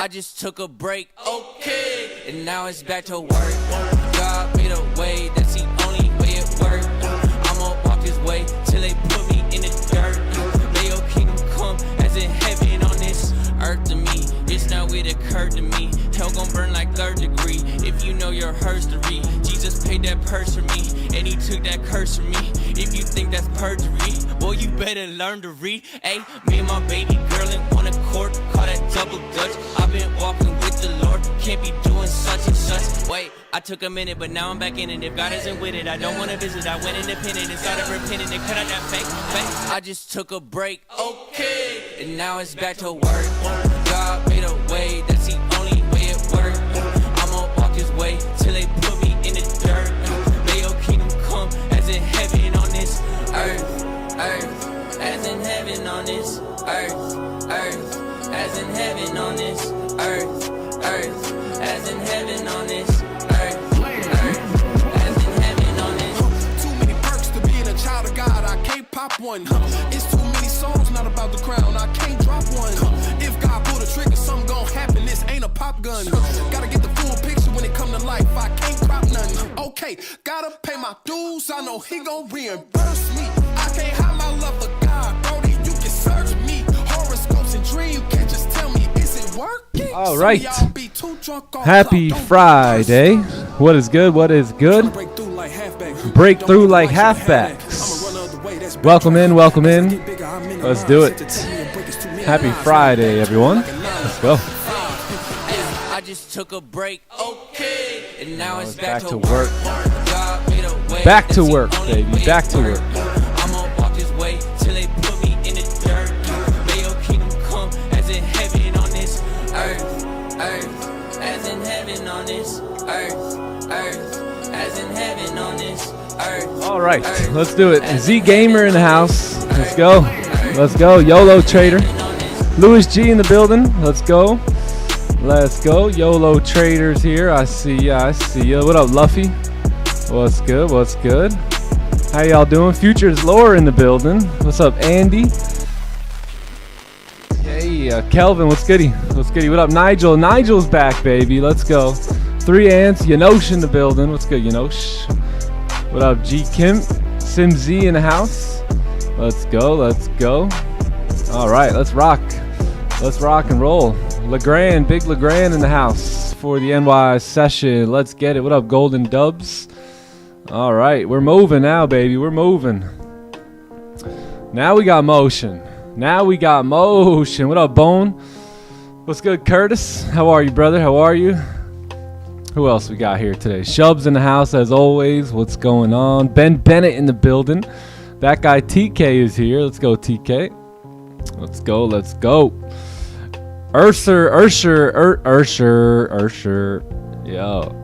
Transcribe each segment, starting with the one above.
I just took a break, okay, and now it's back to work. God made a way, that's the only way it worked. I'ma walk this way till they put me in the dirt. May your kingdom come as in heaven on this earth to me. It's not what occurred to me. Hell gon' burn like third degree. If you know your herstory, Jesus paid that purse for me, and he took that curse from me. If you think that's perjury, boy, you better learn to read. Ayy, me and my baby girl in one accord, call that double dutch. I've been walking with the Lord, can't be doing such and such. Wait, I took a minute, but now I'm back in it. If God isn't with it, I don't wanna visit. I went independent and started repenting and cut out that fake. I just took a break, okay, and now it's back to work. God made a way, that's the only way it worked. I'ma walk this way till they put me in the dirt. May your kingdom come as in heaven on this earth, earth, as in heaven on this earth, earth, as in heaven on this earth, earth, as in heaven on this earth, earth, as in heaven on this. Too many perks to being a child of God, I can't pop one. It's too many songs, not about the crown, I can't drop one. If God pull the trigger, something gon' happen, this ain't a pop gun. Gotta get the full picture when it come to life, I can't crop nothing. Okay, gotta pay my dues, I know he gon' reimburse me. I can't hide my love for God, Brody, you can search me. Horoscopes and dreams, can't just tell me, is it working? All right. Happy Friday. What is good? What is good? Break through like halfbacks. Welcome in, welcome in. Let's do it. Happy Friday, everyone. Let's go. I just took a break, okay, and now it's back to work. Back to work, baby. Back to work. I'ma walk this way till they put me in the dirt. May your kingdom come as in heaven on this earth, earth, as in heaven on this earth, earth, as in heaven on this earth. All right, let's do it. Z Gamer in the house. Let's go. Let's go. YOLO Trader. Louis G in the building. Let's go. Let's go. YOLO Traders here. I see ya. I see ya. What up, Luffy? What's good? What's good? How y'all doing? Futures Lore in the building. What's up, Andy? Hey, Kelvin. What's goody? What's goody? What up, Nigel? Nigel's back, baby. Let's go. 3 Ants. Yanosh in the building. What's good, Yanosh? What up, G Kim? Sim Z in the house. Let's go. Let's go. All right, let's rock. Let's rock and roll. LeGrand, big LeGrand in the house for the NY session. Let's get it. What up, Golden Dubs? All right, we're moving now, baby. We're moving. Now we got motion. Now we got motion. What up, Bone? What's good, Curtis? How are you, brother? How are you? Who else we got here today? Shubs in the house as always. What's going on? Ben Bennett in the building. That guy TK is here. Let's go, TK. Let's go. Let's go. Ursher. Yo.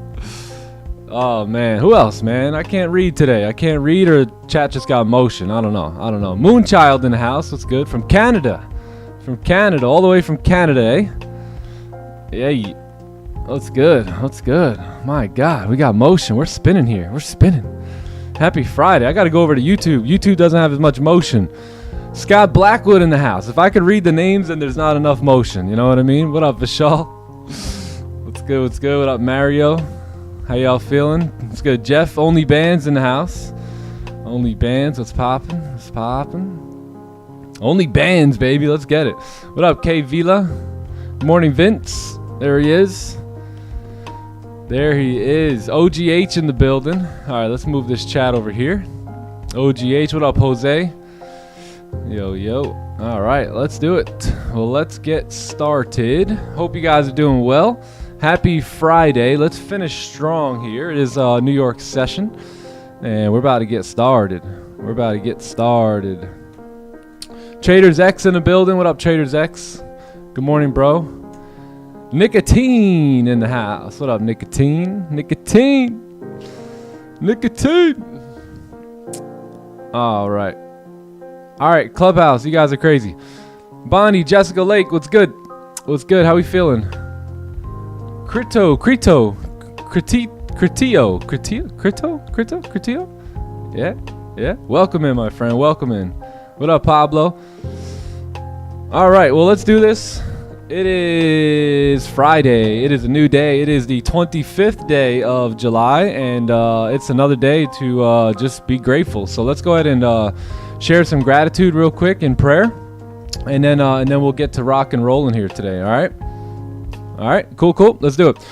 Oh, man. Who else, man? I can't read today. I can't read, or chat just got motion. I don't know. Moonchild in the house. What's good? From Canada. From Canada. All the way from Canada, eh? Yeah. What's good? What's good? My God. We got motion. We're spinning here. We're spinning. Happy Friday. I got to go over to YouTube. YouTube doesn't have as much motion. Scott Blackwood in the house. If I could read the names, then there's not enough motion. You know what I mean? What up, Vishal? What's good? What's good? What up, Mario? How y'all feeling? It's good. Jeff, Only Bands in the house. Only Bands. What's popping? What's popping? Only Bands, baby. Let's get it. What up, K Vila? Good morning, Vince. There he is. There he is. OGH in the building. All right, let's move this chat over here. OGH, what up, Jose? Yo. All right, let's do it. Well, let's get started. Hope you guys are doing well. Happy Friday. Let's finish strong here. It is a New York session, and we're about to get started. Traders X in the building. What up, Traders X? Good morning, bro. Nicotine in the house. What up, Nicotine? All right, Clubhouse. You guys are crazy. Bonnie, Jessica Lake. What's good? How we feeling? Crito. Yeah. Welcome in, my friend. Welcome in. What up, Pablo? All right. Well, let's do this. It is Friday. It is a new day. It is the 25th day of July, and it's another day to just be grateful. So let's go ahead and share some gratitude real quick in prayer, and then we'll get to rock and rolling here today. All right, cool. Let's do it.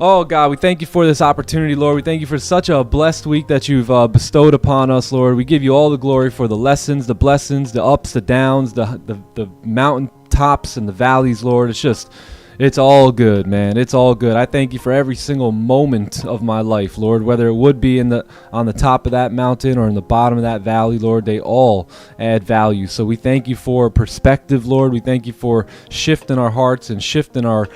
Oh, God, we thank you for this opportunity, Lord. We thank you for such a blessed week that you've bestowed upon us, Lord. We give you all the glory for the lessons, the blessings, the ups, the downs, the mountain tops and the valleys, Lord. It's all good, man. It's all good. I thank you for every single moment of my life, Lord, whether it would be on the top of that mountain or in the bottom of that valley, Lord. They all add value. So we thank you for perspective, Lord. We thank you for shifting our hearts and shifting our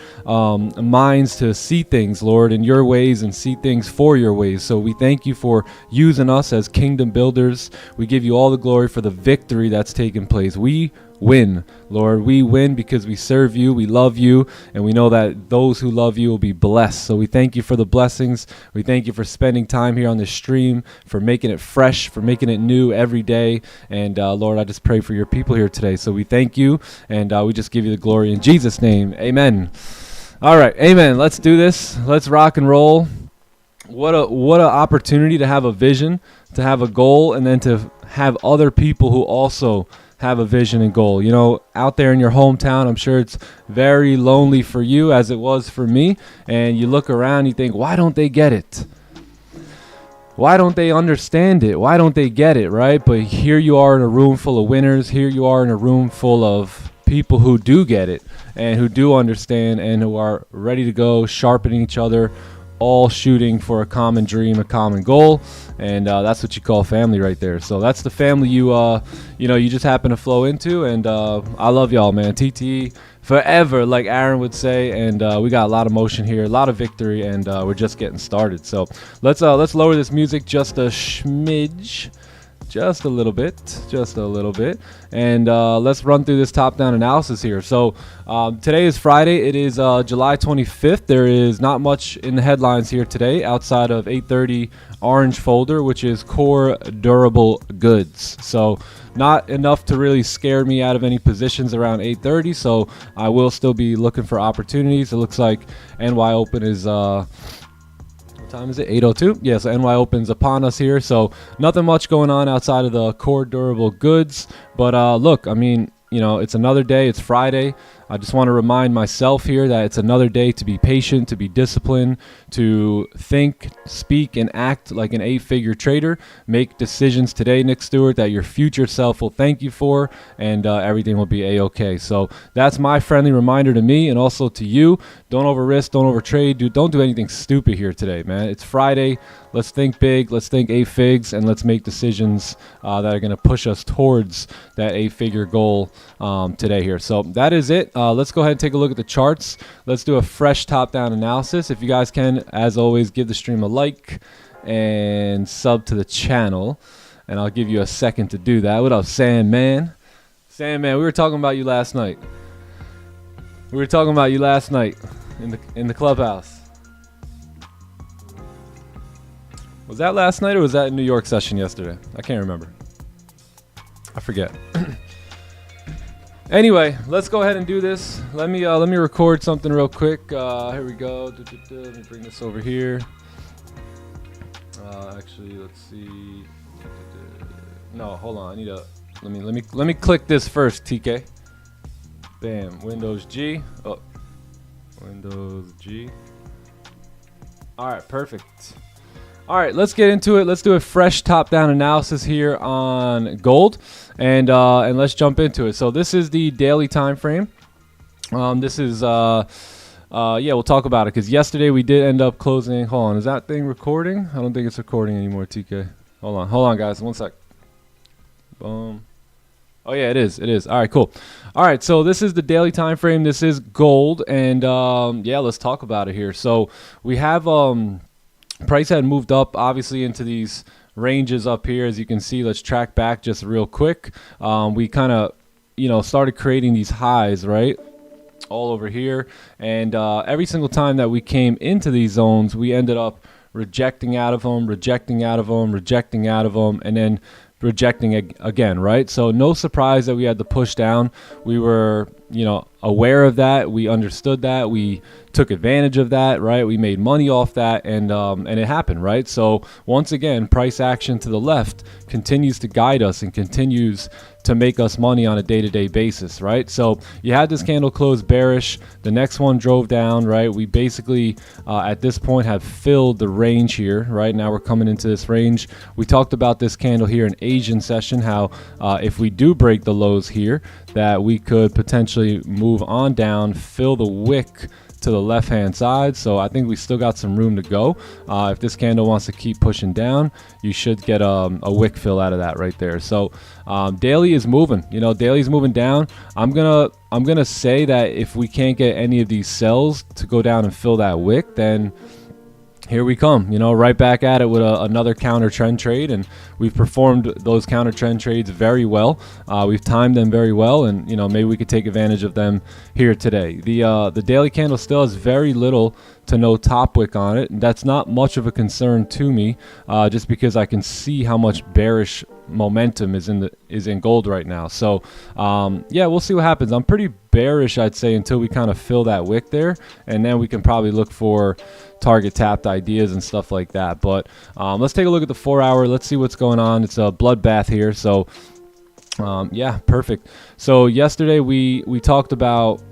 minds to see things, Lord, in your ways and see things for your ways. So we thank you for using us as kingdom builders. We give you all the glory for the victory that's taken place. We win, Lord. We win because we serve you, we love you, and we know that those who love you will be blessed. So we thank you for the blessings. We thank you for spending time here on this stream, for making it fresh, for making it new every day. And Lord, I just pray for your people here today. So we thank you, and we just give you the glory in Jesus' name. Amen. All right, amen. Let's do this. Let's rock and roll. What a opportunity to have a vision, to have a goal, and then to have other people who also have a vision and goal. You know, out there in your hometown, I'm sure it's very lonely for you as it was for me. And you look around, you think, why don't they get it? Why don't they understand it? Why don't they get it, right? But here you are in a room full of winners. Here you are in a room full of people who do get it and who do understand and who are ready to go, sharpening each other, all shooting for a common dream, a common goal, and that's what you call family right there. So that's the family you just happen to flow into, and I love y'all, man. TTE forever, like Aaron would say, and we got a lot of motion here, a lot of victory, and we're just getting started. So let's lower this music just a smidge. Just a little bit, and let's run through this top-down analysis here. So today is Friday. It is July 25th. There is not much in the headlines here today outside of 8:30 orange folder, which is core durable goods. So not enough to really scare me out of any positions around 8:30. So I will still be looking for opportunities. It looks like NY Open is time is it? 8:02. Yeah, so NY Open's upon us here. So nothing much going on outside of the core durable goods. But look, I mean, you know, it's another day. It's Friday. I just want to remind myself here that it's another day to be patient, to be disciplined, to think, speak, and act like an 8-figure trader. Make decisions today, Nick Stewart, that your future self will thank you for, and everything will be A-okay. So that's my friendly reminder to me and also to you. Don't over-risk, don't over-trade. Don't do anything stupid here today, man. It's Friday. Let's think big. Let's think 8-figs, and let's make decisions that are going to push us towards that 8-figure goal today here. So that is it. Let's go ahead and take a look at the charts. Let's do a fresh top-down analysis. If you guys can, as always, give the stream a like and sub to the channel. And I'll give you a second to do that. What up, Sandman? Sandman, we were talking about you last night. In the clubhouse. Was that last night or was that in New York session yesterday? I can't remember. I forget. Anyway, let's go ahead and do this. Let me record something real quick. Here we go. Let me bring this over here. Actually, let's see. No, hold on. I need to let me click this first, TK. Bam. Windows G. Oh. Windows G. All right, perfect. All right, let's get into it. Let's do a fresh top-down analysis here on gold, and let's jump into it. So this is the daily time frame. This is yeah, we'll talk about it because yesterday we did end up closing. Hold on, is that thing recording? I don't think it's recording anymore, TK. Hold on, guys. One sec. Boom. Oh yeah, it is. All right, cool. All right, so this is the daily time frame. This is gold, and yeah, let's talk about it here. So we have price had moved up obviously into these ranges up here, as you can see. Let's track back just real quick. We kind of, started creating these highs, right, all over here, and every single time that we came into these zones, we ended up rejecting out of them, and then rejecting again, right? So no surprise that we had to push down. We were, aware of that. We understood that. We took advantage of that, right? We made money off that, and it happened, right? So once again, price action to the left continues to guide us and continues to make us money on a day-to-day basis, right? So you had this candle close bearish. The next one drove down, right? We basically at this point have filled the range here, right? Now we're coming into this range. We talked about this candle here in Asian session, how if we do break the lows here, that we could potentially move on down, fill the wick to the left hand side. So I think we still got some room to go. If this candle wants to keep pushing down, you should get a wick fill out of that right there. So daily is moving, daily is moving down. I'm gonna say that if we can't get any of these sells to go down and fill that wick, then here we come, right back at it with another counter trend trade, and we've performed those counter trend trades very well. We've timed them very well, and maybe we could take advantage of them here today. The daily candle still has very little to no top wick on it, and that's not much of a concern to me, just because I can see how much bearish momentum is in gold right now. So yeah, we'll see what happens. I'm pretty bearish, I'd say, until we kind of fill that wick there, and then we can probably look for target tapped ideas and stuff like that. But let's take a look at the 4 hour. Let's see what's going on. It's a bloodbath here. So yeah, perfect. So yesterday we talked about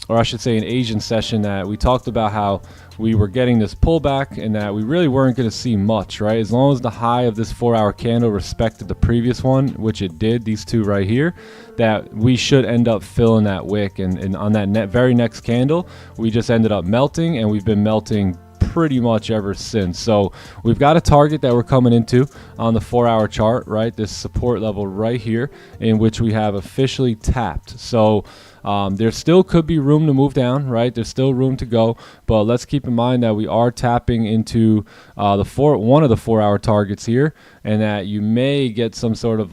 or I should say in Asian session, that we talked about how we were getting this pullback and that we really weren't going to see much, right? As long as the high of this 4 hour candle respected the previous one, which it did, these two right here, that we should end up filling that wick. And on that very next candle, we just ended up melting, and we've been melting pretty much ever since. So we've got a target that we're coming into on the 4 hour chart, right? This support level right here, in which we have officially tapped. So there still could be room to move down, right? There's still room to go, but let's keep in mind that we are tapping into one of the 4 hour targets here, and that you may get some sort of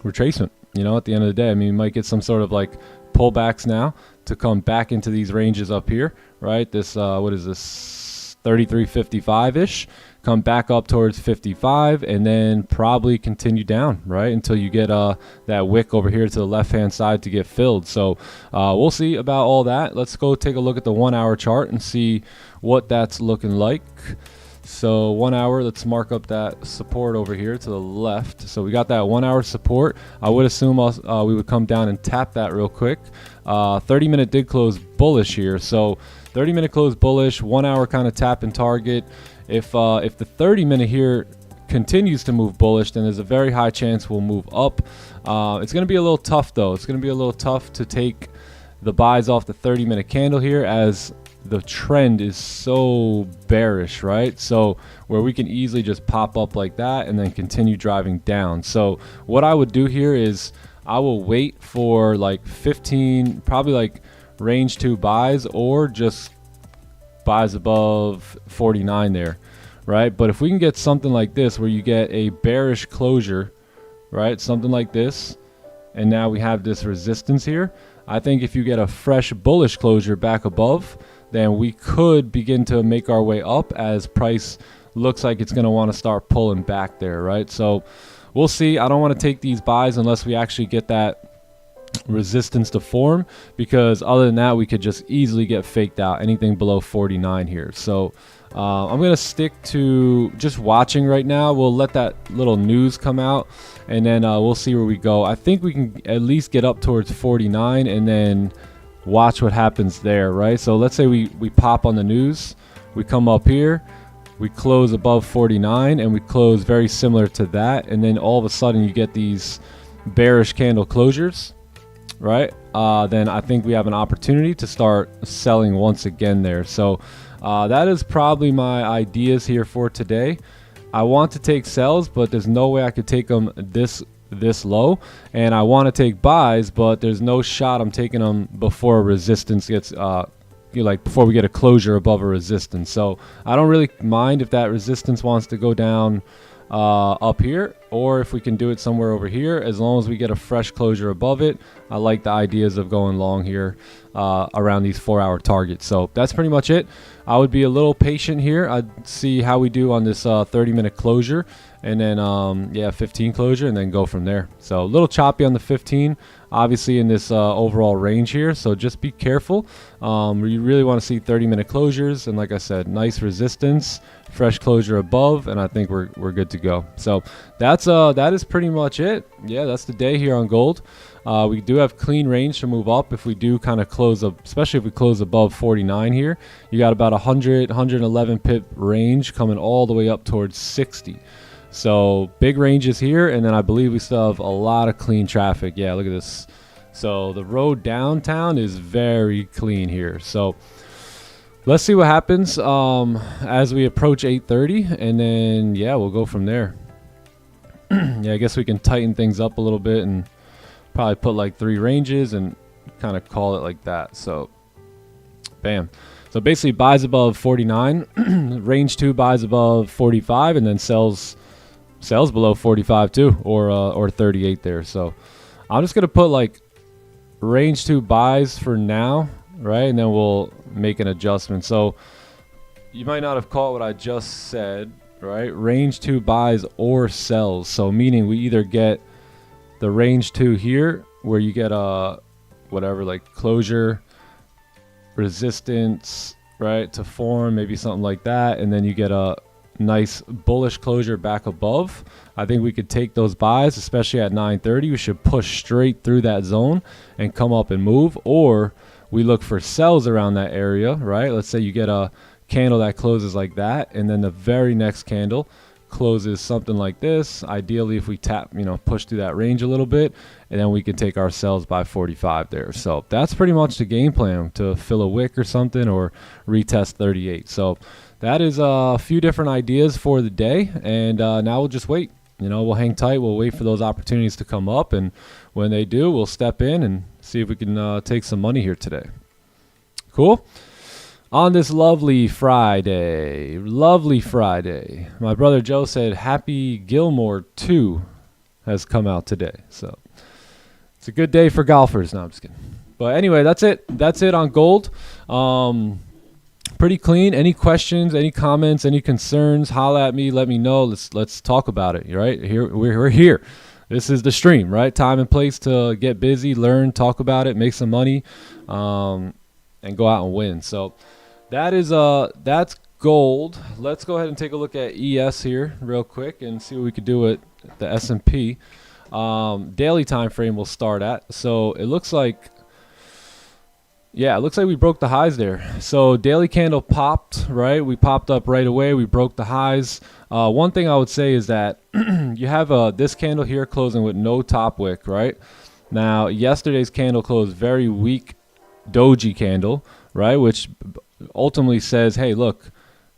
retracement, at the end of the day. I mean, you might get some sort of like pullbacks now to come back into these ranges up here, right? This what is this, 33.55 ish, come back up towards 55, and then probably continue down, right, until you get that wick over here to the left hand side to get filled. So we'll see about all that. Let's go take a look at the 1 hour chart and see what that's looking like. So 1 hour, let's mark up that support over here to the left. So we got that 1 hour support. I would assume we would come down and tap that real quick. 30-minute did close bullish here. So 30-minute close bullish, 1 hour kind of tap and target. If the 30-minute here continues to move bullish, then there's a very high chance we'll move up. It's going to be a little tough, though. It's going to be a little tough to take the buys off the 30-minute candle here, as the trend is so bearish, right? So where we can easily just pop up like that and then continue driving down. So what I would do here is I will wait for like 15, probably like range 2 buys, or just buys above 49 there, right? But if we can get something like this where you get a bearish closure, right, something like this, and now we have this resistance here, I think if you get a fresh bullish closure back above, then we could begin to make our way up, as price looks like it's going to want to start pulling back there, right? So we'll see. I don't want to take these buys unless we actually get that resistance to form, because other than that, we could just easily get faked out anything below 49 here. So I'm going to stick to just watching right now. We'll let that little news come out, and then we'll see where we go. I think we can at least get up towards 49 and then watch what happens there, right? So let's say we pop on the news, we come up here, we close above 49, and we close very similar to that, and then all of a sudden you get these bearish candle closures, right? Then I think we have an opportunity to start selling once again there. So that is probably my ideas here for today. I want to take sells, but there's no way I could take them this low, and I want to take buys, but there's no shot I'm taking them before resistance gets like before we get a closure above a resistance. So I don't really mind if that resistance wants to go down up here, or if we can do it somewhere over here, as long as we get a fresh closure above it. I like the ideas of going long here around these 4-hour targets. So that's pretty much it. I would be a little patient here. I'd see how we do on this 30-minute closure, and then 15 closure, and then go from there. So a little choppy on the 15, obviously in this overall range here, so just be careful. You really want to see 30-minute closures, and like I said, nice resistance, fresh closure above, and I think we're good to go. So that is pretty much it. Yeah, that's the day here on gold. We do have clean range to move up if we do kind of close up, especially if we close above 49 here. You got about 111 pip range coming all the way up towards 60. So big ranges here, and then I believe we still have a lot of clean traffic. Yeah, look at this. So the road downtown is very clean here. So let's see what happens as we approach 8:30, and then yeah, we'll go from there. Yeah, I guess we can tighten things up a little bit and probably put like 3 ranges and kind of call it like that. So bam. So basically buys above 49, range 2 buys above 45, and then sells below 45 too, or 38 there. So I'm just gonna put like range 2 buys for now, right? And then we'll make an adjustment. So you might not have caught what I just said, right? Range 2 buys or sells. So meaning we either get the range 2 here, where you get a whatever, like closure, resistance, right, to form, maybe something like that, and then you get a nice bullish closure back above. I think we could take those buys, especially at 9:30. We should push straight through that zone and come up and move, or we look for sells around that area, right? Let's say you get a candle that closes like that, and then the very next candle closes something like this. Ideally, if we tap, push through that range a little bit, and then we can take our sells by 45 there. So that's pretty much the game plan, to fill a wick or something, or retest 38. So that is a few different ideas for the day, and now we'll just wait. We'll hang tight. We'll wait for those opportunities to come up, and when they do, we'll step in and see if we can take some money here today. Cool. On this lovely Friday, my brother Joe said Happy Gilmore 2 has come out today. So it's a good day for golfers. No, I'm just kidding. But anyway, that's it. That's it on gold. Pretty clean. Any questions, any comments, any concerns, holla at me, let me know. Let's talk about it, right? Here we're here. This is the stream, right? Time and place to get busy, learn, talk about it, make some money, and go out and win. So that's gold. Let's go ahead and take a look at ES here real quick and see what we could do with the S&P. Daily time frame we'll start at. So it looks like we broke the highs there. So daily candle popped, right? We popped up right away. We broke the highs. One thing I would say is that you have this candle here closing with no top wick, right? Now, yesterday's candle closed very weak doji candle, right? Which ultimately says, hey, look,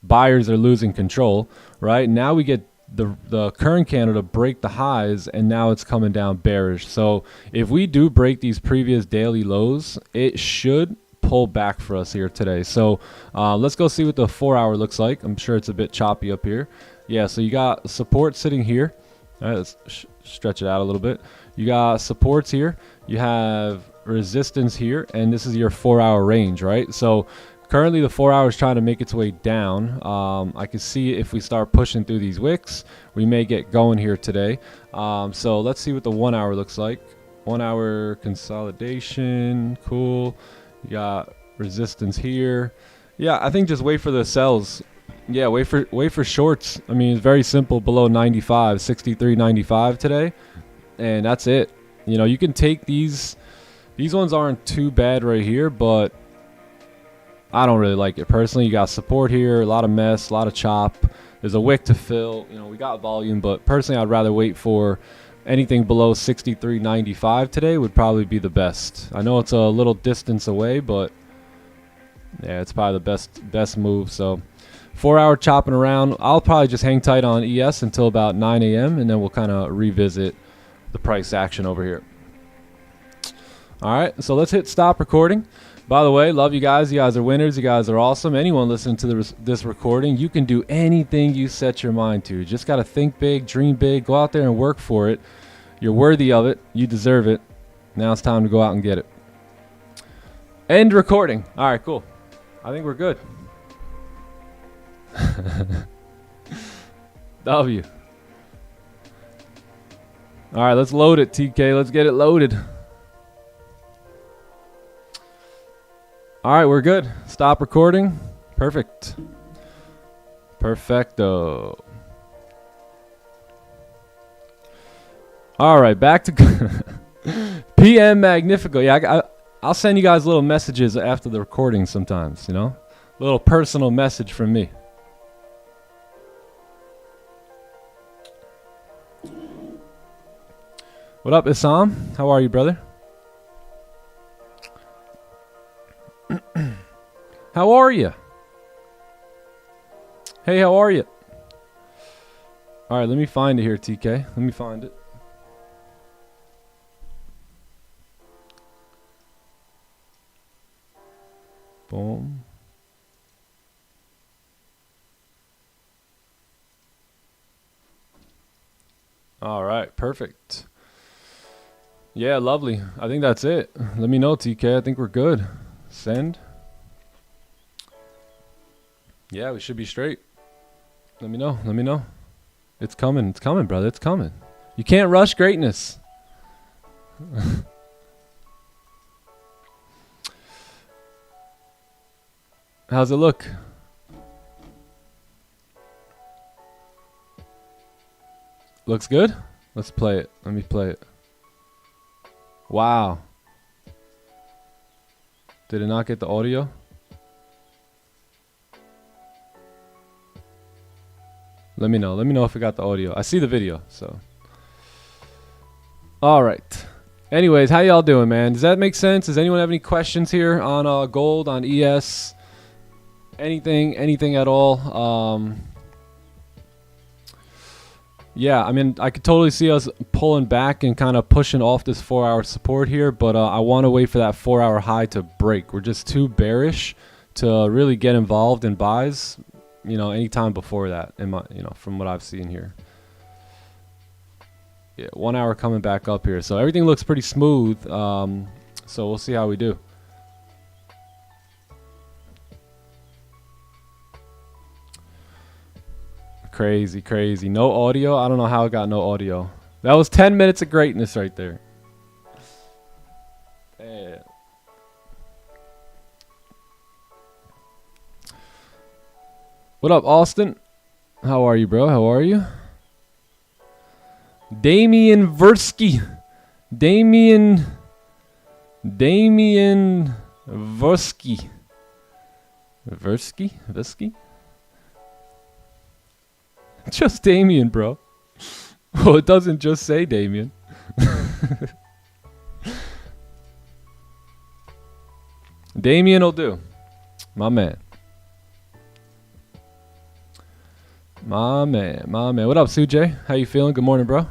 buyers are losing control, right? Now we get the current candle to break the highs, and now it's coming down bearish. So if we do break these previous daily lows, it should pull back for us here today. So let's go see what the 4-hour looks like. I'm sure it's a bit choppy up here. Yeah, so you got support sitting here. All right, let's stretch it out a little bit. You got supports here. You have resistance here, and this is your 4-hour range, right? So currently the 4-hour is trying to make its way down. I can see if we start pushing through these wicks, we may get going here today. So let's see what the 1-hour looks like. 1-hour consolidation, cool. You got resistance here. Yeah, I think just wait for the sells. Yeah, wait for shorts. I mean, it's very simple. Below 95, 63.95 today, and that's it. You can take these ones aren't too bad right here, but I don't really like it personally. You got support here, a lot of mess, a lot of chop. There's a wick to fill. We got volume, but personally, I'd rather wait for anything below 63.95 today would probably be the best. I know it's a little distance away, but yeah, it's probably the best move. So 4-hour chopping around. I'll probably just hang tight on ES until about 9 a.m. and then we'll kind of revisit the price action over here. All right, so let's hit stop recording. By the way, love you guys. You guys are winners. You guys are awesome. Anyone listening to this recording, you can do anything you set your mind to. You just got to think big, dream big, go out there and work for it. You're worthy of it. You deserve it. Now it's time to go out and get it. End recording. All right, cool. I think we're good. W. All right, let's load it, TK. Let's get it loaded. All right, we're good. Stop recording. Perfect. Perfecto. All right, back to PM Magnifico. Yeah, I'll send you guys little messages after the recording sometimes, you know? A little personal message from me. What up, Isam? How are you, brother? How are you? Hey, how are you? All right, let me find it here, TK. Let me find it. Boom. All right, perfect. Yeah, lovely. I think that's it. Let me know, TK. I think we're good. Send. Yeah, we should be straight. Let me know. Let me know. It's coming. It's coming, brother. It's coming. You can't rush greatness. How's it look? Looks good? Let's play it. Let me play it. Wow. Did it not get the audio? Let me know. Let me know if it got the audio. I see the video, so. All right. Anyways, how y'all doing, man? Does that make sense? Does anyone have any questions here on gold, on ES? Anything at all? Yeah, I mean, I could totally see us pulling back and kind of pushing off this 4-hour support here, but I want to wait for that 4-hour high to break. We're just too bearish to really get involved in buys, you know, anytime before that, from what I've seen here. Yeah, 1 hour coming back up here, so everything looks pretty smooth. So we'll see how we do. Crazy, crazy. No audio? I don't know how it got no audio. That was 10 minutes of greatness right there. Yeah. What up, Austin? How are you, bro? How are you? Damian Versky. Damian Versky. Versky? Just Damien, bro. Well, it doesn't just say Damien. Damien will do. My man. My man. What up, Sujay? How you feeling? Good morning, bro.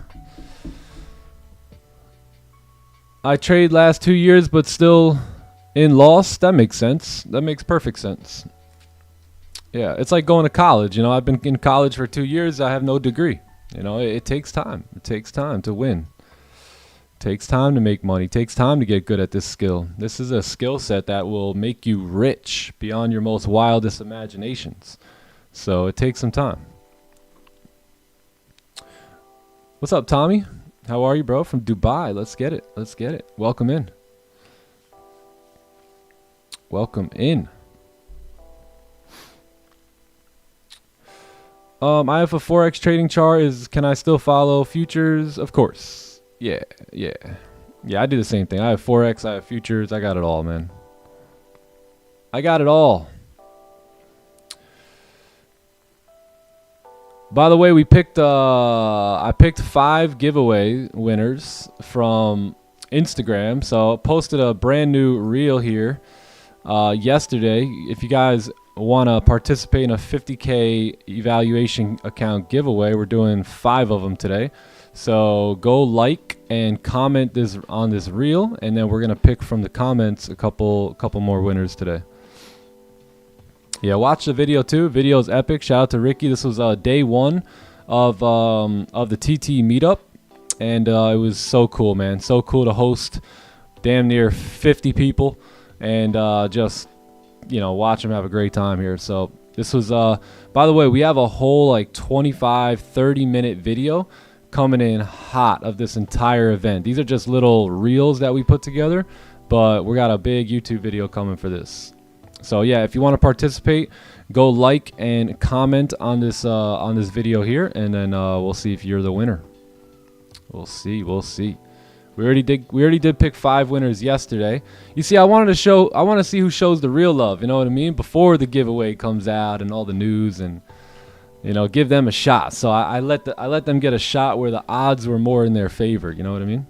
I trade last 2 years, but still in loss. That makes sense. That makes perfect sense. Yeah, it's like going to college. You know, I've been in college for 2 years. I have no degree. You know, it takes time. It takes time to win. It takes time to make money. It takes time to get good at this skill. This is a skill set that will make you rich beyond your most wildest imaginations. So it takes some time. What's up, Tommy? How are you, bro? From Dubai. Let's get it. Let's get it. Welcome in. Welcome in. I have a forex trading chart. Can I still follow futures? Of course. Yeah. I do the same thing. I have forex, I have futures, I got it all, man. I got it all. By the way, I picked 5 giveaway winners from Instagram. So I posted a brand new reel here yesterday. If you guys want to participate in a 50K evaluation account giveaway, we're doing 5 of them today. So go like and comment this on this reel, and then we're gonna pick from the comments a couple more winners today. Yeah, watch the video too. Video's epic. Shout out to Ricky. This was day 1 of the TT meetup, and it was so cool, man. So cool to host damn near 50 people and just, you know, watch them have a great time here. So this was by the way, we have a whole like 25-30 minute video coming in hot of this entire event. These are just little reels that we put together, but we got a big YouTube video coming for this. So yeah, if you want to participate, go like and comment on this video here, and then we'll see if you're the winner. We'll see. We already did pick 5 winners yesterday. You see, I want to see who shows the real love, you know what I mean, before the giveaway comes out and all the news, and you know, give them a shot. So I let them get a shot where the odds were more in their favor, you know what I mean?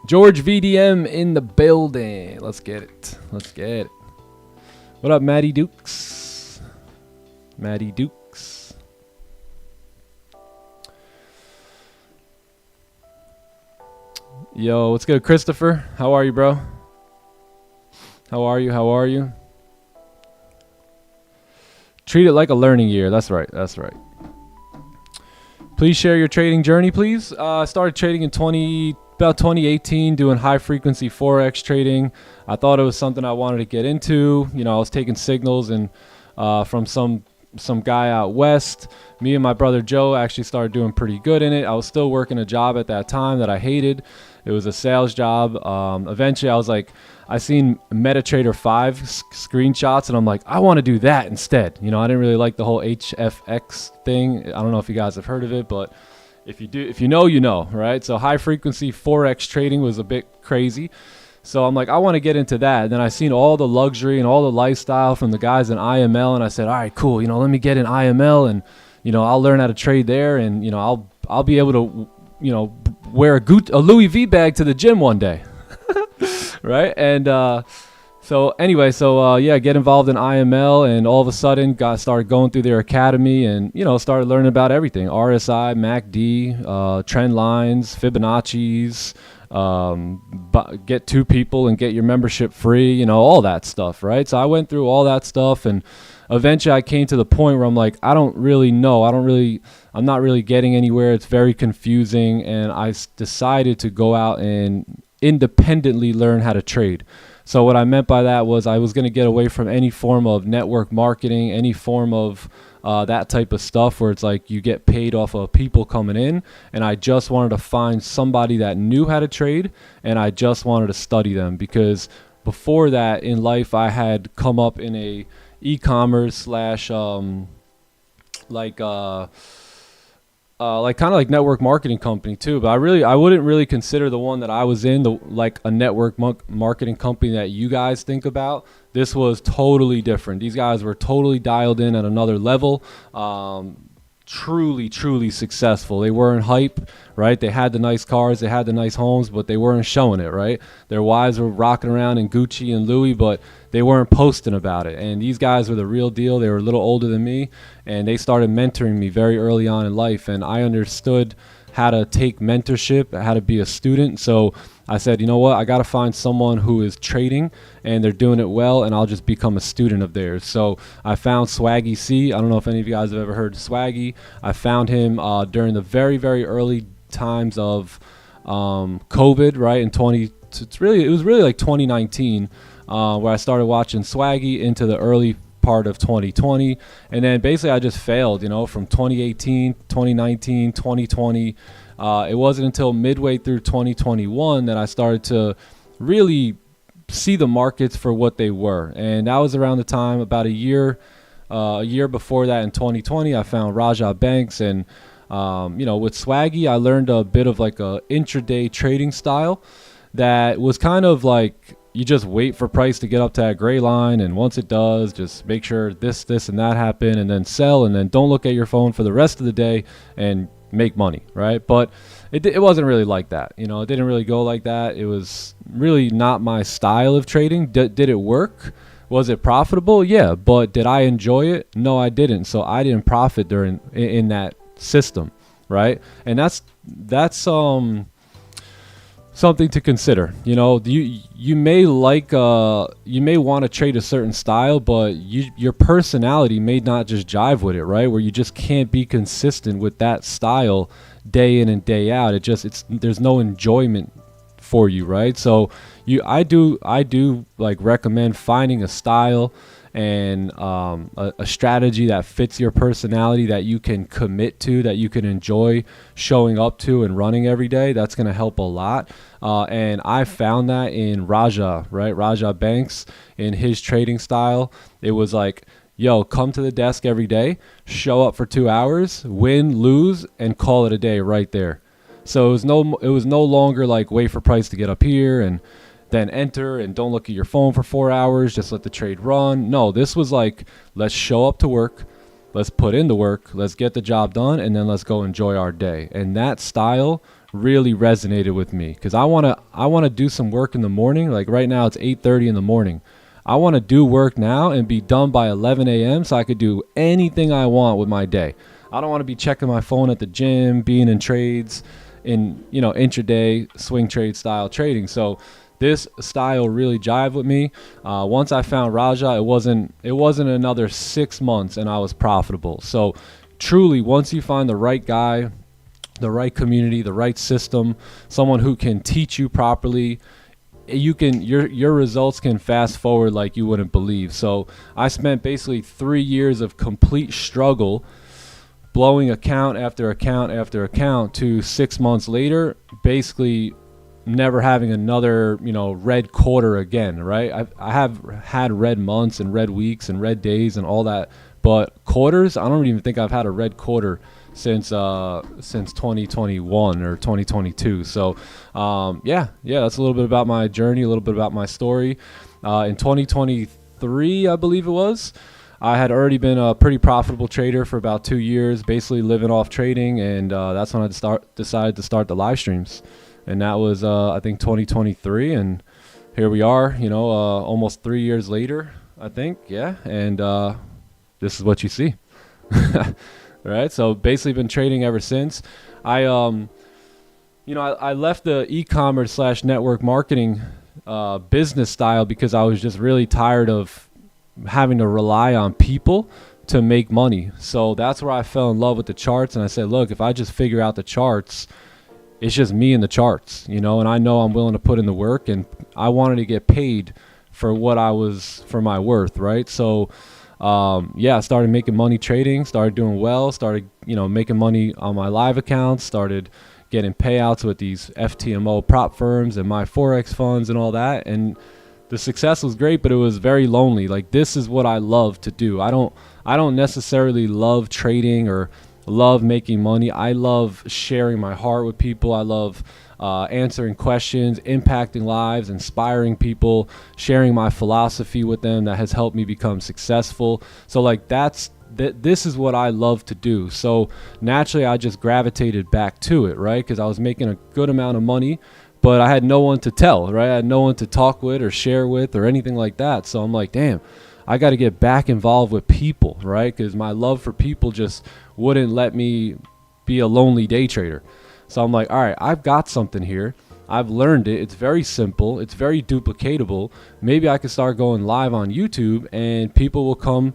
George VDM in the building. Let's get it. What up, Matty Dukes? Yo, what's good, Christopher? How are you, bro? How are you? Treat it like a learning year. That's right. Please share your trading journey, please. I started trading in about 2018, doing high frequency forex trading. I thought it was something I wanted to get into. You know, I was taking signals and from some guy out west. Me and my brother Joe actually started doing pretty good in it. I was still working a job at that time that I hated. It was a sales job. Eventually I was like, I seen MetaTrader 5 screenshots, and I'm like, I want to do that instead. You know, I didn't really like the whole HFX thing. I don't know if you guys have heard of it, but if you know, you know, right? So high frequency forex trading was a bit crazy. So I'm like, I want to get into that. And then I seen all the luxury and all the lifestyle from the guys in IML, and I said, all right, cool. You know, let me get in IML, and you know, I'll learn how to trade there, and you know, I'll be able to, you know, wear a Louis V bag to the gym one day. Right? And so anyway, yeah, get involved in IML, and all of a sudden started going through their academy, and you know, started learning about everything: RSI, MACD, trend lines, Fibonacci's, get 2 people and get your membership free, you know, all that stuff, right? So I went through all that stuff, and eventually I came to the point where I'm like, I don't really know. I'm not really getting anywhere. It's very confusing, and I decided to go out and independently learn how to trade. So what I meant by that was I was going to get away from any form of network marketing, any form of that type of stuff where it's like you get paid off of people coming in, and I just wanted to find somebody that knew how to trade, and I just wanted to study them, because before that in life I had come up in a e-commerce slash like kind of like network marketing company too, but I wouldn't really consider the one that I was in like a network marketing company that you guys think about. This was totally different. These guys were totally dialed in at another level. Truly successful. They weren't hype, right? They had the nice cars, they had the nice homes, but they weren't showing it, right? Their wives were rocking around in Gucci and Louis, but they weren't posting about it. And these guys were the real deal. They were a little older than me, and they started mentoring me very early on in life, and I understood how to take mentorship, how to be a student. So I said, you know what, I got to find someone who is trading and they're doing it well, and I'll just become a student of theirs. So I found Swaggy C. I don't know if any of you guys have ever heard of Swaggy. I found him during the very early times of COVID, right? It was really like 2019 where I started watching Swaggy into the early part of 2020, and then basically I just failed, you know, from 2018, 2019, 2020. It wasn't until midway through 2021 that I started to really see the markets for what they were, and that was around the time, about a year before that, in 2020, I found Raja Banks, and you know, with Swaggy I learned a bit of like a intraday trading style that was kind of like, you just wait for price to get up to that gray line, and once it does, just make sure this and that happen, and then sell, and then don't look at your phone for the rest of the day and make money, right? But it wasn't really like that, you know. It didn't really go like that. It was really not my style of trading. Did it work? Was it profitable? Yeah, but did I enjoy it? No, I didn't. So I didn't profit in that system, right? And that's something to consider. You know, you may you may want to trade a certain style, but your personality may not just jive with it, right? Where you just can't be consistent with that style day in and day out. There's no enjoyment for you, right? So I do like recommend finding a style and a strategy that fits your personality, that you can commit to, that you can enjoy showing up to and running every day. That's going to help a lot. And I found that in Raja, right? Raja Banks, in his trading style. It was like, yo, come to the desk every day, show up for 2 hours, win, lose, and call it a day right there. So it was no longer like wait for price to get up here and then enter and don't look at your phone for 4 hours, just let the trade run. No, this was like, let's show up to work, let's put in the work, let's get the job done, and then let's go enjoy our day. And that style really resonated with me, because I want to do some work in the morning. Like right now it's 8:30 in the morning. I want to do work now and be done by 11 a.m. so I could do anything I want with my day. I don't want to be checking my phone at the gym, being in trades, in, you know, intraday swing trade style trading. So this style really jived with me. Once I found Raja, it wasn't another 6 months and I was profitable. So truly, once you find the right guy, the right community, the right system, someone who can teach you properly, your results can fast forward like you wouldn't believe. So I spent basically 3 years of complete struggle, blowing account after account after account, to 6 months later basically never having another, you know, red quarter again, right? I have had red months and red weeks and red days and all that, but quarters, I don't even think I've had a red quarter since 2021 or 2022. So yeah, that's a little bit about my journey, a little bit about my story. In 2023, I believe it was, I had already been a pretty profitable trader for about 2 years, basically living off trading, and that's when I decided to start the live streams. And that was, I think, 2023. And here we are, you know, almost 3 years later, I think. Yeah. And this is what you see. Right. So basically been trading ever since. I left the e-commerce / network marketing business style because I was just really tired of having to rely on people to make money. So that's where I fell in love with the charts. And I said, look, if I just figure out the charts, it's just me and the charts, you know, and I know I'm willing to put in the work, and I wanted to get paid for for my worth, right? So, I started making money trading, started doing well, started, you know, making money on my live accounts, started getting payouts with these FTMO prop firms and my forex funds and all that. And the success was great, but it was very lonely. Like, this is what I love to do. I don't necessarily love trading or love making money. I love sharing my heart with people. I love answering questions, impacting lives, inspiring people, sharing my philosophy with them that has helped me become successful. So like this is what I love to do. So naturally I just gravitated back to it, right? Because I was making a good amount of money, but I had no one to tell, right? I had no one to talk with or share with or anything like that. So I'm like, damn, I got to get back involved with people, right? Because my love for people just wouldn't let me be a lonely day trader. So I'm like, all right, I've got something here. I've learned it. It's very simple. It's very duplicatable. Maybe I could start going live on YouTube and people will come,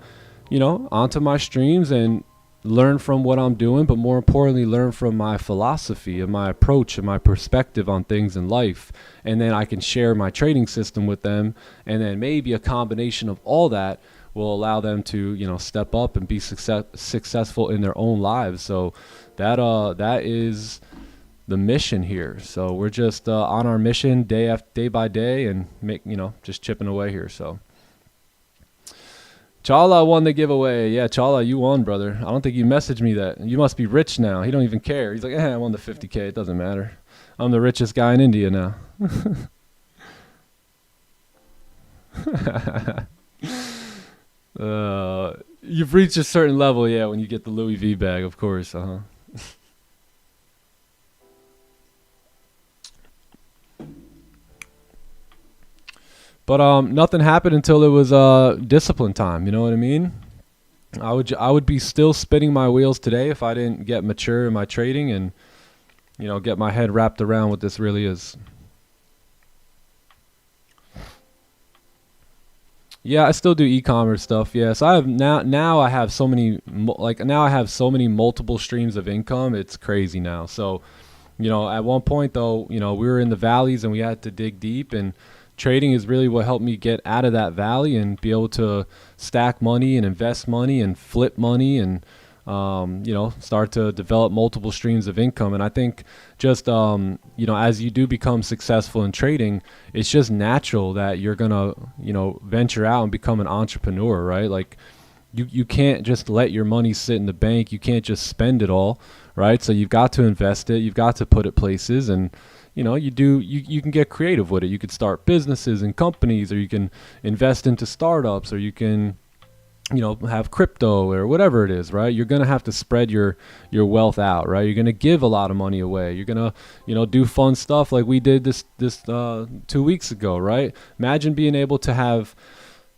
you know, onto my streams and learn from what I'm doing, but more importantly, learn from my philosophy and my approach and my perspective on things in life. And then I can share my trading system with them. And then maybe a combination of all that will allow them to, you know, step up and be successful in their own lives. So that is the mission here. So we're just on our mission day by day and just chipping away here. So Chala won the giveaway. Yeah, Chala, you won, brother. I don't think you messaged me that. You must be rich now. He don't even care. He's like, I won the 50K. It doesn't matter. I'm the richest guy in India now. You've reached a certain level, yeah, when you get the Louis V bag, of course. But nothing happened until it was discipline time. You know what I mean? I would be still spinning my wheels today if I didn't get mature in my trading and, you know, get my head wrapped around what this really is. Yeah, I still do e-commerce stuff. Yeah, so I have now I have so many now I have so many multiple streams of income. It's crazy now. So, you know, at one point though, you know, we were in the valleys and we had to dig deep, and trading is really what helped me get out of that valley and be able to stack money and invest money and flip money and you know, start to develop multiple streams of income. And I think just, you know, as you do become successful in trading, it's just natural that you're going to, you know, venture out and become an entrepreneur, right? Like you can't just let your money sit in the bank. You can't just spend it all, right? So you've got to invest it. You've got to put it places, and, you know, you can get creative with it. You could start businesses and companies, or you can invest into startups, or you can, you know, have crypto or whatever it is, right? You're going to have to spread your wealth out, right? You're going to give a lot of money away. You're going to, you know, do fun stuff like we did this 2 weeks ago, right? Imagine being able to have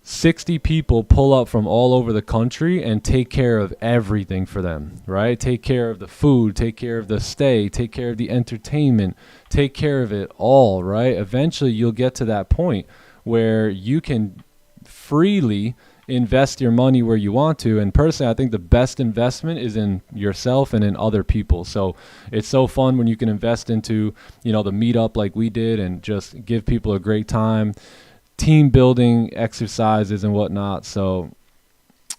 60 people pull up from all over the country and take care of everything for them, right? Take care of the food, take care of the stay, take care of the entertainment, take care of it all, right? Eventually you'll get to that point where you can freely invest your money where you want to. And personally, I think the best investment is in yourself and in other people. So it's so fun when you can invest into, you know, the meetup like we did and just give people a great time, team building exercises and whatnot. So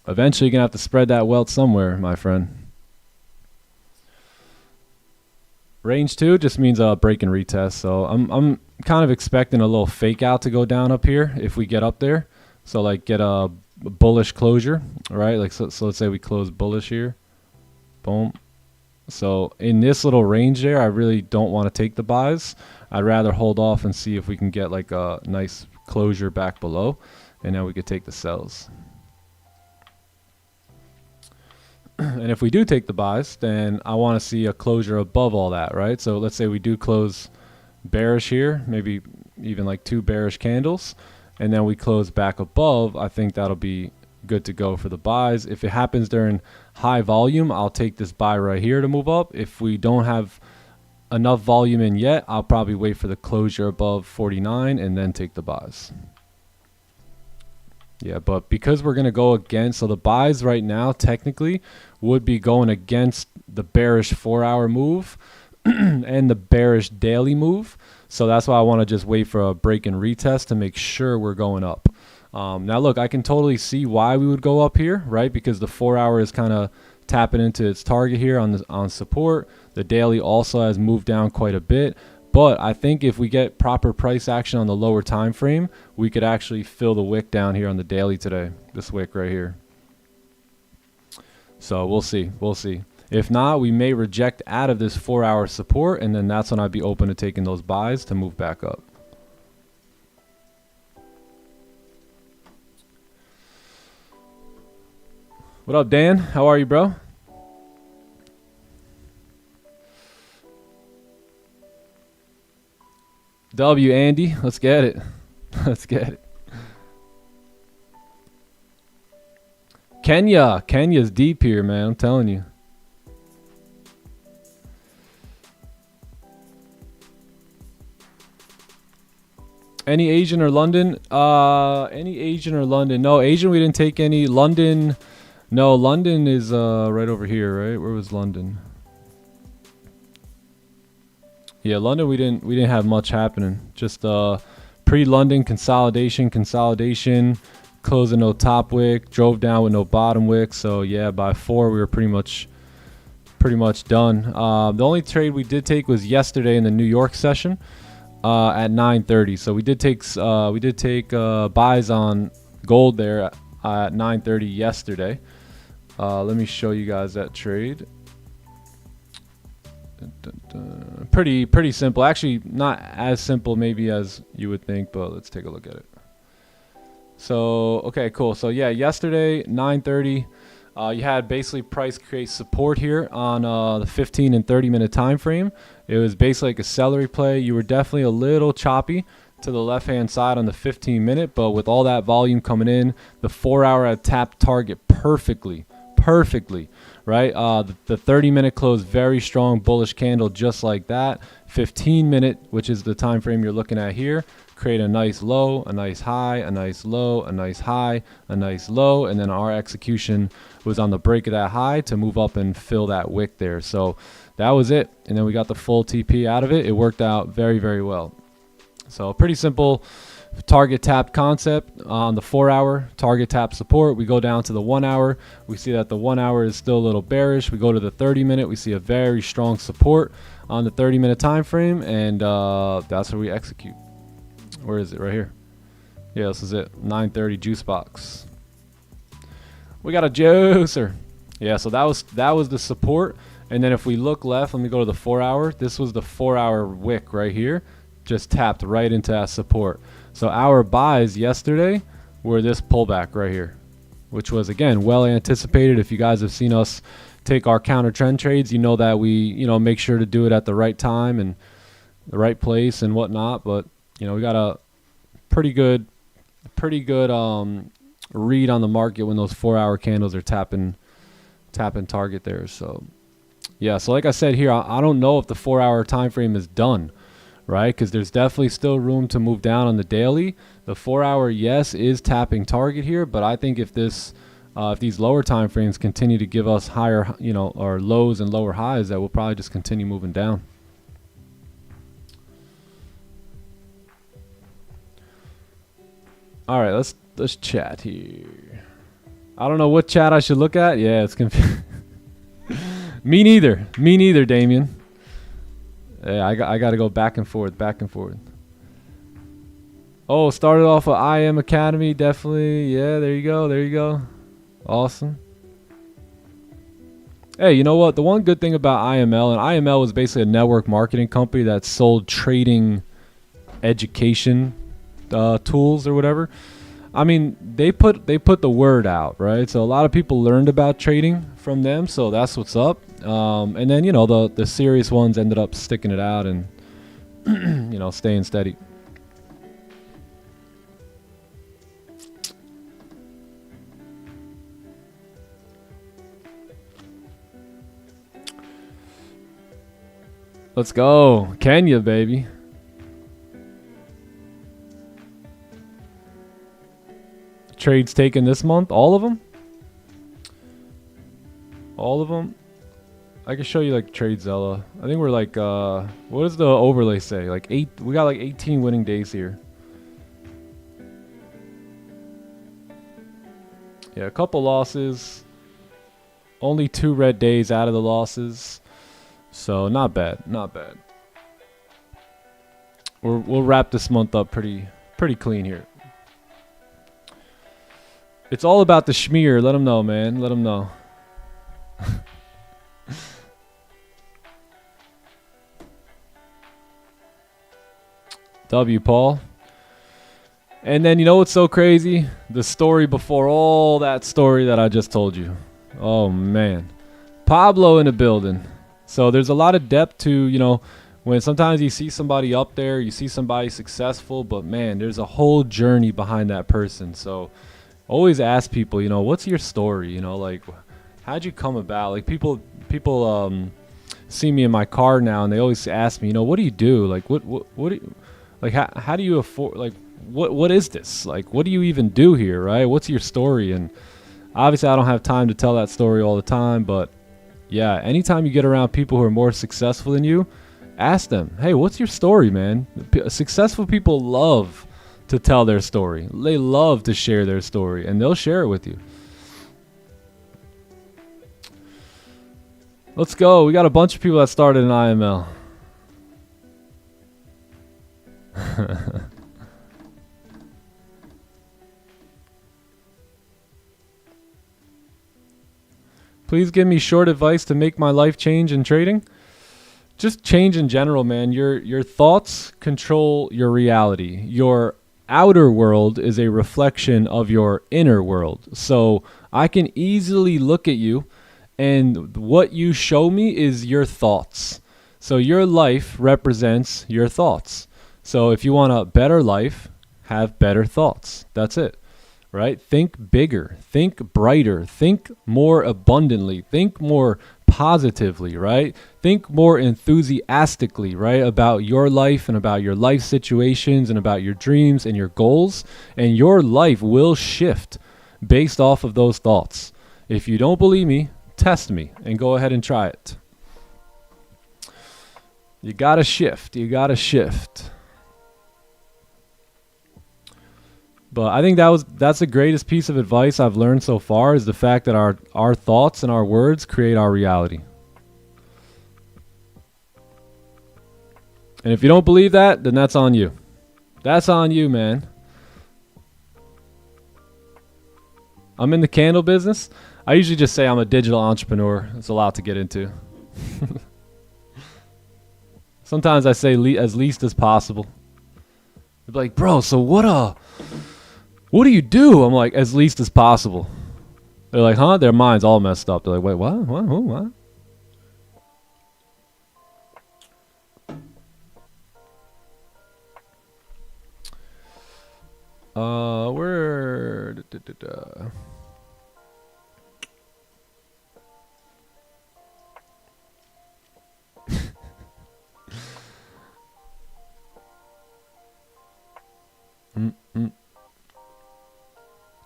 eventually you're gonna have to spread that wealth somewhere, my friend. Range 2 just means break and retest. So I'm kind of expecting a little fake out to go down up here if we get up there. So like get a bullish closure, right? Like so let's say we close bullish here. Boom. So in this little range there, I really don't want to take the buys. I'd rather hold off and see if we can get like a nice closure back below, and then we could take the sells. And if we do take the buys, then I want to see a closure above all that, right? So let's say we do close bearish here, maybe even like 2 bearish candles, and then we close back above. I think that'll be good to go for the buys. If it happens during high volume, I'll take this buy right here to move up. If we don't have enough volume in yet, I'll probably wait for the closure above 49 and then take the buys. Yeah, but because we're going to go against, so the buys right now technically would be going against the bearish 4-hour move and the bearish daily move. So that's why I want to just wait for a break and retest to make sure we're going up. Now look, I can totally see why we would go up here, right? Because the 4-hour is kind of tapping into its target here on support. The daily also has moved down quite a bit. But I think if we get proper price action on the lower time frame, we could actually fill the wick down here on the daily today. This wick right here. So we'll see. We'll see. If not, we may reject out of this 4-hour support, and then that's when I'd be open to taking those buys to move back up. What up, Dan? How are you, bro? W, Andy. Let's get it. Let's get it. Kenya's deep here, man. I'm telling you. Any Asian or London? Any Asian or London? No, Asian we didn't take any. London, no, London is right over here, right? Where was London? Yeah, London we didn't have much happening. Just pre-London consolidation, closing no top wick, drove down with no bottom wick. So yeah, by 4 we were pretty much done. The only trade we did take was yesterday in the New York session. At 9:30, so we did take buys on gold there at 9:30 yesterday. Let me show you guys that trade. Pretty simple, actually not as simple maybe as you would think, but let's take a look at it. So okay, cool. So yeah, yesterday 9:30, you had basically price create support here on the 15 and 30 minute time frame. It was basically like a celery play. You were definitely a little choppy to the left hand side on the 15-minute, but with all that volume coming in, the 4-hour had tapped target perfectly, right? The 30-minute close, very strong bullish candle just like that. 15-minute, which is the time frame you're looking at here, create a nice low, a nice high, a nice low, a nice high, a nice low, and then our execution was on the break of that high to move up and fill that wick there. So that was it, and then we got the full TP out of it. It worked out very, very well. So pretty simple target tap concept. On the 4-hour target tap support, we go down to the 1-hour. We see that the 1-hour is still a little bearish. We go to the 30-minute. We see a very strong support on the 30-minute time frame, and that's where we execute. Where is it? Right here. Yeah, this is it. 9:30 juice box. We got a juicer. Yeah, so that was the support. And then if we look left, let me go to the 4-hour. This was the 4-hour wick right here. Just tapped right into that support. So our buys yesterday were this pullback right here, which was, again, well anticipated. If you guys have seen us take our counter trend trades, you know that we, make sure to do it at the right time and the right place and whatnot. But, we got a pretty good read on the market when those 4-hour candles are tapping target there. So, yeah, so like I said here, I don't know if the 4-hour time frame is done, right? Because there's definitely still room to move down on the daily. The 4-hour, yes, is tapping target here, but I think if these lower time frames continue to give us higher, or lows and lower highs, that we'll probably just continue moving down. All right, let's chat here. I don't know what chat I should look at. Yeah, it's confusing. Me neither, Damien. Yeah, I got to go back and forth. Oh, started off with IM Academy, definitely. Yeah, there you go. Awesome. Hey, you know what? The one good thing about IML, and IML was basically a network marketing company that sold trading education tools or whatever. I mean, they put the word out, right? So a lot of people learned about trading from them, so that's what's up. And then the serious ones ended up sticking it out and staying steady. Let's go, Kenya, baby. Trades taken this month, all of them. I can show you like TradeZella. I think we're like, what does the overlay say? Like we got like 18 winning days here. Yeah, a couple losses. Only 2 red days out of the losses. So not bad. We'll wrap this month up pretty clean here. It's all about the schmear. Let them know, man. Let them know. W, Paul. And then, what's so crazy? The story before all that story that I just told you. Oh, man. Pablo in the building. So there's a lot of depth to, when sometimes you see somebody up there, you see somebody successful, but, man, there's a whole journey behind that person. So always ask people, what's your story? Like, how'd you come about? Like, people see me in my car now, and they always ask me, what do you do? Like, what do you, like, how do you afford, like, what is this? Like, what do you even do here, right? What's your story? And obviously I don't have time to tell that story all the time, but yeah, anytime you get around people who are more successful than you, ask them, hey, what's your story, man? Successful people love to tell their story. They love to share their story, and they'll share it with you. Let's go. We got a bunch of people that started in IML. Please give me short advice to make my life change in trading. Just change in general, man. Your thoughts control your reality. Your outer world is a reflection of your inner world. So I can easily look at you, and what you show me is your thoughts. So your life represents your thoughts. So if you want a better life, have better thoughts. That's it, right? Think bigger, think brighter, think more abundantly, think more positively, right? Think more enthusiastically, right? About your life and about your life situations and about your dreams and your goals. And your life will shift based off of those thoughts. If you don't believe me, test me and go ahead and try it. You gotta shift. You gotta shift. But I think that's the greatest piece of advice I've learned so far, is the fact that our thoughts and our words create our reality. And if you don't believe that, then that's on you. That's on you, man. I'm in the candle business. I usually just say I'm a digital entrepreneur. It's a lot to get into. Sometimes I say as least as possible. They're like, bro, so what do you do? I'm like, as least as possible. They're like, huh? Their mind's all messed up. They're like, wait, what? What? Where?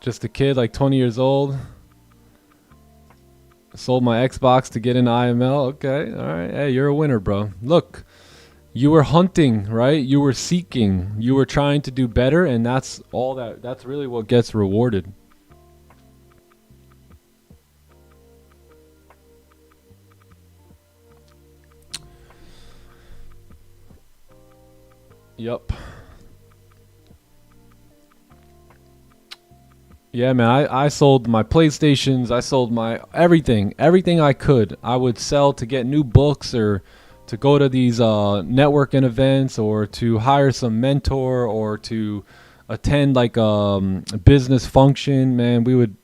Just a kid, like 20 years old. Sold my Xbox to get into IML. Okay, all right. Hey, you're a winner, bro. Look, you were hunting, right? You were seeking. You were trying to do better, and that's all that. That's really what gets rewarded. Yup. Yeah, man, I sold my PlayStations. I sold my everything I could. I would sell to get new books, or to go to these networking events, or to hire some mentor, or to attend like a business function. Man, we would,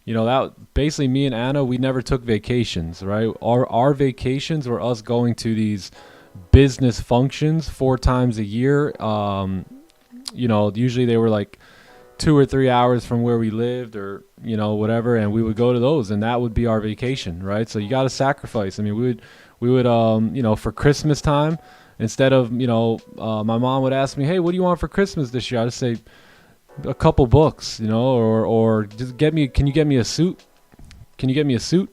that basically, me and Anna, we never took vacations, right? Our vacations were us going to these business functions 4 times a year. Usually they were like 2 or 3 hours from where we lived, or whatever, and we would go to those, and that would be our vacation, right? So you got to sacrifice. I mean, we would for Christmas time, instead of my mom would ask me, hey, what do you want for Christmas this year? I'd just say a couple books, or just can you get me a suit? Can you get me a suit?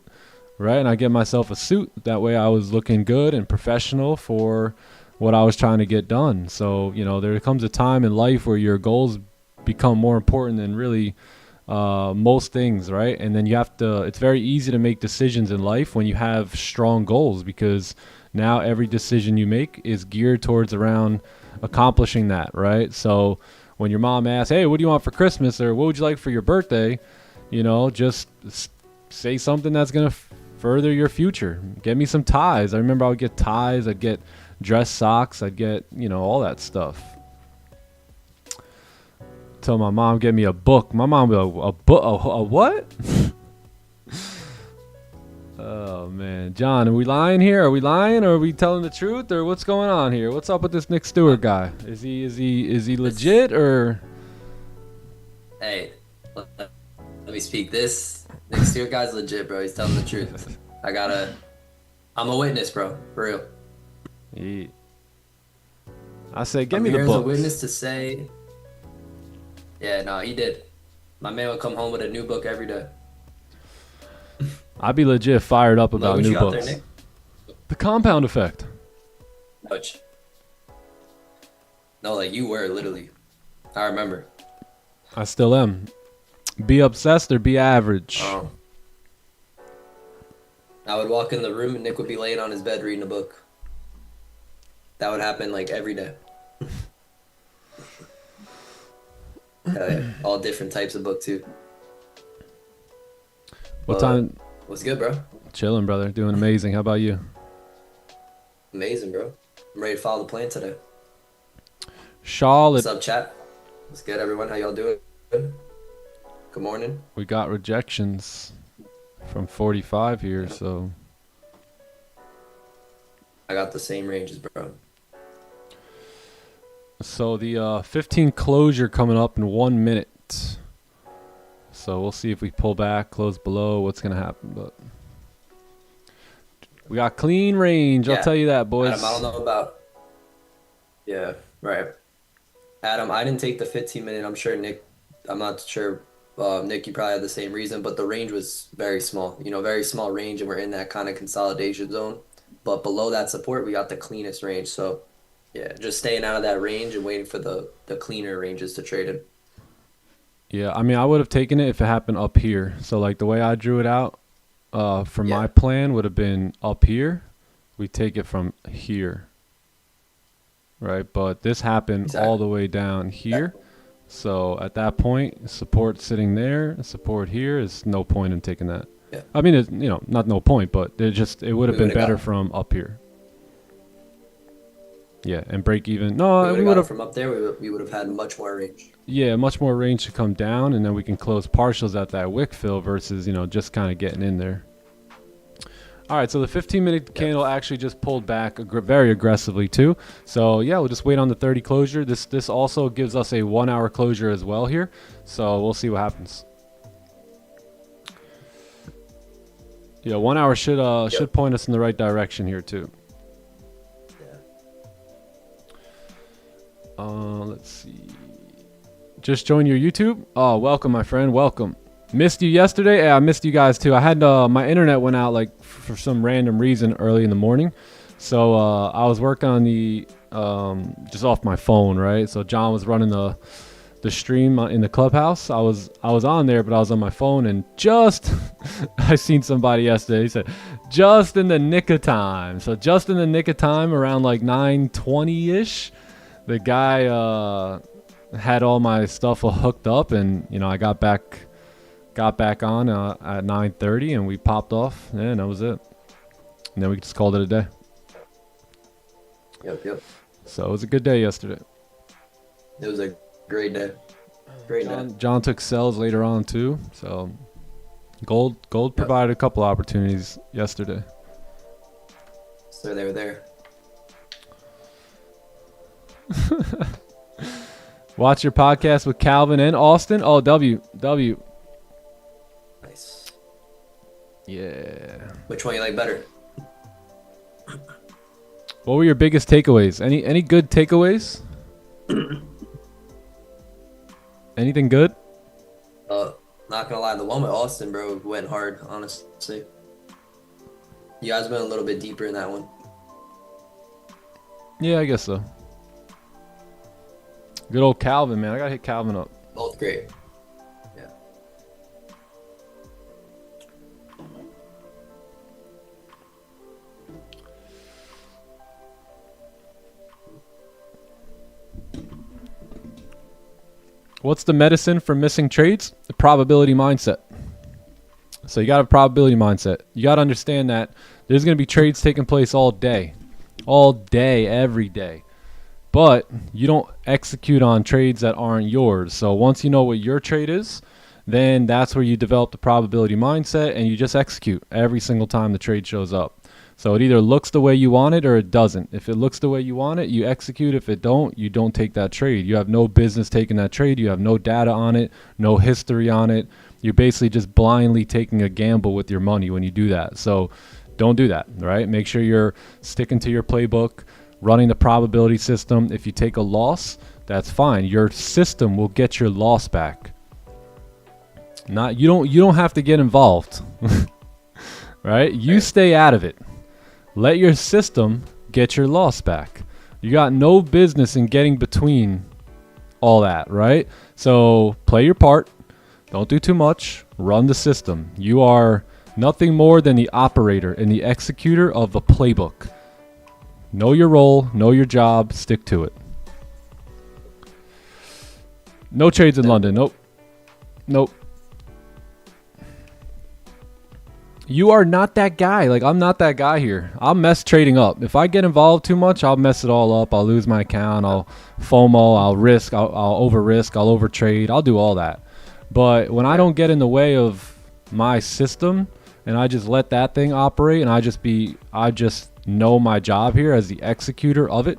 Right? And I get myself a suit. That way I was looking good and professional for what I was trying to get done. So there comes a time in life where your goals become more important than really most things, right? And then it's very easy to make decisions in life when you have strong goals, because now every decision you make is geared towards around accomplishing that, right? So when your mom asks, hey, what do you want for Christmas, or what would you like for your birthday, just say something that's going to further your future. Get me some ties. I remember I would get ties, I'd get dress socks, I'd get all that stuff. Tell my mom, get me a book. My mom would be like, a book? A what? Oh, man. John, are we lying here? Are we lying, or are we telling the truth, or what's going on here? What's up with this Nick Stewart guy? Is he legit, or? Hey, let me speak. This Nick Stewart guy's legit, bro. He's telling the truth. I'm a witness, bro. For real. Yeah. I say, get me the the books. books. As a witness to say. Yeah, no, he did. My man would come home with a new book every day. I'd be legit fired up about new books. There, Nick? The Compound Effect. Ouch. No, like you were, literally. I remember. I still am. Be obsessed or be average. Oh. I would walk in the room and Nick would be laying on his bed reading a book. That would happen like every day. All different types of book too. What time? What's good, bro? Chilling, brother. Doing amazing. How about you? Amazing, bro. I'm ready to follow the plan today. Charlotte. What's up, chat? What's good, everyone? How y'all doing? Good morning. We got rejections from 45 here, so. I got the same ranges, bro. So the 15 closure coming up in 1 minute. So we'll see if we pull back, close below, what's going to happen. But we got clean range. I'll tell you that, boys. Adam, I don't know about. Yeah, right. Adam, I didn't take the 15-minute. I'm sure Nick. I'm not sure. Nick, you probably had the same reason, but the range was very small. Very small range, and we're in that kind of consolidation zone. But below that support, we got the cleanest range. So, yeah, just staying out of that range and waiting for the cleaner ranges to trade in. Yeah, I mean, I would have taken it if it happened up here. So, like, the way I drew it out for my plan would have been up here. We take it from here, right? But this happened all the way down here. So, at that point, support sitting there, support here is no point in taking that. Yeah. I mean, it's, not no point, but it would have been better from up here. Yeah, and break even. No, we would have from up there. We would have had much more range. Yeah, much more range to come down, and then we can close partials at that wick fill versus just kind of getting in there. All right, so the 15-minute candle actually just pulled back very aggressively too. So yeah, we'll just wait on the 30 closure. This also gives us a 1 hour closure as well here. So we'll see what happens. Yeah, 1 hour should point us in the right direction here too. Let's see. Just joined your YouTube. Oh, welcome, my friend. Welcome. Missed you yesterday. Yeah, I missed you guys too. I had my internet went out like for some random reason early in the morning, so I was working on the just off my phone, right? So John was running the stream in the clubhouse. I was on there, but I was on my phone, and just I seen somebody yesterday. He said just in the nick of time. So just in the nick of time, around like 9:20 ish, the guy had all my stuff hooked up, and I got back on at 9:30, and we popped off, and that was it. And then we just called it a day. Yep. So it was a good day yesterday. It was a great day. John took sells later on too. So gold provided a couple opportunities yesterday. So they were there. Watch your podcast with Calvin and Austin. Oh, W. Nice. Yeah. Which one you like better? What were your biggest takeaways? Any good takeaways? Anything good? Not gonna lie, the one with Austin, bro, went hard, honestly. You guys went a little bit deeper in that one. Yeah, I guess so. Good old Calvin, man. I gotta hit Calvin up. Both great. Yeah. What's the medicine for missing trades? The probability mindset. So you got a probability mindset. You got to understand that there's going to be trades taking place all day, every day. But you don't execute on trades that aren't yours. So once you know what your trade is, then that's where you develop the probability mindset, and you just execute every single time the trade shows up. So it either looks the way you want it or it doesn't. If it looks the way you want it, you execute. If it don't, you don't take that trade. You have no business taking that trade. You have no data on it, no history on it. You're basically just blindly taking a gamble with your money when you do that. So don't do that, right? Make sure you're sticking to your playbook, running the probability system. If you take a loss, that's fine. Your system will get your loss back. You don't have to get involved. Right? You stay out of it. Let your system get your loss back. You got no business in getting between all that, right? So play your part. Don't do too much. Run the system. You are nothing more than the operator and the executor of the playbook. Know your role, know your job, stick to it. No trades in London. Nope. You are not that guy. Like, I'm not that guy here. I'll mess trading up. If I get involved too much, I'll mess it all up. I'll lose my account. I'll FOMO. I'll risk. I'll over risk. I'll over trade. I'll do all that. But when I don't get in the way of my system and I just let that thing operate and I just know my job here as the executor of it,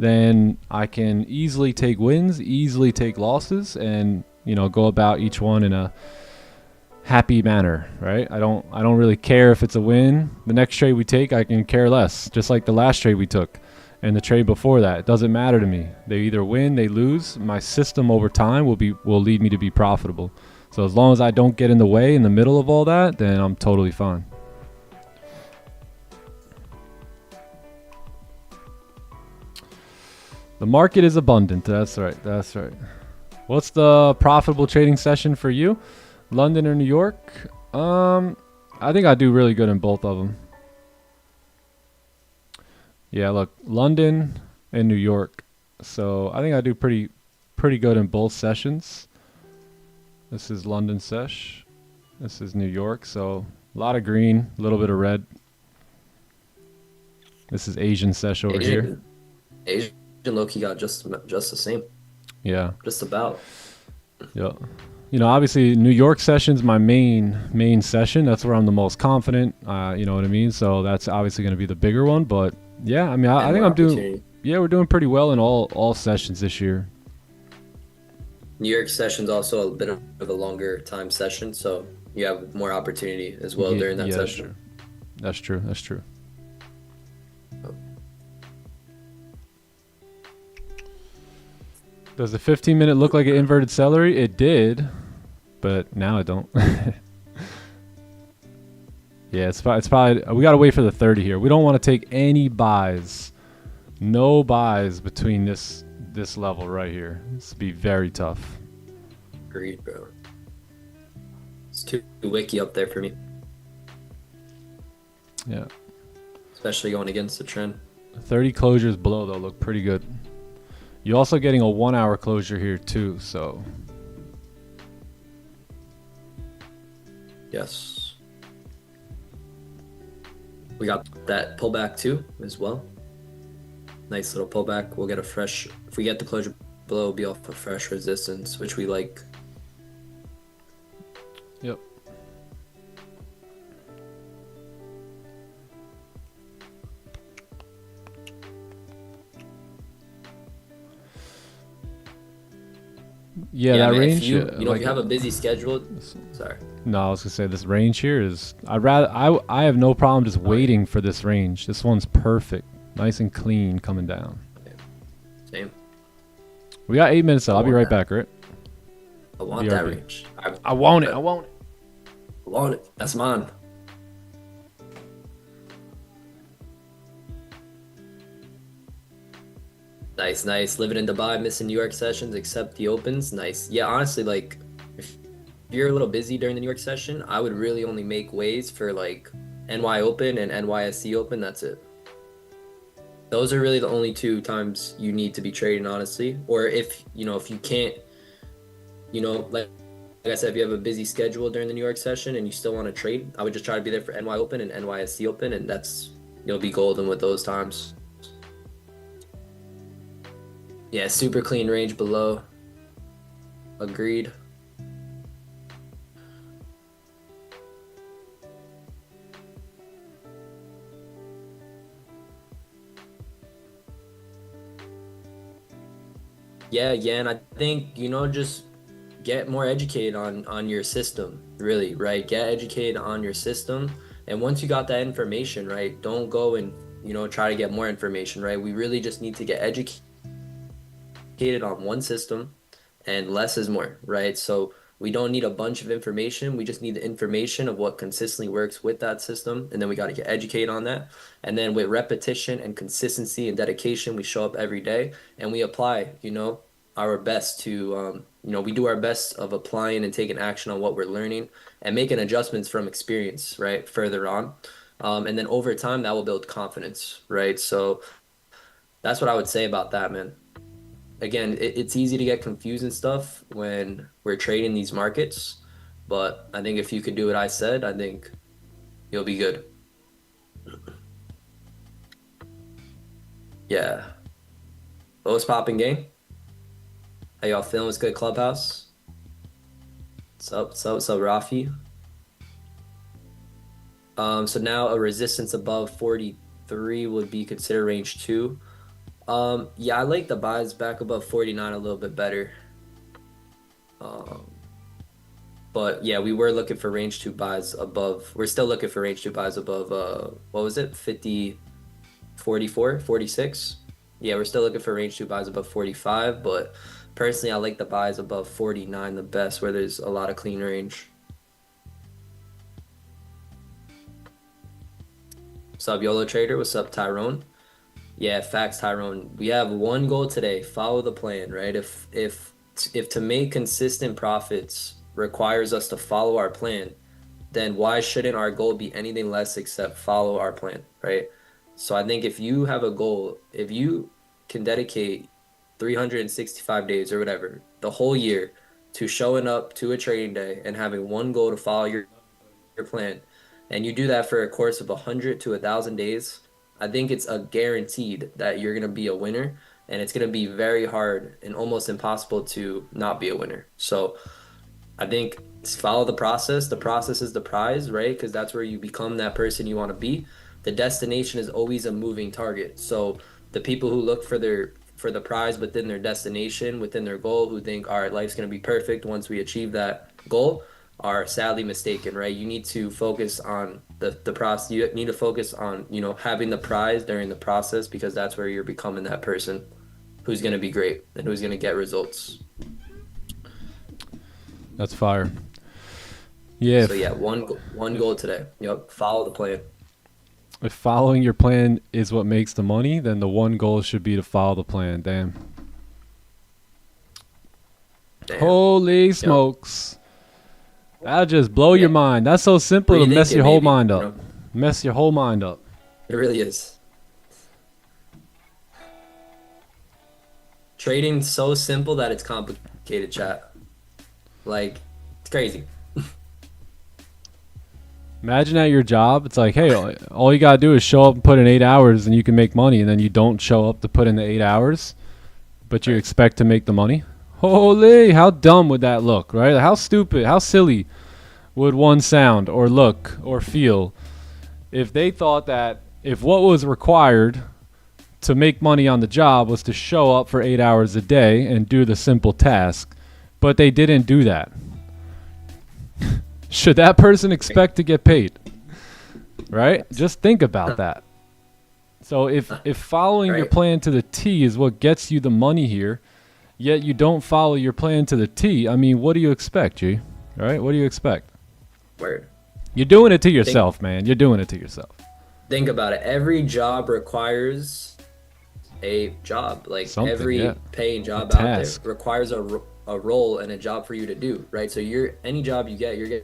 then I can easily take wins, easily take losses, and go about each one in a happy manner, right? I don't really care if it's a win. The next trade we take, I can care less. Just like the last trade we took and the trade before that, it doesn't matter to me. They either win, they lose. My system over time will lead me to be profitable. So as long as I don't get in the way in the middle of all that, then I'm totally fine. The market is abundant. That's right. That's right. What's the profitable trading session for you? London or New York? I think I do really good in both of them. Yeah, look, London and New York. So I think I do pretty good in both sessions. This is London sesh. This is New York. So a lot of green, a little bit of red. This is Asian sesh over here. Asian low-key got just the same. Yeah. Just about. Yeah. Obviously New York session's my main session. That's where I'm the most confident. You know what I mean? So that's obviously going to be the bigger one. But yeah, I mean, I think I'm doing. Yeah, we're doing pretty well in all sessions this year. New York session's also a bit of a longer time session, so you have more opportunity as well during that session. That's true. That's true. Does the 15-minute look like an inverted celery? It did, but now it don't. Yeah, it's probably we gotta wait for the 30 here. We don't want to take any buys, no buys between this level right here. This would be very tough. Agreed, bro. It's too wicky up there for me. Yeah. Especially going against the trend. 30 closures below though look pretty good. You're also getting a 1 hour closure here too, so. Yes. We got that pullback too as well. Nice little pullback. We'll get a fresh, if we get the closure below, it'll be off a fresh resistance, which we like. Yep. Yeah, that man, range. if if you have a busy schedule. Sorry. No, I was gonna say this range here is. I have no problem just waiting for this range. This one's perfect, nice and clean coming down. Same. We got 8 minutes. I'll be right back, right? I want that range. I want it. I want it. I want it. That's mine. Nice, nice. Living in Dubai, missing New York sessions, except the opens. Nice. Yeah, honestly, like, if you're a little busy during the New York session, I would really only make ways for, like, NY Open and NYSE Open. That's it. Those are really the only two times you need to be trading, honestly. Or if you can't, like I said, if you have a busy schedule during the New York session and you still want to trade, I would just try to be there for NY Open and NYSE Open, and you'll be golden with those times. Yeah, super clean range below. Agreed. Yeah, and I think, just get more educated on your system, really, right? Get educated on your system. And once you got that information, right, don't go and, try to get more information, right? We really just need to get educated on one system, and less is more, right? So we don't need a bunch of information. We just need the information of what consistently works with that system. And then we got to get educated on that. And then with repetition and consistency and dedication, we show up every day and we apply, our best to, we do our best of applying and taking action on what we're learning and making adjustments from experience, right? Further on. And then over time, that will build confidence, right? So that's what I would say about that, man. Again, it's easy to get confused and stuff when we're trading these markets, but I think if you could do what I said, I think you'll be good. Yeah. What's popping, gang? How y'all feeling? What's good, Clubhouse? What's up, Rafi? So now a resistance above 43 would be considered range 2. Yeah, I like the buys back above 49 a little bit better. But yeah, we were looking for range two buys above. We're still looking for range two buys above, what was it? 50, 44, 46? Yeah, we're still looking for range two buys above 45, but personally, I like the buys above 49 the best, where there's a lot of clean range. What's up, YOLO Trader? What's up, Tyrone? Yeah, facts, Tyrone. We have one goal today. Follow the plan, right? If to make consistent profits requires us to follow our plan, then why shouldn't our goal be anything less except follow our plan, right? So I think if you have a goal, if you can dedicate 365 days or whatever, the whole year to showing up to a trading day and having one goal to follow your plan, and you do that for a course of 100 to 1,000 days, I think it's a guaranteed that you're going to be a winner, and it's going to be very hard and almost impossible to not be a winner. So I think follow the process. The process is the prize, right? Because that's where you become that person you want to be. The destination is always a moving target. So the people who look for the prize within their destination, within their goal, who think, all right, life's going to be perfect once we achieve that goal, are sadly mistaken, right? You need to focus on the process. You need to focus on, having the prize during the process, because that's where you're becoming that person who's going to be great and who's going to get results. That's fire. Yeah. So yeah, one goal today. Yep. Follow the plan. If following your plan is what makes the money, then the one goal should be to follow the plan. Damn. Holy smokes. That'll just blow your mind. That's so simple to mess your whole mind up. Mess your whole mind up. It really is. Trading's so simple that it's complicated, chat. Like, it's crazy. Imagine at your job, it's like, hey, all you got to do is show up and put in 8 hours and you can make money, and then you don't show up to put in the 8 hours, but you expect to make the money. Holy, how dumb would that look, right? How stupid, how silly would one sound or look or feel if they thought that if what was required to make money on the job was to show up for 8 hours a day and do the simple task, but they didn't do that. Should that person expect to get paid? Right? Just think about that. So if following your plan to the T is what gets you the money here, yet you don't follow your plan to the T, I mean, what do you expect, G? All right? What do you expect? Word. You're doing it to yourself, man. You're doing it to yourself. Think about it. Every job requires a job. Like every paying job out there requires a role and a job for you to do, right? So any job you get, you're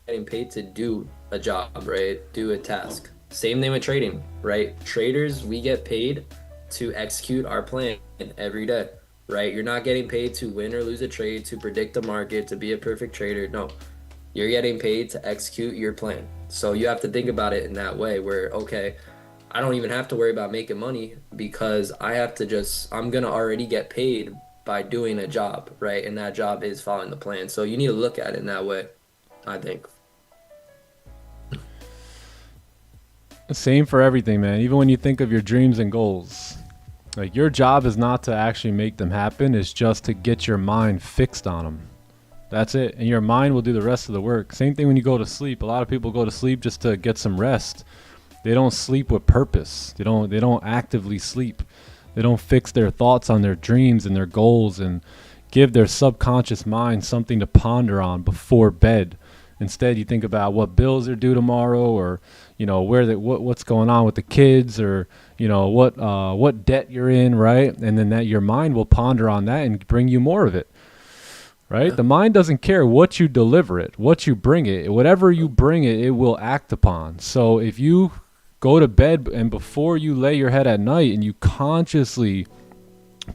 getting paid to do a job, right? Do a task. Same thing with trading, right? Traders, we get paid to execute our plan every day, right? You're not getting paid to win or lose a trade, to predict the market, to be a perfect trader. No, you're getting paid to execute your plan. So you have to think about it in that way where, okay, I don't even have to worry about making money because I'm going to already get paid by doing a job, right? And that job is following the plan. So you need to look at it in that way, I think. Same for everything, man. Even when you think of your dreams and goals, like your job is not to actually make them happen. It's just to get your mind fixed on them. That's it. And your mind will do the rest of the work. Same thing when you go to sleep. A lot of people go to sleep just to get some rest. They don't sleep with purpose. They don't actively sleep. They don't fix their thoughts on their dreams and their goals and give their subconscious mind something to ponder on before bed. Instead, you think about what bills are due tomorrow, or what's going on with the kids, or what debt you're in, right? And then that your mind will ponder on that and bring you more of it, right? Yeah. The mind doesn't care what you deliver it, what you bring it, whatever you bring it, it will act upon. So if you go to bed and before you lay your head at night and you consciously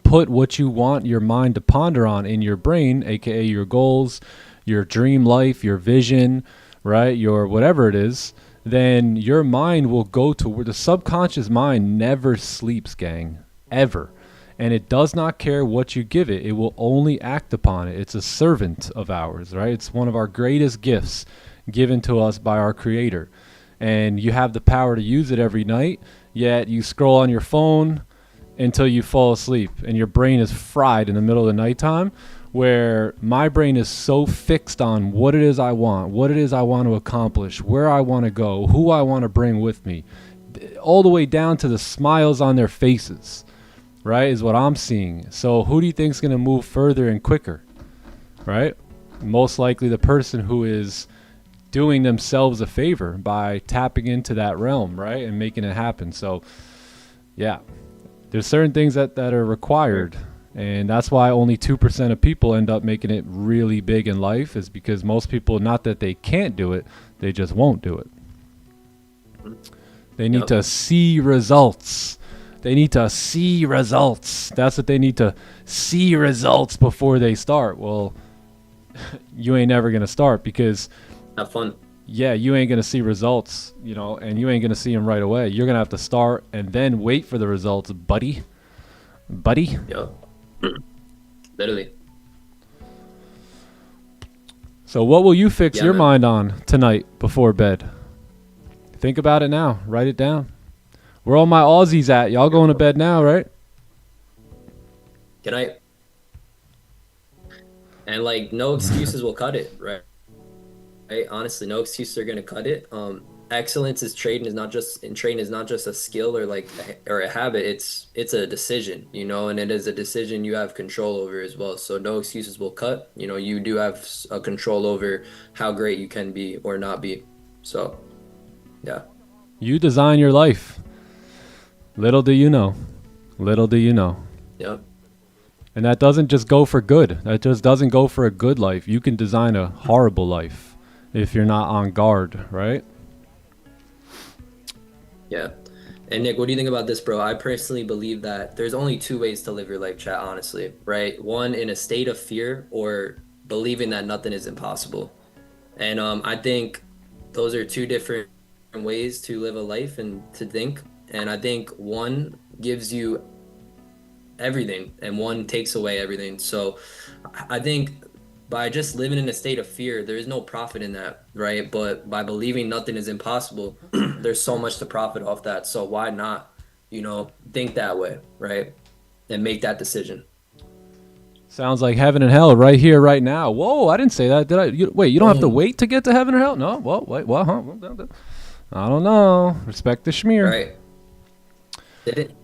put what you want your mind to ponder on in your brain, aka your goals, your dream life, your vision, right? Your whatever it is, then your mind will go to where the subconscious mind never sleeps, gang, ever. And it does not care what you give it. It will only act upon it. It's a servant of ours, right? It's one of our greatest gifts given to us by our Creator. And you have the power to use it every night, yet you scroll on your phone until you fall asleep, and your brain is fried in the middle of the nighttime, where my brain is so fixed on what it is I want, what it is I want to accomplish, where I want to go, who I want to bring with me, all the way down to the smiles on their faces, right, is what I'm seeing. So who do you think is going to move further and quicker, right? Most likely the person who is doing themselves a favor by tapping into that realm, right, and making it happen. So yeah, there's certain things that are required, and that's why only 2% of people end up making it really big in life, is because most people, not that they can't do it, they just won't do it. They need to see results. They need to see results. That's what they need to see results before they start. Well, you ain't never going to start because Have fun. yeah, you ain't going to see results, you know, and you ain't going to see them right away. You're going to have to start and then wait for the results, buddy. Buddy. Yep. Literally. So what will you fix Yeah, your man. mind on tonight before bed? Think about it now. Write it down. Where all my Aussies at? Y'all going to bed now, right? Good night. And like, no excuses will cut it, right? Right? Honestly, no excuses are gonna cut it. Excellence is trading is not just a skill or like or a habit. It's a decision, you know, and it is a decision you have control over as well. So no excuses will cut. You know, you do have a control over how great you can be or not be. So, yeah. You design your life. Little do you know. Little do you know. Yep. And that doesn't just go for good. That just doesn't go for a good life. You can design a horrible life if you're not on guard, right? Yeah. And Nick, what do you think about this, bro? I personally believe that there's only two ways to live your life, chat, honestly, right? One, in a state of fear, or believing that nothing is impossible. And I think those are two different ways to live a life and to think. And I think one gives you everything and one takes away everything. So I think by just living in a state of fear, there is no profit in that, right? But by believing nothing is impossible, there's so much to profit off that. So why not, you know, think that way, right? And make that decision. Sounds like heaven and hell right here, right now. Whoa, I didn't say that, did I? Wait, you don't have to wait to get to heaven or hell? No? Whoa, wait, what? Huh? I don't know. Respect the schmear. Right. Didn't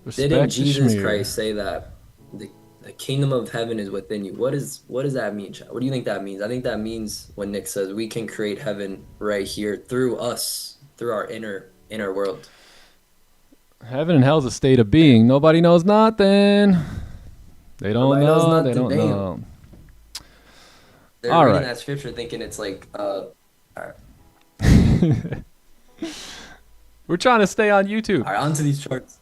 Respect Didn't the Jesus schmear. Christ say that the kingdom of heaven is within you? What does that mean, chat? What do you think that means? I think that means when Nick says we can create heaven right here through us, through our inner world. Heaven and hell's a state of being. Nobody knows nothing. They don't Nobody knows know. They nothing, don't damn. know. They're All reading right. that scripture thinking it's like We're trying to stay on YouTube. all right, onto these charts.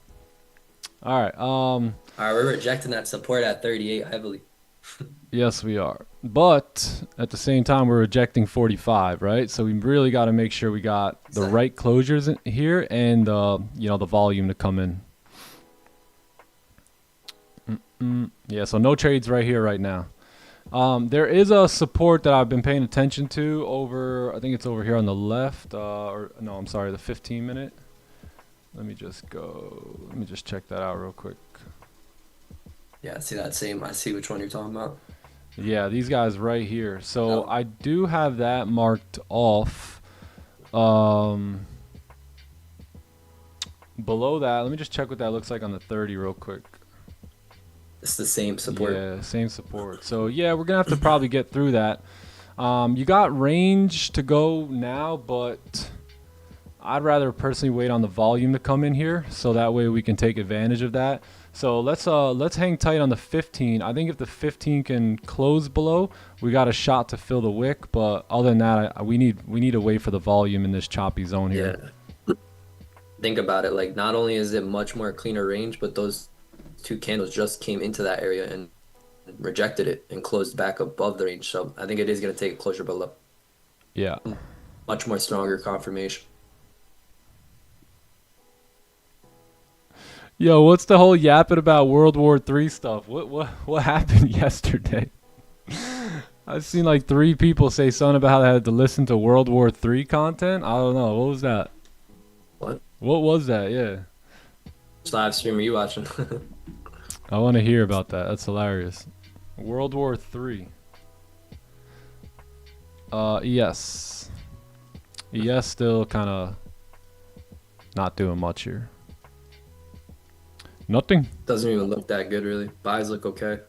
All right. All right, we're rejecting that support at 38 heavily. Yes, we are. But at the same time, we're rejecting 45, right? So we really got to make sure we got the Exactly. right closures in here and you know, the volume to come in. Yeah, so no trades right here, right now. There is a support that I've been paying attention to over, I think it's over here on the left, or no, I'm sorry, the 15 minute. Let me just check that out real quick. Yeah, I see that same. I see which one you're talking about. Yeah, these guys right here. So Oh. I do have that marked off. Below that, let me just check what that looks like on the 30 real quick. It's the same support. Yeah, same support. So yeah, we're gonna have to probably get through that. You got range to go now, but I'd rather personally wait on the volume to come in here, so that way we can take advantage of that. So let's hang tight on the 15. I think if the 15 can close below, we got a shot to fill the wick. But other than that, we need to wait for the volume in this choppy zone here. Yeah. Think about it. Like, not only is it much more cleaner range, but those two candles just came into that area and rejected it and closed back above the range. So I think it is going to take a closure below. Yeah. Much more stronger confirmation. Yo, what's the whole yapping about World War III stuff? What happened yesterday? I've seen like 3 people say something about how they had to listen to World War III content. I don't know. What was that? What? What was that? Yeah. live stream are you watching? I want to hear about that. That's hilarious. World War III. ES. ES still kind of not doing much here. Nothing. Doesn't even look that good, really. Buys look okay.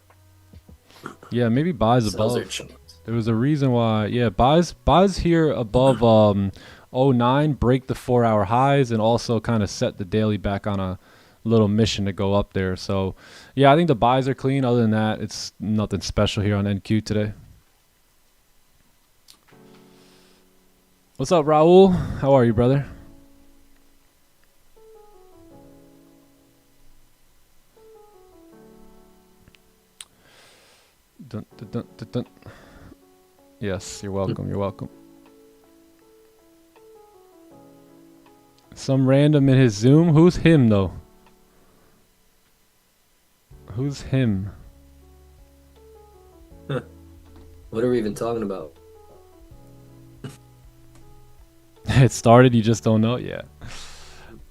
Yeah, maybe buys Sells are above. chunked. There was a reason why. Yeah, buys here above '09 break the 4-hour highs and also kind of set the daily back on a little mission to go up there. So, yeah, I think the buys are clean. Other than that, it's nothing special here on NQ today. What's up, Raul? How are you, brother? Dun, dun, dun, dun, dun. Yes, you're welcome. You're welcome. Some random in his Zoom. Who's him, though? Who's him? What are we even talking about? It started. You just don't know yet.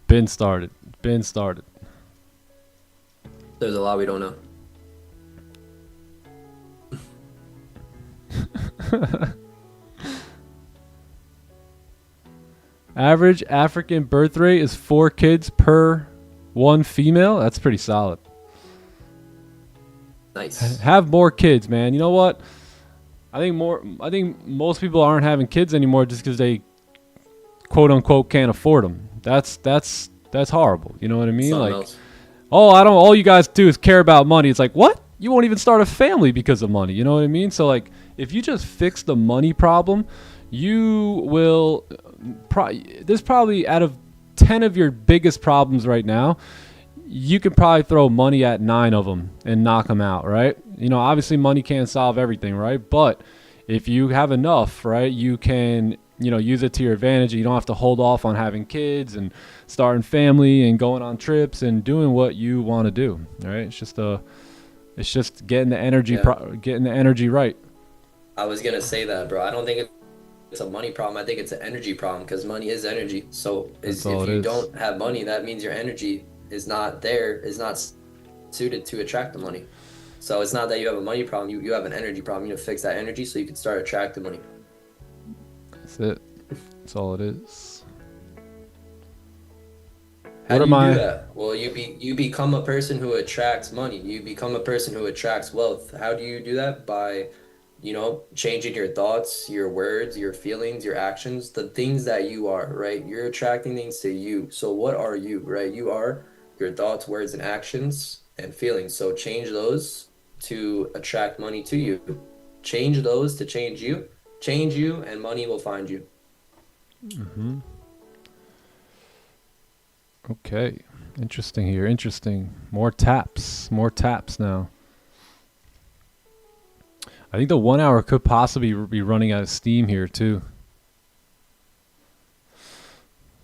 Been started. Been started. There's a lot we don't know. Average African birth rate is 4 kids per 1 female. That's pretty solid. Nice. Have more kids, man. You know what? I think most people aren't having kids anymore just because they quote unquote can't afford them. That's horrible. You know what I mean? Something Like, else. oh, all you guys do is care about money. It's like, what? You won't even start a family because of money. You know what I mean? So like, if you just fix the money problem, you will. There's probably out of 10 of your biggest problems right now, you can probably throw money at 9 of them and knock them out, right? You know, obviously money can't solve everything, right? But if you have enough, right, you can, you know, use it to your advantage. You don't have to hold off on having kids and starting family and going on trips and doing what you want to do, right? It's just getting the energy, getting the energy right. I was gonna say that, bro. I don't think it's a money problem. I think it's an energy problem because money is energy. So if you don't have money, that means your energy is not there, is not suited to attract the money. So it's not that you have a money problem. You have an energy problem. You need to fix that energy so you can start attracting money. That's it. That's all it is. How do you do that? Well, you become a person who attracts money. You become a person who attracts wealth. How do you do that? By, you know, changing your thoughts, your words, your feelings, your actions, the things that you are, right? You're attracting things to you. So what are you, right? You are your thoughts, words, and actions and feelings. So change those to attract money to you. Change those to change you. Change you and money will find you. Mm-hmm. Okay. Interesting here. Interesting. More taps now. I think the 1 hour could possibly be running out of steam here too.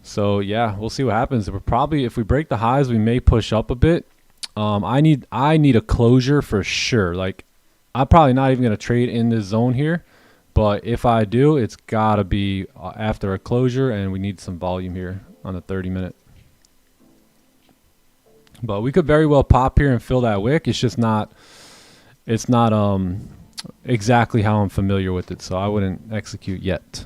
So yeah, we'll see what happens. If we break the highs, we may push up a bit. I need a closure for sure. Like, I'm probably not even gonna trade in this zone here, but if I do, it's gotta be after a closure, and we need some volume here on the 30-minute. But we could very well pop here and fill that wick. It's just not. It's not exactly how I'm familiar with it, so I wouldn't execute yet.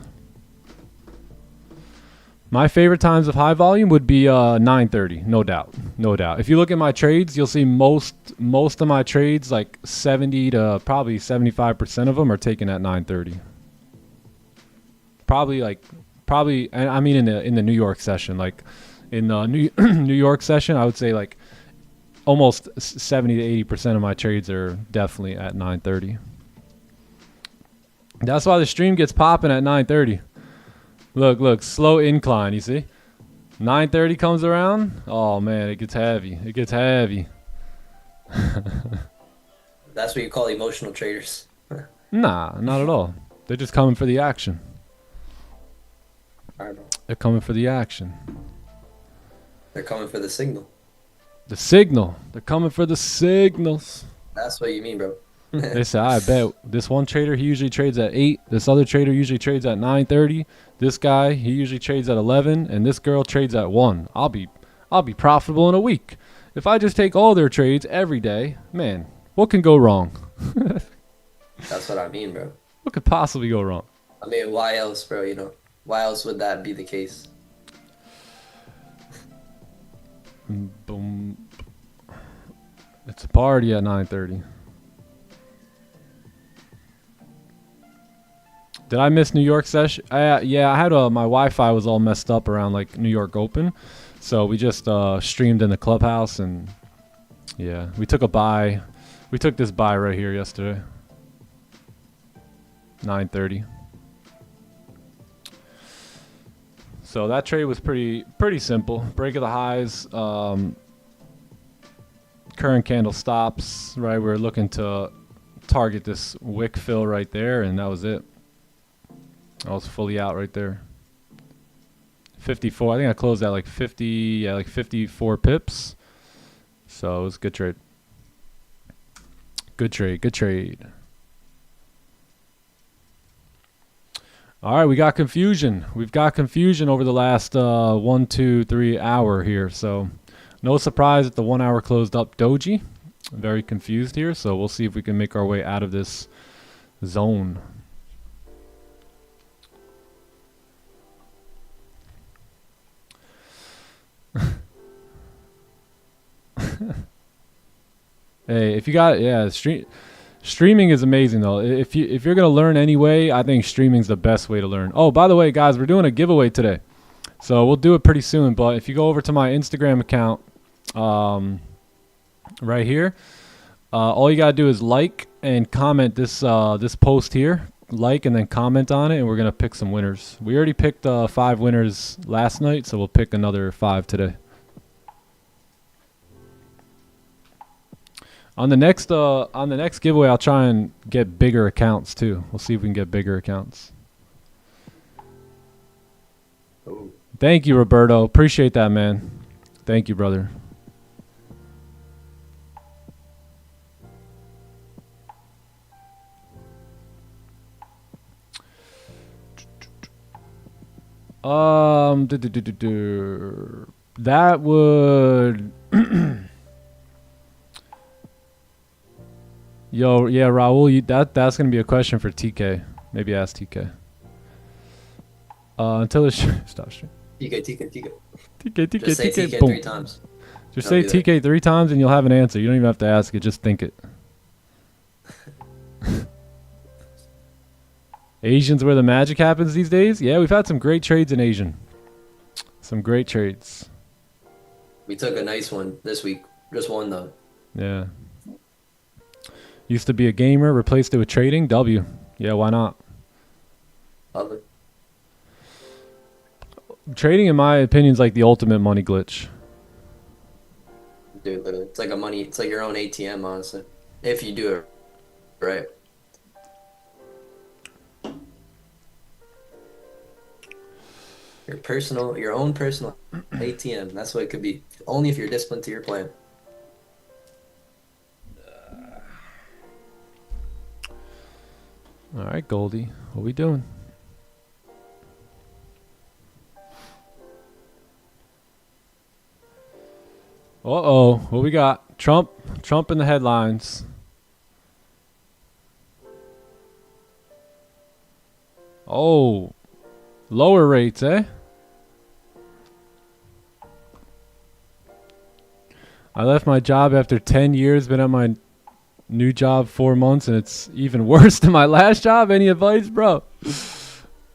My favorite times of high volume would be 9:30, no doubt. If you look at my trades, you'll see most of my trades, like 70 to probably 75% of them, are taken at 9:30. Probably, I mean in the New York session, like in the New York session, I would say like almost 70 to 80% of my trades are definitely at 9:30. That's why the stream gets popping at 9:30. Look, slow incline, you see? 9:30 comes around. Oh man, it gets heavy. That's what you call emotional traders. Nah, not at all. They're just coming for the action. I don't know. They're coming for the action. They're coming for the signal. The signal. They're coming for the signals. That's what you mean, bro. They say, I bet this one trader, he usually trades at 8. This other trader usually trades at 9:30. This guy, he usually trades at 11, and this girl trades at 1. I'll be profitable in a week. If I just take all their trades every day, man, what can go wrong? That's what I mean, bro. What could possibly go wrong? I mean, why else, bro? You know, why else would that be the case? Boom. It's a party at 9:30. Did I miss New York session? Yeah, I had my Wi-Fi was all messed up around like New York Open, so we just streamed in the clubhouse, and yeah, we took a buy. We took this buy right here yesterday. 9:30. So that trade was pretty simple. Break of the highs, current candle stops. Right, we're looking to target this wick fill right there, and that was it. I was fully out right there. 54. I think I closed at like 50. Yeah, like 54 pips. So it was a good trade. Good trade. Good trade. All right, we got confusion. We've got confusion over the last 1, 2, 3 hour here. So no surprise that the 1 hour closed up doji. Very confused here. So we'll see if we can make our way out of this zone. Hey, if you got streaming is amazing though. If you're gonna learn anyway, I think streaming's the best way to learn. Oh, by the way, guys, we're doing a giveaway today, so we'll do it pretty soon. But if you go over to my Instagram account, right here, all you gotta do is like and comment this this post here. Like and then comment on it, and we're gonna pick some winners. We already picked 5 winners last night, so we'll pick another 5 today. On the next giveaway, I'll try and get bigger accounts too. We'll see if we can get bigger accounts. Ooh. Thank you, Roberto. Appreciate that, man. Thank you, brother. That would. Yo, yeah, Raul, that's gonna be a question for TK. Maybe ask TK. Until it's stop stream. TK. TK. Just say TK Boom. 3 times. Just I'll say be there. TK 3 times and you'll have an answer. You don't even have to ask it. Just think it. Asians where the magic happens these days? Yeah, we've had some great trades in Asian. Some great trades. We took a nice one this week. Just one though. Yeah. Used to be a gamer, replaced it with trading. W. Yeah, why not? Love it. Trading, in my opinion, is like the ultimate money glitch. Dude, literally. It's like your own ATM, honestly. If you do it right. Your own personal ATM. That's what it could be. Only if you're disciplined to your plan. All right, Goldie, what we doing? Uh-oh, what we got? Trump in the headlines. Oh, lower rates, eh? I left my job after 10 years, been at my new job 4 months, and it's even worse than my last job. Any advice, bro?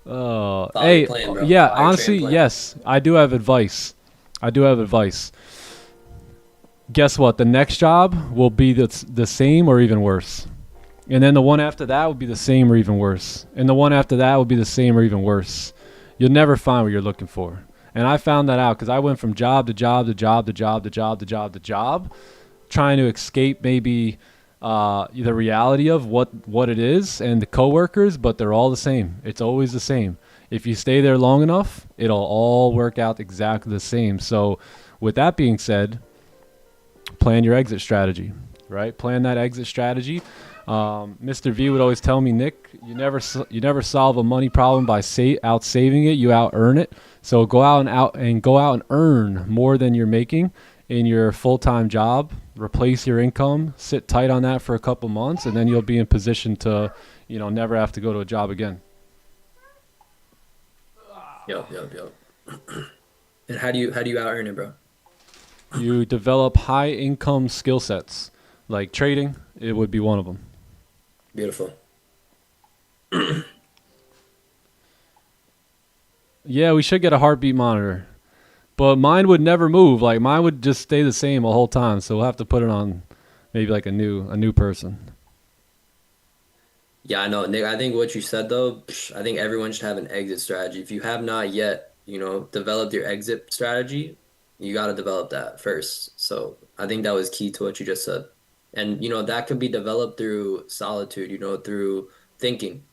Hey, plan, bro. yeah, Fire honestly, train plan. yes, I do have advice. Guess what? The next job will be the same or even worse. And then the one after that will be the same or even worse. And the one after that will be the same or even worse. You'll never find what you're looking for. And I found that out because I went from job to job to job to job to job to job to job, trying to escape maybe the reality of what it is and the coworkers, but they're all the same. It's always the same. If you stay there long enough, it'll all work out exactly the same. So with that being said, plan your exit strategy, right? Plan that exit strategy. Mr. V would always tell me, Nick, you never solve a money problem by out saving it. You out earn it. So go out and earn more than you're making, in your full-time job, replace your income, sit tight on that for a couple months, and then you'll be in position to, never have to go to a job again. Yep. And how do you out earn it, bro? You develop high income skill sets, like trading. It would be one of them. Beautiful. Yeah, we should get a heartbeat monitor, but mine would never move. Like mine would just stay the same the whole time. So we'll have to put it on maybe like a new person. Yeah, I know, Nick. I think what you said though, I think everyone should have an exit strategy. If you have not yet, developed your exit strategy, you got to develop that first. So I think that was key to what you just said. And, that could be developed through solitude, through thinking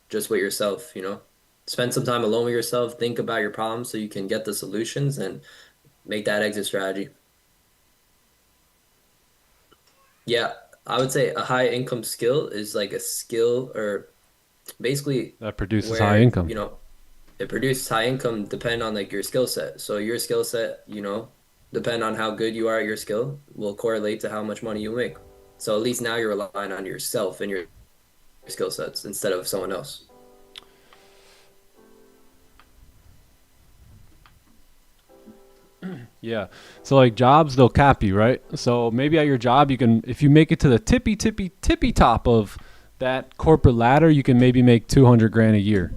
just with yourself, Spend some time alone with yourself, think about your problems so you can get the solutions and make that exit strategy. Yeah, I would say a high income skill is like a skill or basically That produces where, high income. It produces high income depending on like your skill set. So your skill set, depending on how good you are at your skill, will correlate to how much money you make. So at least now you're relying on yourself and your skill sets instead of someone else. Yeah. So like jobs, they'll cap you, right? So maybe at your job, if you make it to the tippy top of that corporate ladder, you can maybe make 200 grand a year.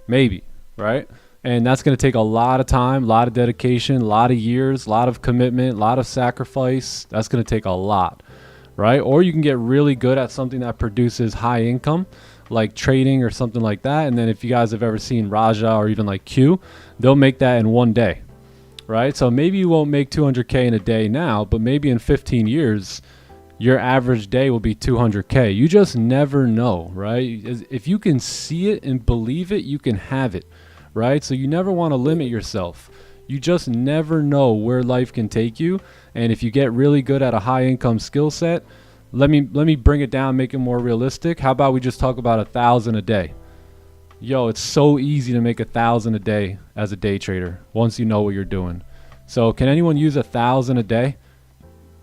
Maybe, right? And that's going to take a lot of time, a lot of dedication, a lot of years, a lot of commitment, a lot of sacrifice. That's going to take a lot, right? Or you can get really good at something that produces high income, like trading or something like that. And then if you guys have ever seen Raja or even like Q, they'll make that in one day, right? So maybe you won't make 200K in a day now, but maybe in 15 years, your average day will be 200K. You just never know, right? If you can see it and believe it, you can have it, right? So you never want to limit yourself. You just never know where life can take you. And if you get really good at a high income skill set, let me bring it down, make it more realistic. How about we just talk about 1,000 a day? Yo, it's so easy to make 1,000 a day as a day trader once you know what you're doing. So can anyone use 1,000 a day?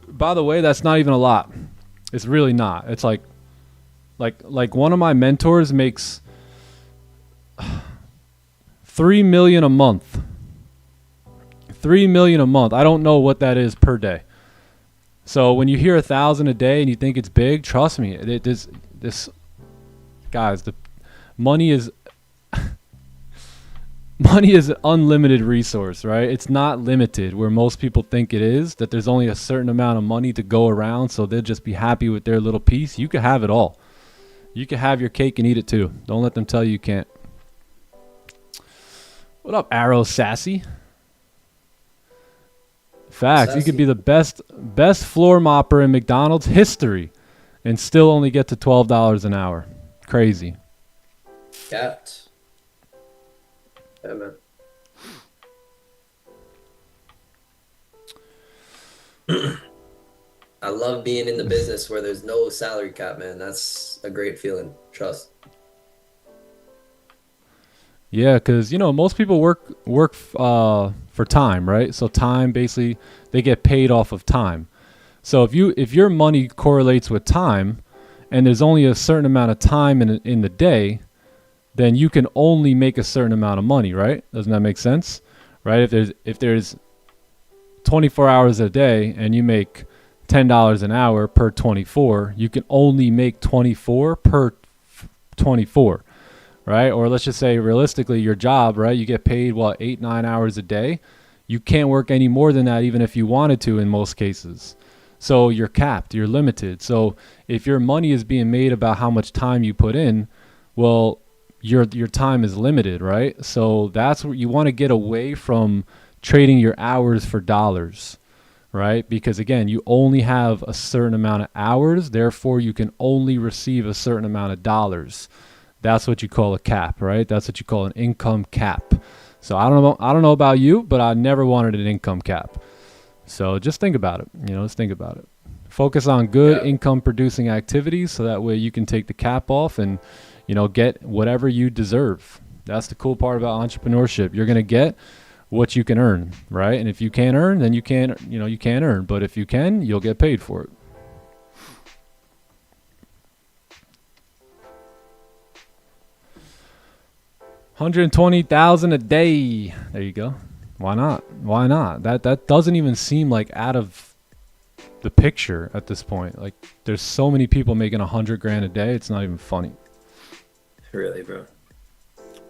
By the way, that's not even a lot. It's really not. It's like one of my mentors makes $3 million a month. $3 million a month. I don't know what that is per day. So when you hear 1,000 a day and you think it's big, trust me, this guys, the money is money is an unlimited resource, right? It's not limited where most people think it is, that there's only a certain amount of money to go around, so they'll just be happy with their little piece. You can have it all. You can have your cake and eat it too. Don't let them tell you can't. What up, Arrow Sassy? Facts. Sassy. You could be the best floor mopper in McDonald's history and still only get to $12 an hour. Crazy. Capped. Yeah, man. I love being in the business where there's no salary cap, man. That's a great feeling. Trust. Yeah, because most people work for time, right? So time, basically they get paid off of time. So if your money correlates with time, and there's only a certain amount of time in the day, then you can only make a certain amount of money, right? Doesn't that make sense? Right? If there's 24 hours a day and you make $10 an hour per 24, you can only make 24 per 24, right? Or let's just say realistically your job, right? You get paid 8-9 hours a day. You can't work any more than that even if you wanted to in most cases. So you're capped, you're limited. So if your money is being made about how much time you put in, well, your time is limited, right? So that's where you want to get away from trading your hours for dollars, right? Because again, you only have a certain amount of hours, therefore you can only receive a certain amount of dollars. That's what you call a cap, right? That's what you call an income cap. So I don't know about you, but I never wanted an income cap. So just think about it, just think about it. Focus on good income producing activities so that way you can take the cap off and get whatever you deserve. That's the cool part about entrepreneurship. You're going to get what you can earn, right? And if you can't earn, then you can't earn. But if you can, you'll get paid for it. $120,000 a day. There you go. Why not? Why not? That doesn't even seem like out of the picture at this point. Like, there's so many people making $100,000 a day. It's not even funny. Really, bro.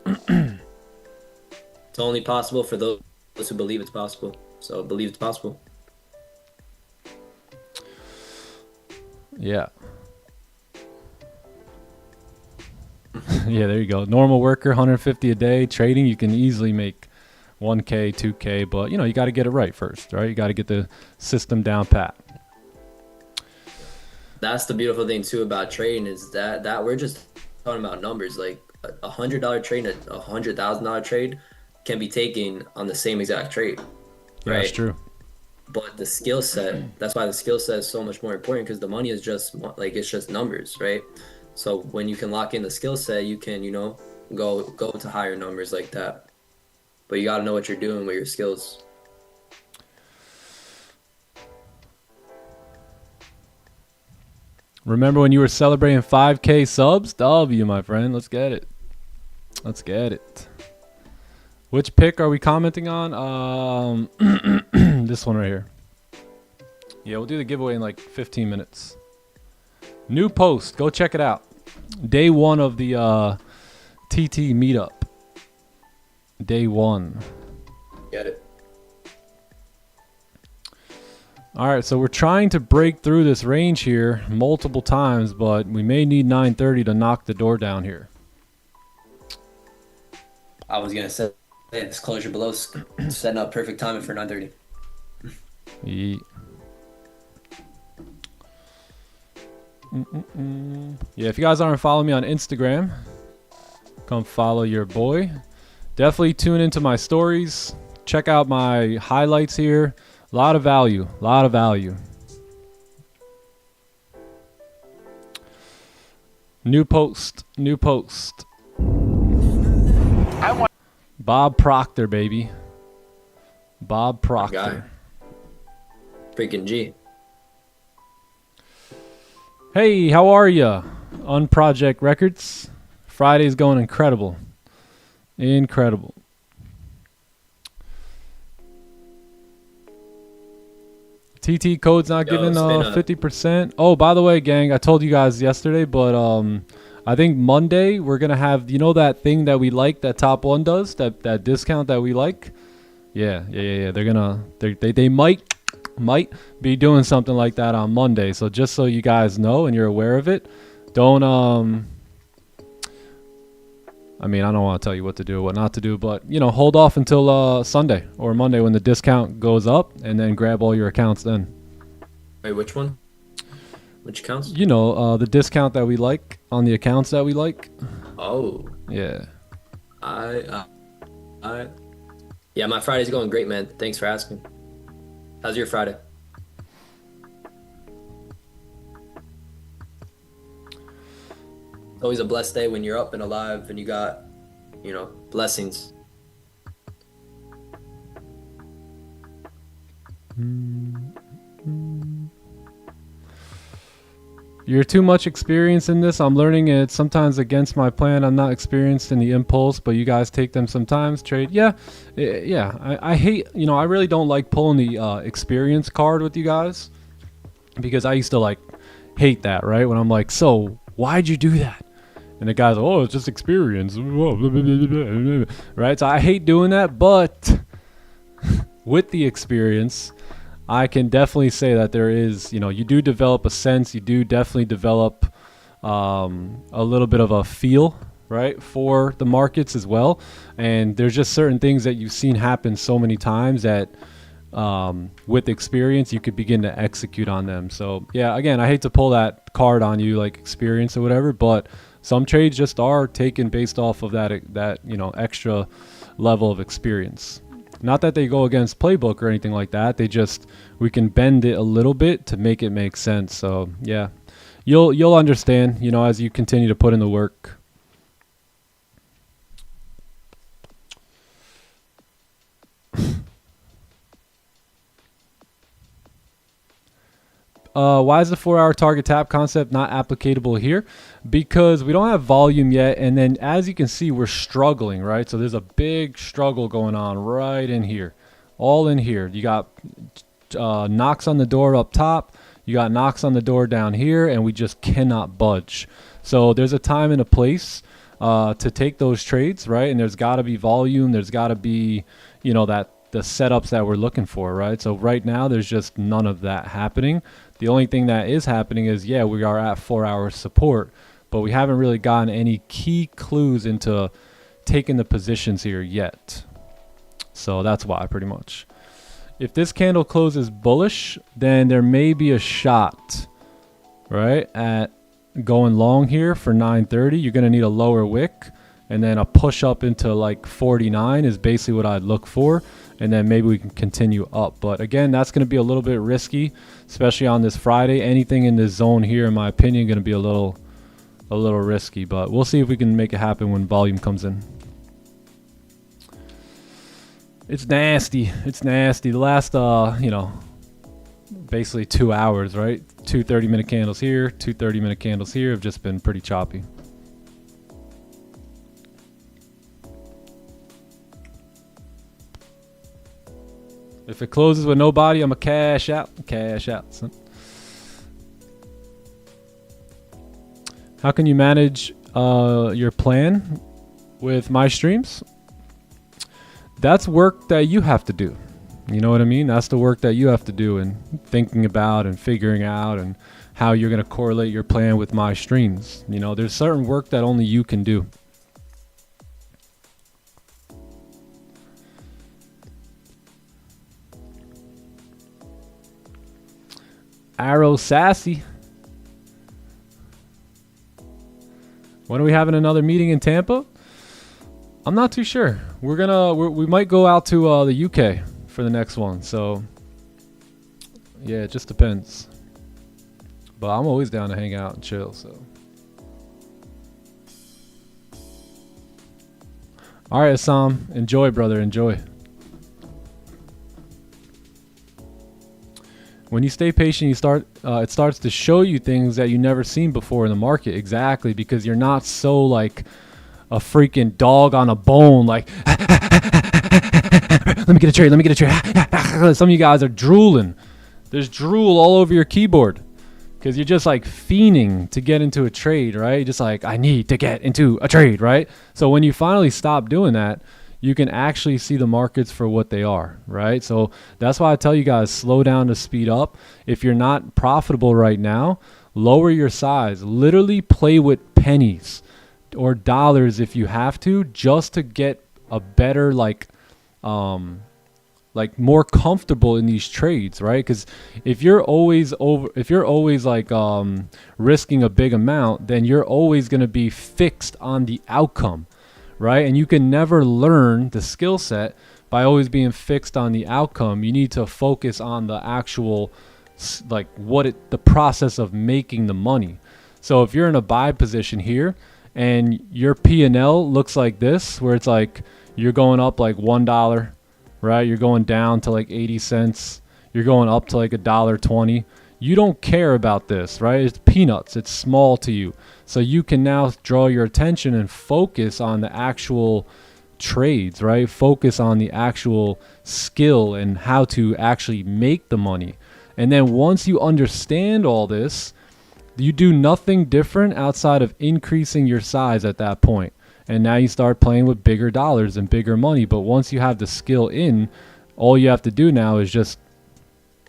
It's only possible for those who believe it's possible. So believe it's possible. Yeah. Yeah, there you go. Normal worker, 150 a day. Trading, you can easily make 1K, 2K, but you got to get it right first, right? You got to get the system down pat. That's the beautiful thing too about trading is that we're just talking about numbers. Like $100 trade and a $100,000 trade can be taken on the same exact trade. Yeah, right? that's true. But the skill set, that's why the skill set is so much more important, because the money is just like, it's just numbers, right? So when you can lock in the skill set, you can, go to higher numbers like that. But you got to know what you're doing with your skills. Remember when you were celebrating 5K subs? W, my friend. Let's get it. Let's get it. Which pick are we commenting on? This one right here. Yeah, we'll do the giveaway in like 15 minutes. New post. Go check it out. Day 1 of the TT meetup. Day 1. Get it. All right, so we're trying to break through this range here multiple times, but we may need 930 to knock the door down here. I was going to say, this closure below setting up perfect timing for 930. Yeah. Yeah, if you guys aren't following me on Instagram, come follow your boy. Definitely tune into my stories. Check out my highlights here. A lot of value. A lot of value. New post. New post. Bob Proctor, baby. Bob Proctor. Freaking G. Hey, how are ya? On Project Records. Friday's going incredible. Incredible. TT code's not giving 50%. Oh, by the way, gang, I told you guys yesterday, but I think Monday we're gonna have, that thing that we like that Top One does, that discount that we like. Yeah. They might be doing something like that on Monday. So just so you guys know and you're aware of it, don't I don't want to tell you what to do or what not to do, but hold off until Sunday or Monday when the discount goes up, and then grab all your accounts then. Wait, which one? Which accounts? The discount that we like on the accounts that we like. Oh. Yeah. Yeah, my Friday's going great, man. Thanks for asking. How's your Friday? It's always a blessed day when you're up and alive and you got, blessings. You're too much experience in this. I'm learning it sometimes against my plan. I'm not experienced in the impulse, but you guys take them sometimes. Trade. Yeah. I hate, I really don't like pulling the experience card with you guys, because I used to hate that, right? When I'm like, so why'd you do that? And the guy's like, oh, it's just experience. Right? So I hate doing that, but with the experience, I can definitely say that there is, you do develop a sense. You do definitely develop a little bit of a feel, right, for the markets as well. And there's just certain things that you've seen happen so many times that with experience, you could begin to execute on them. So, yeah, again, I hate to pull that card on you, like experience or whatever, but some trades just are taken based off of that extra level of experience. Not that they go against playbook or anything like that. We can bend it a little bit to make it make sense. So yeah, you'll understand, as you continue to put in the work. Why is the 4-hour target tap concept not applicable here? Because we don't have volume yet, and then as you can see, we're struggling, right? So there's a big struggle going on right in here, all in here. You got knocks on the door up top, you got knocks on the door down here, and we just cannot budge. So there's a time and a place to take those trades, right? And there's got to be volume, there's got to be, you know, that the setups that we're looking for, right? So right now there's just none of that happening. The only thing that is happening is, yeah, we are at 4-hour support, but we haven't really gotten any key clues into taking the positions here yet. So that's why, pretty much. If this candle closes bullish, then there may be a shot, right, at going long here for 930. You're going to need a lower wick, and then a push up into like 49 is basically what I'd look for, and then maybe we can continue up. But again, that's going to be a little bit risky, especially on this Friday. Anything in this zone here, in my opinion, going to be a little risky, but we'll see if we can make it happen when volume comes in. It's nasty. It's nasty. The last, you know, basically 2 hours, right? 2 30-minute candles here, 2 30-minute candles here have just been pretty choppy. If it closes with nobody, I'm going to cash out. Cash out, son. How can you manage your plan with my streams? That's work that you have to do. You know what I mean? That's the work that you have to do, and thinking about and figuring out and how you're going to correlate your plan with my streams. You know, there's certain work that only you can do. Arrow Sassy. When are we having another meeting in Tampa? I'm not too sure. We might go out to the UK for the next one. So yeah, it just depends. But I'm always down to hang out and chill. So all right, Assam, enjoy, brother, enjoy. When you stay patient, it starts to show you things that you never seen before in the market. Exactly, because you're not so like a freaking dog on a bone, like let me get a trade, let me get a trade. Some of you guys are drooling. There's drool all over your keyboard because you're just like fiending to get into a trade, right? Just like, I need to get into a trade, right? So when you finally stop doing that, you can actually see the markets for what they are, right? So that's why I tell you guys, slow down to speed up. If you're not profitable right now, lower your size. Literally play with pennies or dollars if you have to, just to get a better, like more comfortable in these trades, right? Because if you're always like risking a big amount, then you're always going to be fixed on the outcome, right? And you can never learn the skill set by always being fixed on the outcome. You need to focus on the actual, like the process of making the money. So if you're in a buy position here and your P&L looks like this, where it's like you're going up like $1, right? You're going down to like 80 cents. You're going up to like $1.20. You don't care about this, right? It's peanuts. It's small to you. So you can now draw your attention and focus on the actual trades, right? Focus on the actual skill and how to actually make the money. And then once you understand all this, you do nothing different outside of increasing your size at that point. And now you start playing with bigger dollars and bigger money. But once you have the skill in, all you have to do now is just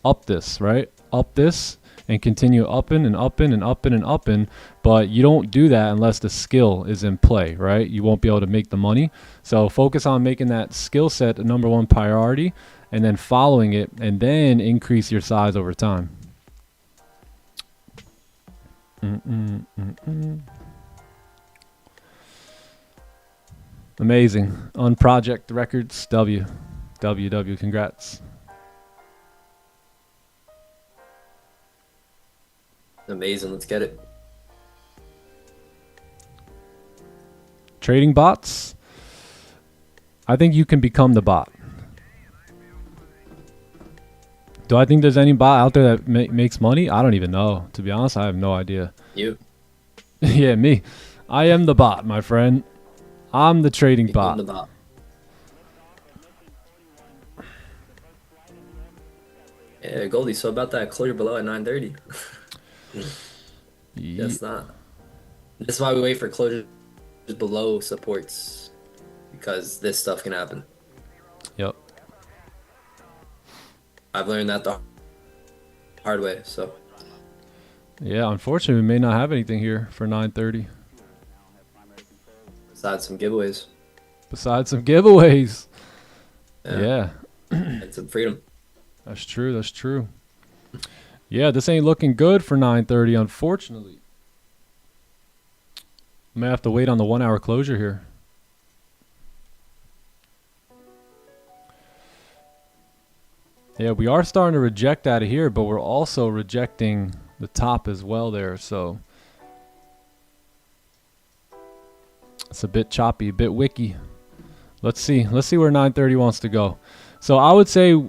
up this, right? Up this and continue upping and upping and upping and upping. But you don't do that unless the skill is in play, right? You won't be able to make the money. So focus on making that skill set the number one priority, and then following it, and then increase your size over time. Amazing. On Project Records, W. Congrats. Amazing. Let's get it. Trading bots. I think you can become the bot. Do I think there's any bot out there that makes money? I don't even know. To be honest, I have no idea. You. Yeah, me. I am the bot, my friend. I'm the trading bot. The bot. Yeah, Goldie. So about that clear below at 9:30. Guess not. That's why we wait for closures below supports, because this stuff can happen. Yep. I've learned that the hard way. So. Yeah, unfortunately, we may not have anything here for 9:30. Besides some giveaways. Besides some giveaways. Yeah. And some freedom. That's true. That's true. Yeah, this ain't looking good for 9:30, unfortunately. May have to wait on the 1 hour closure here. Yeah, we are starting to reject out of here, but we're also rejecting the top as well there, so it's a bit choppy, a bit wicky. Let's see where 9:30 wants to go. So I would say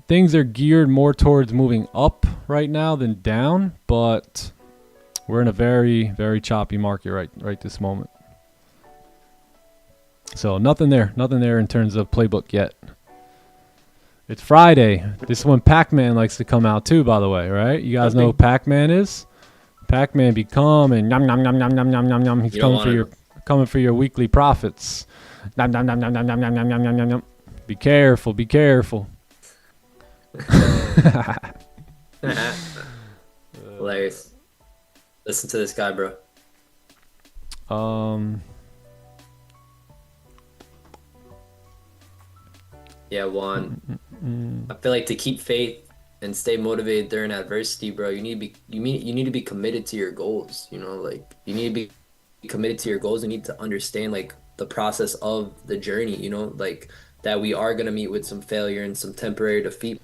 things are geared more towards moving up right now than down, but we're in a very, very choppy market right this moment. So nothing there in terms of playbook yet. It's Friday. This is when Pac-Man likes to come out too, by the way, right? You guys know who Pac-Man is? Pac-Man be coming. Nom nom nom nom nom nom nom nom. He's coming for your weekly profits. Nom nom nom nom nom nom nom nom nom nom nom. Be careful, be careful. Hilarious. Listen to this guy, bro. Yeah, Juan. I feel like to keep faith and stay motivated during adversity, bro, you need to be committed to your goals. You know, like you need to be committed to your goals. You need to understand like the process of the journey. You know, like that we are gonna meet with some failure and some temporary defeat,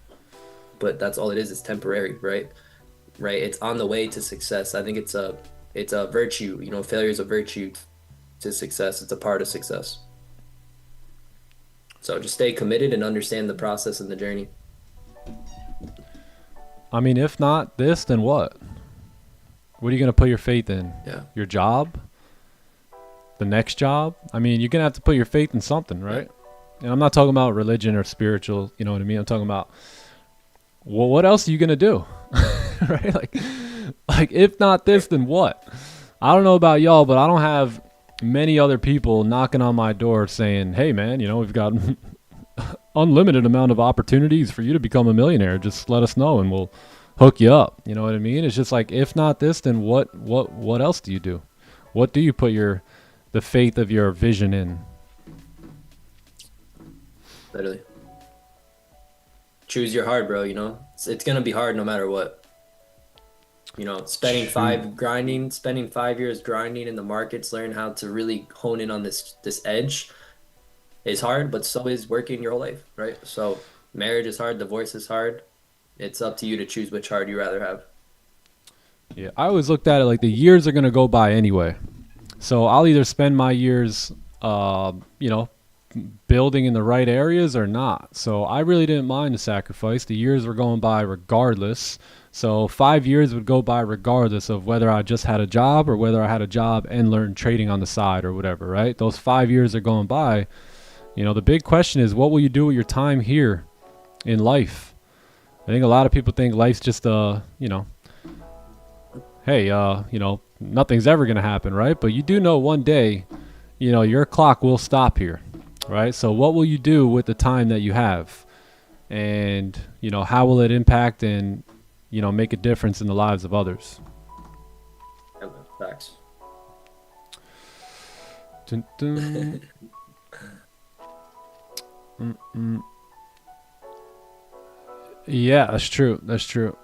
but that's all it is. It's temporary, right? Right. It's on the way to success. I think it's a virtue. You know, failure is a virtue to success. It's a part of success. So just stay committed and understand the process and the journey. I mean, if not this, then what? What are you going to put your faith in? Yeah. Your job? The next job? I mean, you're going to have to put your faith in something, right? And I'm not talking about religion or spiritual, you know what I mean? I'm talking about, well, what else are you going to do? Right? Like if not this, then what? I don't know about y'all, but I don't have many other people knocking on my door saying, hey man, you know, we've got unlimited amount of opportunities for you to become a millionaire. Just let us know and we'll hook you up. You know what I mean? It's just like, if not this, then what else do you do? What do you put the faith of your vision in? Literally. Choose your hard, bro. You know, it's going to be hard no matter what. You know, spending 5 years grinding in the markets, learn how to really hone in on this edge is hard, but so is working your whole life, right? So marriage is hard, divorce is hard. It's up to you to choose which hard you rather have. Yeah, I always looked at it like the years are going to go by anyway. So I'll either spend my years, you know, building in the right areas or not. So I really didn't mind the sacrifice. The years were going by regardless. So 5 years would go by regardless of whether I just had a job or whether I had a job and learned trading on the side or whatever, right? Those 5 years are going by. You know, the big question is, what will you do with your time here in life? I think a lot of people think life's just, you know, hey, you know, nothing's ever going to happen, right? But you do know one day, you know, your clock will stop here, right? So what will you do with the time that you have? And, you know, how will it impact and, you know, make a difference in the lives of others? Yeah, facts. Dun, dun. Yeah, that's true. That's true.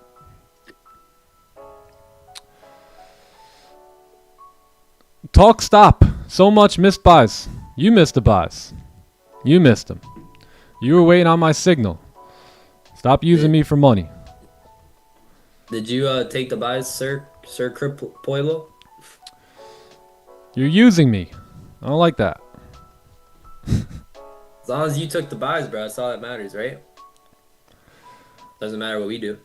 Talk stop. So much missed buys. You missed the buys. You missed them. You were waiting on my signal. Stop using me for money. Did you take the buys, Sir Cripoilo? You're using me. I don't like that. As long as you took the buys, bro, that's all that matters, right? Doesn't matter what we do.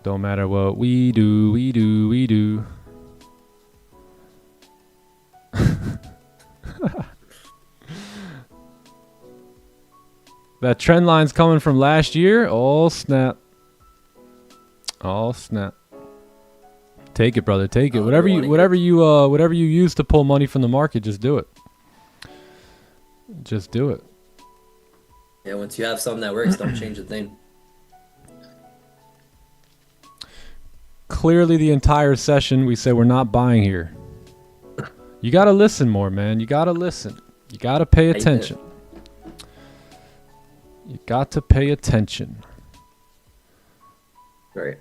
Don't matter what we do, we do, we do. That trend line's coming from last year. Oh snap! Oh snap! Take it, brother. Take it. Whatever you use to pull money from the market, just do it. Just do it. Yeah, once you have something that works, don't change a thing. Clearly, the entire session we said we're not buying here. You gotta listen more, man. You gotta listen. You gotta pay attention. You got to pay attention. Right.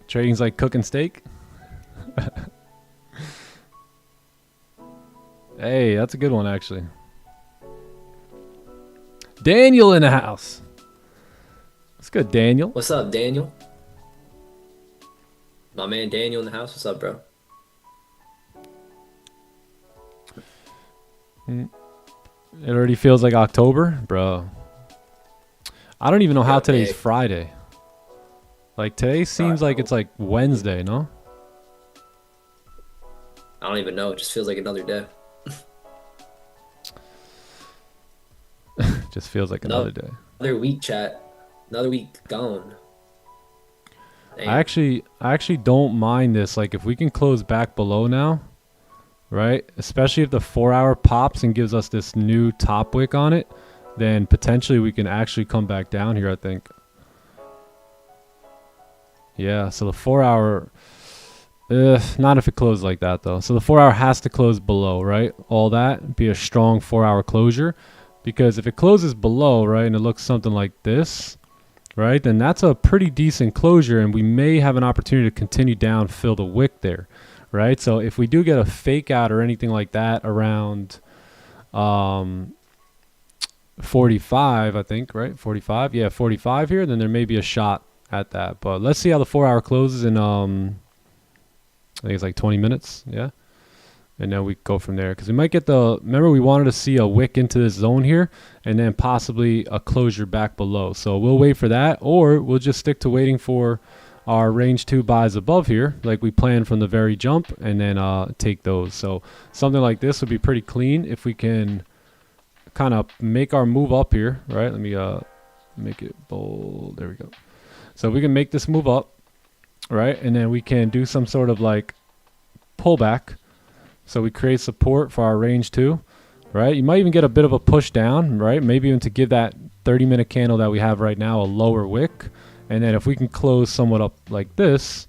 Trading's like cooking steak. Hey, that's a good one, actually. Daniel in the house. That's good, Daniel. What's up, Daniel? My man Daniel in the house. What's up, bro? It already feels like October, bro. I don't even know how today's Friday. Like, today seems like it's like Wednesday, no? I don't even know. It just feels like another day. Just feels like another day. Another week, chat. Another week gone. Damn. I actually don't mind this. Like, if we can close back below now, right? Especially if the 4-hour pops and gives us this new top wick on it, then potentially we can actually come back down here, I think. Yeah, so the 4-hour, not if it closes like that though. So the 4-hour has to close below, right? All that, be a strong 4-hour closure. Because if it closes below, right, and it looks something like this, right, then that's a pretty decent closure, and we may have an opportunity to continue down, fill the wick there, right? So if we do get a fake out or anything like that around 45, I think, right? 45, yeah, 45 here, then there may be a shot at that. But let's see how the 4-hour closes in I think it's like 20 minutes, yeah. And then we go from there, because we might get remember we wanted to see a wick into this zone here and then possibly a closure back below. So we'll wait for that, or we'll just stick to waiting for our range 2 buys above here like we planned from the very jump, and then take those. So something like this would be pretty clean if we can kind of make our move up here, right? Let me make it bold. There we go. So we can make this move up, right? And then we can do some sort of like pullback. So we create support for our range 2, right? You might even get a bit of a push down, right? Maybe even to give that 30-minute candle that we have right now a lower wick. And then if we can close somewhat up like this,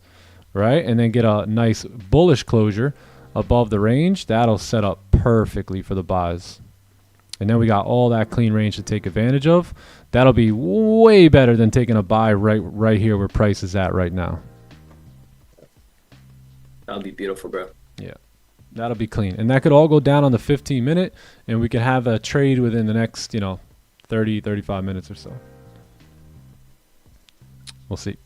right? And then get a nice bullish closure above the range, that'll set up perfectly for the buys. And then we got all that clean range to take advantage of. That'll be way better than taking a buy right here where price is at right now. That'll be beautiful, bro. Yeah. That'll be clean. And that could all go down on the 15-minute, and we can have a trade within the next, 30, 35 minutes or so. We'll see.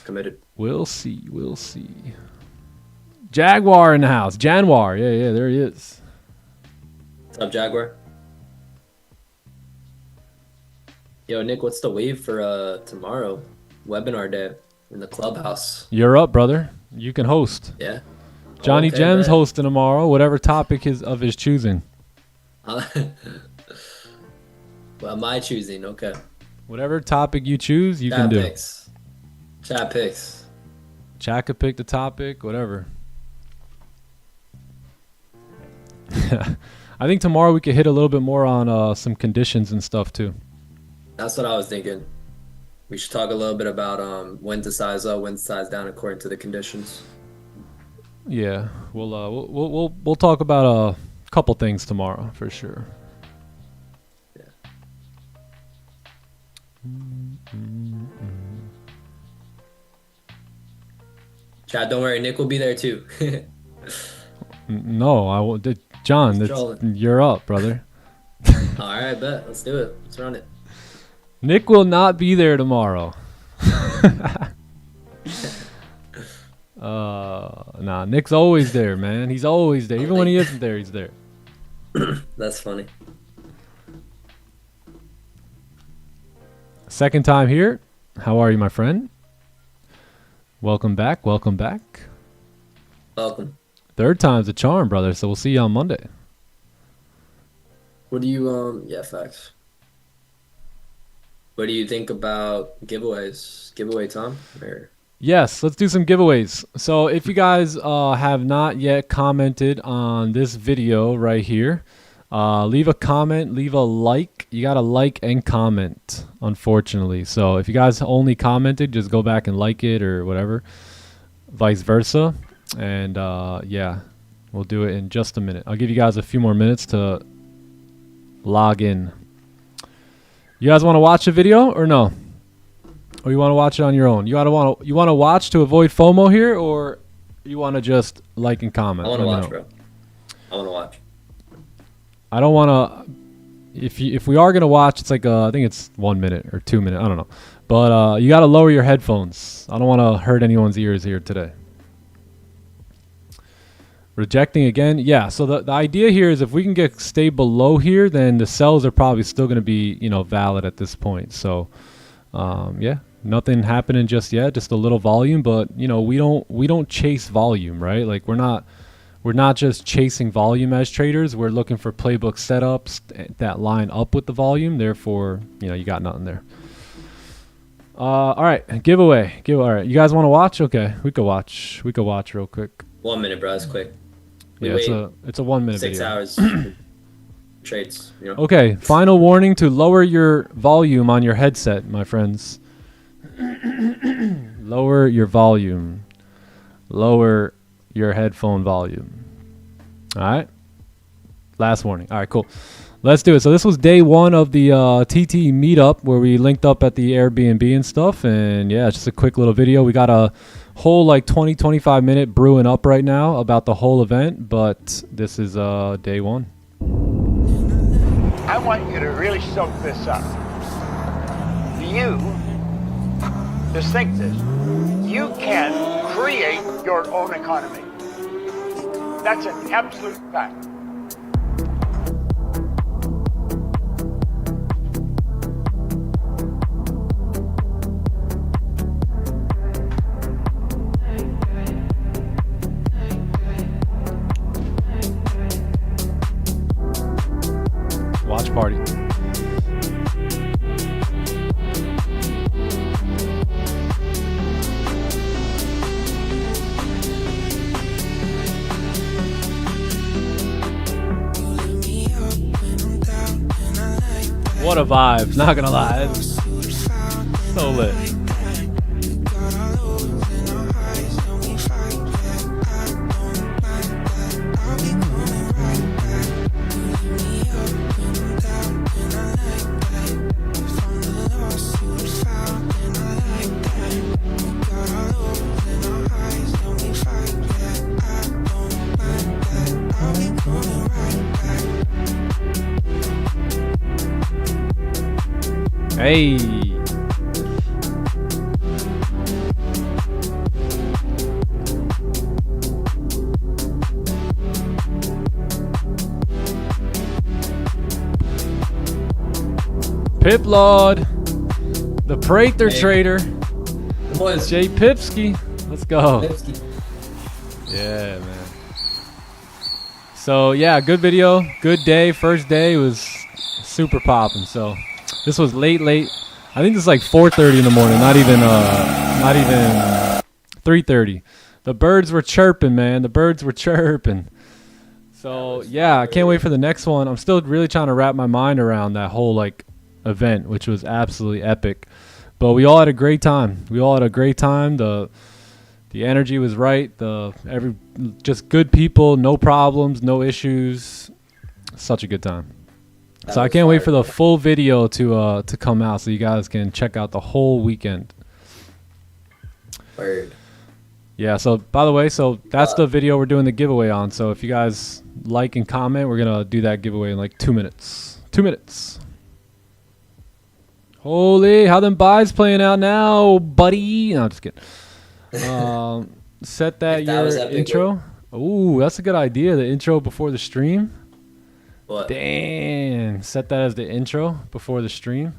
Committed. We'll see. We'll see. Jaguar in the house. Januar. Yeah, there he is. What's up, Jaguar? Yo, Nick, what's the wave for tomorrow? Webinar day in the clubhouse. You're up, brother. You can host. Yeah. Johnny Okay, Gems bet. hosting tomorrow, whatever topic of his choosing. Well, my choosing. Okay. Whatever topic you choose, you can do. Picks. Chat picks. Chat could pick the topic, whatever. I think tomorrow we could hit a little bit more on some conditions and stuff too. That's what I was thinking. We should talk a little bit about when to size up, when to size down according to the conditions. Yeah, we'll talk about a couple things tomorrow for sure. Yeah. Chad, don't worry, Nick will be there too. No, I won't. John, you're up, brother. All right, bet. Let's do it. Let's run it. Nick will not be there tomorrow. Nah, Nick's always there, man. He's always there. Even when he isn't there, he's there. That's funny. Second time here. How are you, my friend? Welcome back. Welcome back. Welcome. Third time's a charm, brother. So we'll see you on Monday. What do you yeah, facts. What do you think about giveaways? Giveaway Tom? Or... Yes, let's do some giveaways. So if you guys have not yet commented on this video right here, leave a comment, leave a like. You got to like and comment, unfortunately. So if you guys only commented, just go back and like it or whatever, vice versa. And yeah, we'll do it in just a minute. I'll give you guys a few more minutes to log in. You guys want to watch a video or no? Or you want to watch it on your own? You want to watch to avoid FOMO here, or you want to just like and comment? I want to watch, bro. I want to watch. I don't want to. If we are gonna watch, it's like I think it's 1 minute or 2 minutes. I don't know, but you got to lower your headphones. I don't want to hurt anyone's ears here today. Rejecting again. Yeah, so the idea here is if we can stay below here, then the sells are probably still going to be, valid at this point. So, yeah, nothing happening just yet, just a little volume, but we don't chase volume, right? Like we're not just chasing volume as traders. We're looking for playbook setups that line up with the volume. Therefore, you got nothing there. All right, giveaway. All right, you guys want to watch? Okay, we could watch real quick. 1 minute, bro. It's quick. Yeah, it's a 1 minute 6 video. hours trades. Okay, final warning to lower your volume on your headset, my friends. Lower your volume. Lower your headphone volume. All right. Last warning. All right, cool. Let's do it. So this was day 1 of the TT meetup where we linked up at the Airbnb and stuff. And yeah, it's just a quick little video. We got a whole 20-25 minute brewing up right now about the whole event, but this is day 1. I want you to really soak this up. You, just think this, you can create your own economy. That's an absolute fact. Watch party. What a vibe, not gonna lie. It's so lit. Hey. Pip Lord, the Prather trader, Boys. Jay Pipsky. Let's go. Lipsky. Yeah, man. So yeah, good video, good day. First day was super popping. So this was late. I think this is like 4:30 in the morning. Not even 3:30. The birds were chirping, man. The birds were chirping. So yeah, I can't wait for the next one. I'm still really trying to wrap my mind around that whole event, which was absolutely epic. But we all had a great time. The energy was right. Just good people, no problems, no issues. Such a good time. So I can't wait for the full video to come out so you guys can check out the whole weekend. Word. Yeah, so by the way, that's the video we're doing the giveaway on. So if you guys like and comment, we're going to do that giveaway in like 2 minutes. 2 minutes. Holy, how them buys playing out now, buddy? No, just kidding. Set that your intro. Ooh, that's a good idea. The intro before the stream. What? Damn. Set that as the intro before the stream.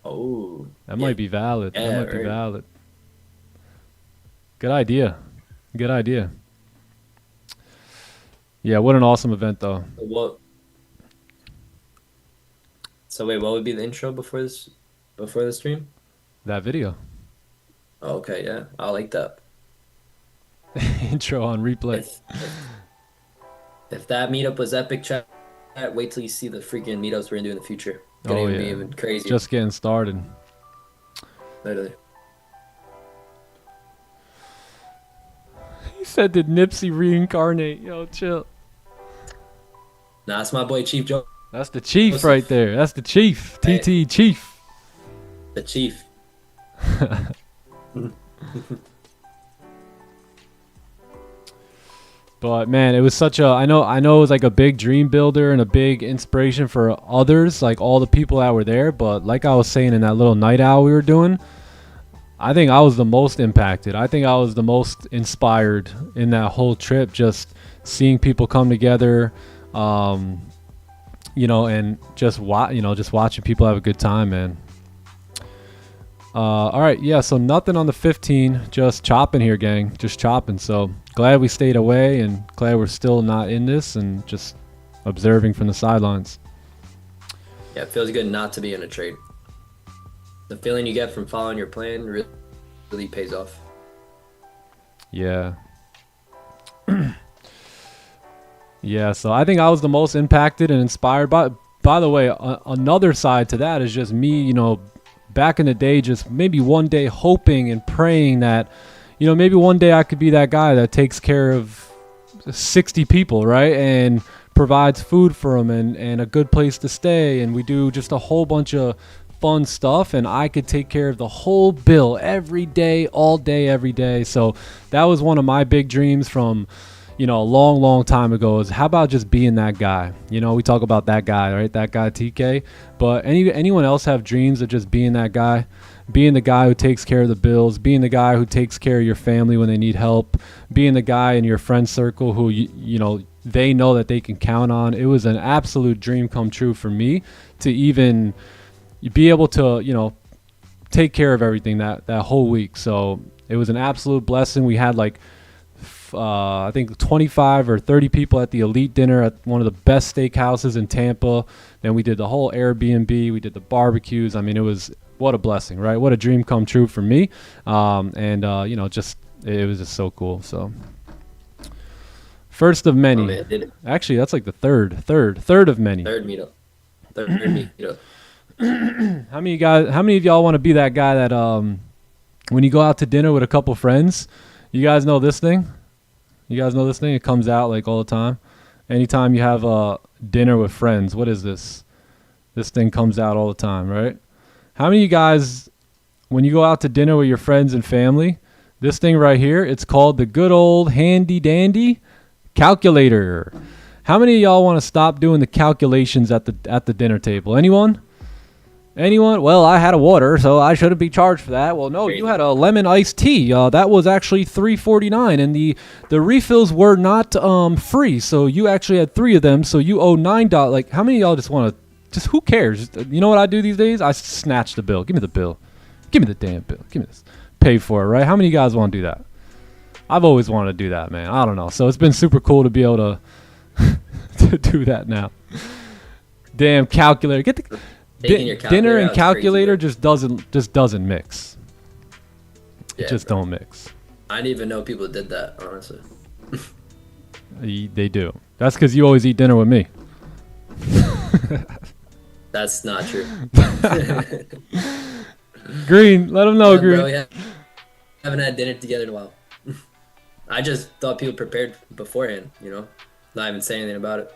Oh, That might be valid. That Yeah, might be right. valid. Good idea. Good idea. Yeah, what an awesome event though. What? So wait, what would be the intro before the stream? That video. Oh, okay, yeah, I like that. Intro on replay. If that meetup was epic, chat, wait till you see the freaking meetups we're gonna do in the future. It's gonna Oh even be yeah. even crazier. Just getting started. Literally. He said, "Did Nipsey reincarnate?" Yo, chill. Nah, that's my boy Chief Joe, That's the chief Joseph. right there. That's the chief. Hey. TT Chief. the Chief. But man, it was such a I know it was like a big dream builder and a big inspiration for others, like all the people that were there. But like I was saying in that little night owl we were doing, I think I was the most impacted. I think I was the most inspired in that whole trip, just seeing people come together, you know, and just watching people have a good time, man. All right, yeah, so nothing on the 15, just chopping here, gang, just chopping. So glad we stayed away and glad we're still not in this and just observing from the sidelines. Yeah, it feels good not to be in a trade. The feeling you get from following your plan really pays off. Yeah. Yeah, so I think I was the most impacted and inspired. By the way, another side to that is just me, you know, back in the day, just maybe one day hoping and praying that, you know, maybe one day I could be that guy that takes care of 60 people, right? And provides food for them and a good place to stay. And we do just a whole bunch of fun stuff and I could take care of the whole bill every day, all day, every day. So that was one of my big dreams from, you know, a long time ago, is how about just being that guy? You know, we talk about that guy, right? That guy TK. But anyone else have dreams of just being that guy? Being the guy who takes care of the bills, being the guy who takes care of your family when they need help, being the guy in your friend circle who, you know, they know that they can count on. It was an absolute dream come true for me to even be able to, you know, take care of everything that whole week. So it was an absolute blessing. We had like I think 25 or 30 people at the elite dinner at one of the best steakhouses in Tampa. Then we did the whole Airbnb. We did the barbecues. I mean, it was, what a blessing, right? What a dream come true for me. You know, just, it was just so cool. So first of many. Oh, man, did it. Actually, that's like the third of many. Third meetup. Third meetup. How many of y'all want to be that guy that when you go out to dinner with a couple friends, you guys know this thing? You guys know this thing? It comes out like all the time. Anytime you have a dinner with friends, what is this? This thing comes out all the time, right? How many of you guys, when you go out to dinner with your friends and family, this thing right here, it's called the good old handy dandy calculator. How many of y'all want to stop doing the calculations at the dinner table? Anyone? Anyone? Well, I had a water, so I shouldn't be charged for that. Well, no, you had a lemon iced tea. That was actually $3.49, and the refills were not free. So you actually had 3 of them, so you owe $9. Like, how many of y'all just want to? Just who cares? You know what I do these days? I snatch the bill. Give me the bill. Give me the damn bill. Give me this. Pay for it, right? How many of you guys want to do that? I've always wanted to do that, man. I don't know. So it's been super cool to be able to to do that now. Damn calculator. Get the. Dinner and calculator just doesn't mix. Yeah, just bro. don't mix. I didn't even know people did that, honestly. They do. That's because you always eat dinner with me. That's not true. Green, let them know, Green. Bro, yeah. Haven't had dinner together in a while. I just thought people prepared beforehand, you know? Not even saying anything about it.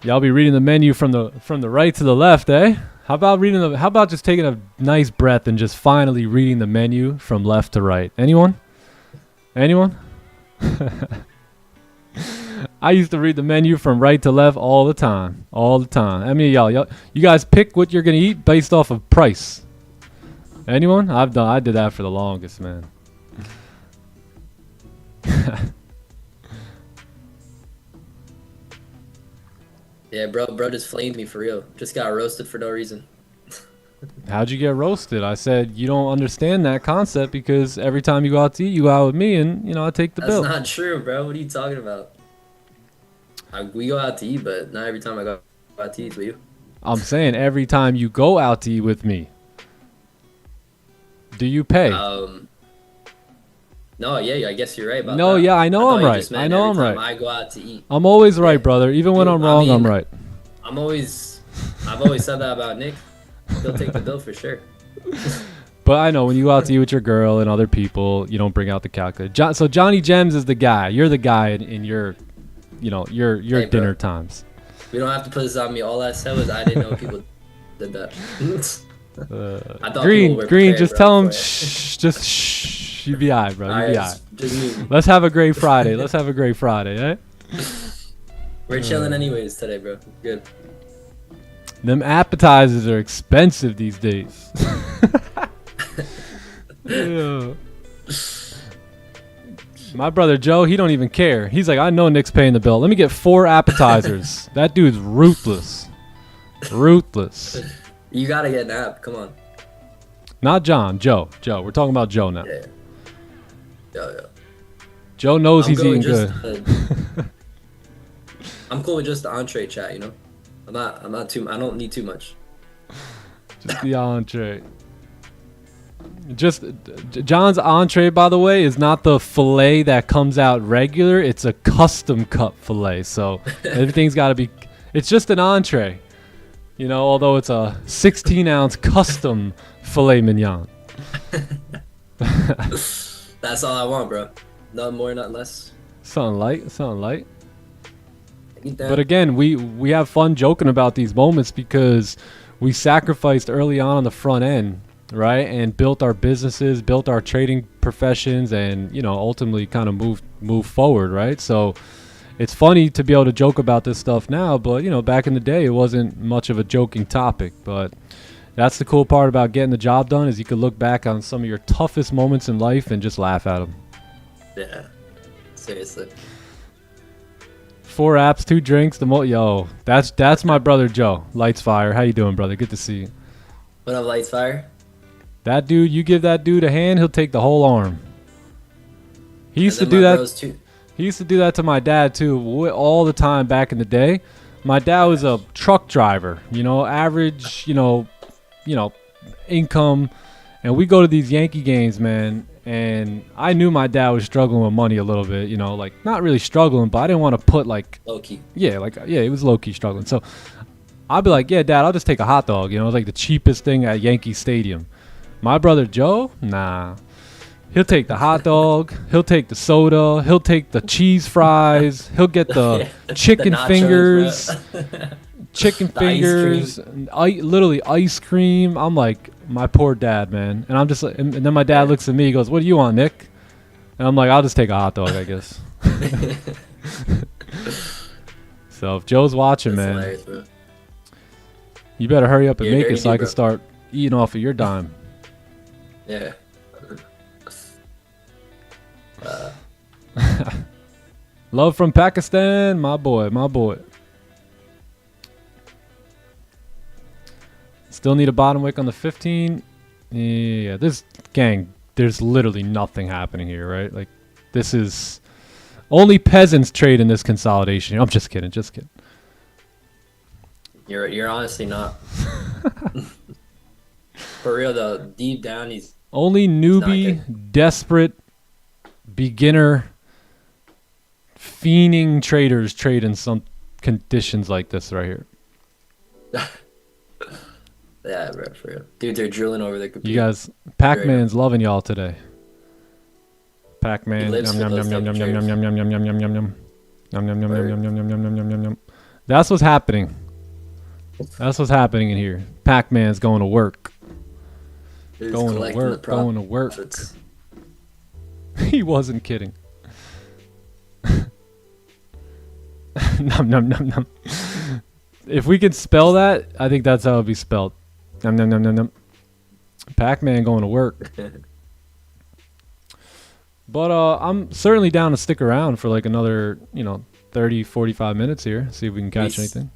Y'all be reading the menu from the right to the left, eh? How about just taking a nice breath and just finally reading the menu from left to right? Anyone? I used to read the menu from right to left all the time. I mean, y'all, you guys pick what you're gonna eat based off of price. Anyone? I did that for the longest, man. Yeah, bro just flamed me for real. Just got roasted for no reason. How'd you get roasted? I said you don't understand that concept because every time you go out to eat, you go out with me, and I take the That's bill. not true, bro. What are you talking about? We go out to eat, but not every time I go out to eat with you. I'm saying every time you go out to eat with me, do you pay? No, yeah, I guess you're right about No, that. yeah, I know thought I'm you right. just meant I know every I'm time right. I go out to eat. I'm always right, brother. Even when Dude, I'm wrong, I'm mean, right. I've always said that about Nick. He'll take the bill for sure. But I know when you go out to eat with your girl and other people, you don't bring out the calculator. So Johnny Gems is the guy. You're the guy in your, your Hey, bro. dinner times. We don't have to put this on me. All I said was I didn't know people did that. I thought Green, people were Green, prepared, just bro, tell him, before- shh, just shh. You be alright, bro. You All be right, alright. just move. Let's have a great Friday. Let's have a great Friday, eh? We're chilling anyways today, bro. Good. Them appetizers are expensive these days. Yeah. My brother Joe, he don't even care. He's like, I know Nick's paying the bill. Let me get 4 appetizers. That dude's ruthless. Ruthless. You gotta get an app. Come on. Not John, Joe. Joe. We're talking about Joe now. Yeah. Yeah. Joe knows he's good eating with good. just, I'm cool with just the entree chat, I'm not too. I don't need too much. Just the entree. Just John's entree, by the way, is not the fillet that comes out regular. It's a custom cut fillet. So everything's got to be. It's just an entree, although it's a 16-ounce custom filet mignon. That's all I want, bro. Nothing more, nothing less. Something light, something light. Eat that. But again, we have fun joking about these moments because we sacrificed early on the front end, right? And built our businesses, built our trading professions, and ultimately kind of move forward, right? So it's funny to be able to joke about this stuff now, but back in the day, it wasn't much of a joking topic. But that's the cool part about getting the job done is you could look back on some of your toughest moments in life and just laugh at them. Yeah. Seriously. 4 apps, 2 drinks. Yo, that's my brother Joe. Lights Fire. How you doing, brother? Good to see you. What up, Lights Fire? That dude, you give that dude a hand, he'll take the whole arm. He used to And then do my that. bros too. He used to do that to my dad too, all the time back in the day. My dad was a truck driver, average, income, and we go to these Yankee games, man. And I knew my dad was struggling with money a little bit, like not really struggling, but I didn't want to put Low key. he was low key struggling. So I'd be like, yeah, Dad, I'll just take a hot dog. It's like the cheapest thing at Yankee Stadium. My brother Joe, nah. He'll take the hot dog. He'll take the soda. He'll take the cheese fries. He'll get the chicken The nachos, fingers. bro. Chicken The ice fingers. Literally ice cream. I'm like, my poor dad, man. And I'm just like, and then my dad looks at me. He goes, "What do you want, Nick?" And I'm like, "I'll just take a hot dog, I guess." So if Joe's watching, That's man, hilarious, bro. you better hurry up and You're make dirty it so I dude, can bro. start eating off of your dime. Yeah. Love from Pakistan, my boy, my boy. Still need a bottom wick on the 15. Yeah, this gang, there's literally nothing happening here, right? Like, this is only peasants trade in this consolidation. I'm just kidding, just kidding. You're honestly not. For real though, deep down he's Only newbie, desperate, beginner, fiending traders trade in some conditions like this right here. yeah, bro, for real. Dude, they're drilling over the computer. You guys, Pac-Man's loving y'all today. Pac-Man. He lives Yum, for yum, those yum, yum, type yum, of yum, yum, yum, yum, yum, yum, yum, yum. Yum, yum, yum, Word. yum, yum, yum, yum, yum, yum, yum, yum. That's what's happening. That's what's happening in here. Pac-Man's going to work. He's Going to collecting the work. Going to work. profits. He wasn't kidding. Num, num, num, num. If we could spell that, I think that's how it would be spelled. Num, num, num, num, num. Pac-Man going to work. But I'm certainly down to stick around for like another, 30, 45 minutes here. See if we can catch anything.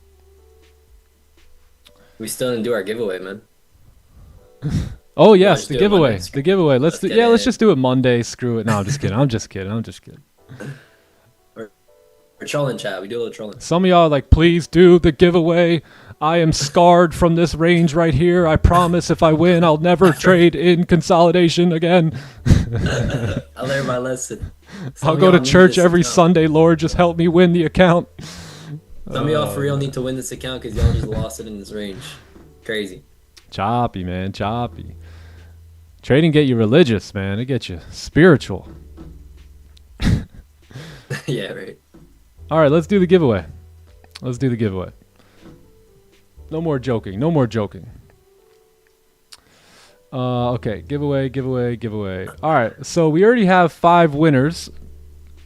We still didn't do our giveaway, man. Oh yes, just the do it Monday. giveaway. The giveaway. Let's do, get yeah, let's it. just do it Monday. Screw it. No, I'm just kidding. I'm just kidding. I'm just kidding. We're trolling, chat. We do a little trolling. Some of y'all are like, please do the giveaway. I am scarred from this range right here. I promise if I win, I'll never trade in consolidation again. I learned my lesson. Some I'll of go to y'all need church this every account. Sunday. Lord, just help me win the account. Some of y'all for real need to win this account because y'all just lost it in this range. Crazy. Choppy, man. Choppy. Trading get you religious, man. It gets you spiritual. Yeah, right. All right, let's do the giveaway. Let's do the giveaway. No more joking. No more joking. Okay, giveaway. All right, so we already have 5 winners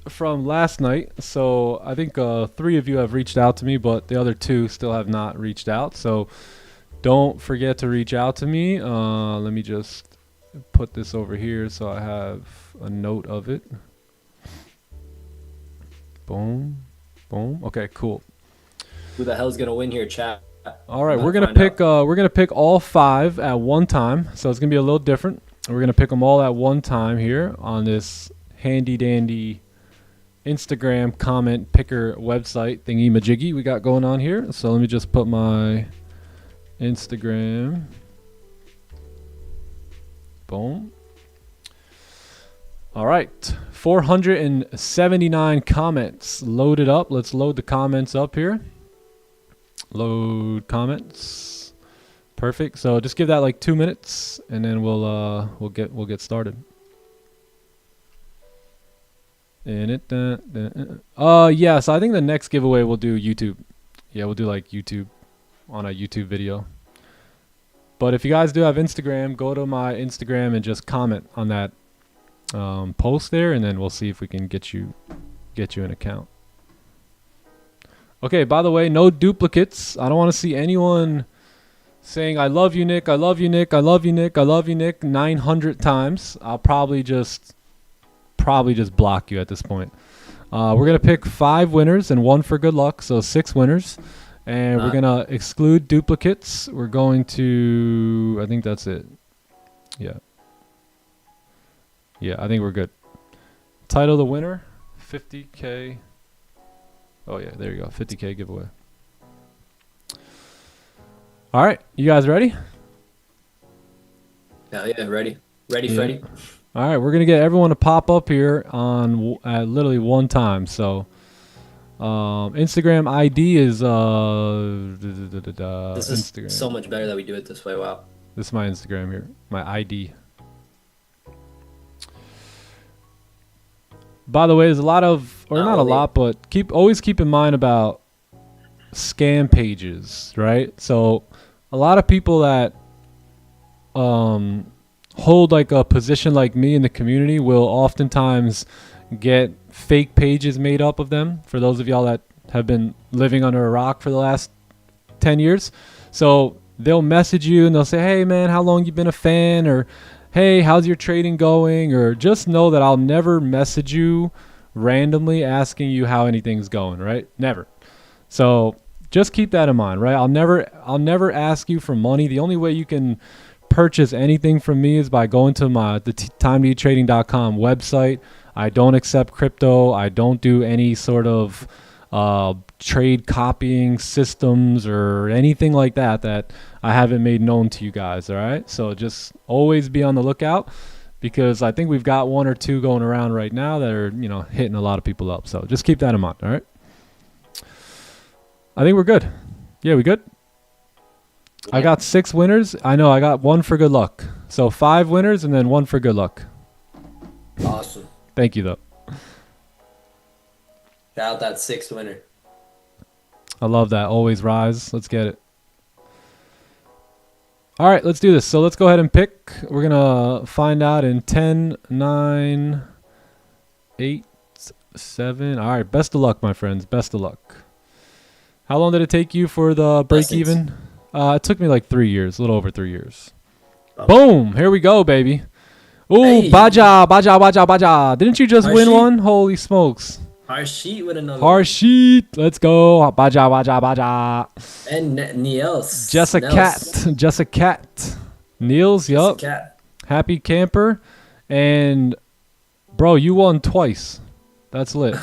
from last night. So I think 3 of you have reached out to me, but the other 2 still have not reached out. So don't forget to reach out to me. Let me just put this over here so I have a note of it. Boom. Boom. Okay, cool. Who the hell's gonna win here, chat? All right, Gotta we're gonna find pick. out. We're gonna pick all 5 at one time, so it's gonna be a little different. We're gonna pick them all at one time here on this handy dandy Instagram comment picker website thingy majiggy we got going on here. So let me just put my Instagram. Boom. All right, 479 comments loaded up. Let's load the comments up here. Load comments. Perfect. So just give that like 2 minutes, and then we'll get started. And it yeah. So I think the next giveaway we'll do YouTube. Yeah, we'll do like YouTube on a YouTube video. But if you guys do have Instagram, go to my Instagram and just comment on that post there, and then we'll see if we can get you an account. Okay, by the way, no duplicates. I don't want to see anyone saying I love you, Nick, I love you, Nick, I love you, Nick, I love you, Nick 900 times. I'll probably just block you at this point. We're gonna pick 5 winners and 1 for good luck, so 6 winners, and we're gonna exclude duplicates. We're going to, I think that's it. Yeah, I think we're good. Title the winner, 50K. Oh yeah, there you go, 50K giveaway. All right, you guys ready? Hell yeah, ready, Yeah. Freddy. All right, we're gonna get everyone to pop up here on at literally one time. So, Instagram ID is This is Instagram. so much better that we do it this way. Wow. This is my Instagram here, my ID. By the way, there's a lot of, or not a lot, but always keep in mind about scam pages, right? So, a lot of people that hold like a position like me in the community will oftentimes get fake pages made up of them. For those of y'all that have been living under a rock for the last 10 years. So they'll message you and they'll say, hey man, how long you been a fan? Or hey, how's your trading going? Or just know that I'll never message you randomly asking you how anything's going, right? Never. So just keep that in mind, right? I'll never ask you for money. The only way you can purchase anything from me is by going to the timetrading.com website. I don't accept crypto. I don't do any sort of trade copying systems or anything like that I haven't made known to you guys. All right, so just always be on the lookout, because I think we've got 1 or 2 going around right now that are, hitting a lot of people up. So just keep that in mind. All right, I think we're good. Yeah, we good? I got 6 winners. I know I got 1 for good luck. So 5 winners and then 1 for good luck. Awesome. Thank you, though. Shout out that 6th winner. I love that. Always rise. Let's get it. All right, let's do this. So let's go ahead and pick. We're going to find out in 10, 9, 8, 7. All right, best of luck, my friends. Best of luck. How long did it take you for the break even? It took me like 3 years, a little over 3 years. Oh. Boom! Here we go, baby. Ooh, Hey. baja. Didn't you just win Archie. one? Holy smokes. Harshit with another. Harshit, let's go. Baja, baja, baja. And Niels. Just a cat. Niels, yup. Cat. Happy camper. And, bro, you won twice. That's lit.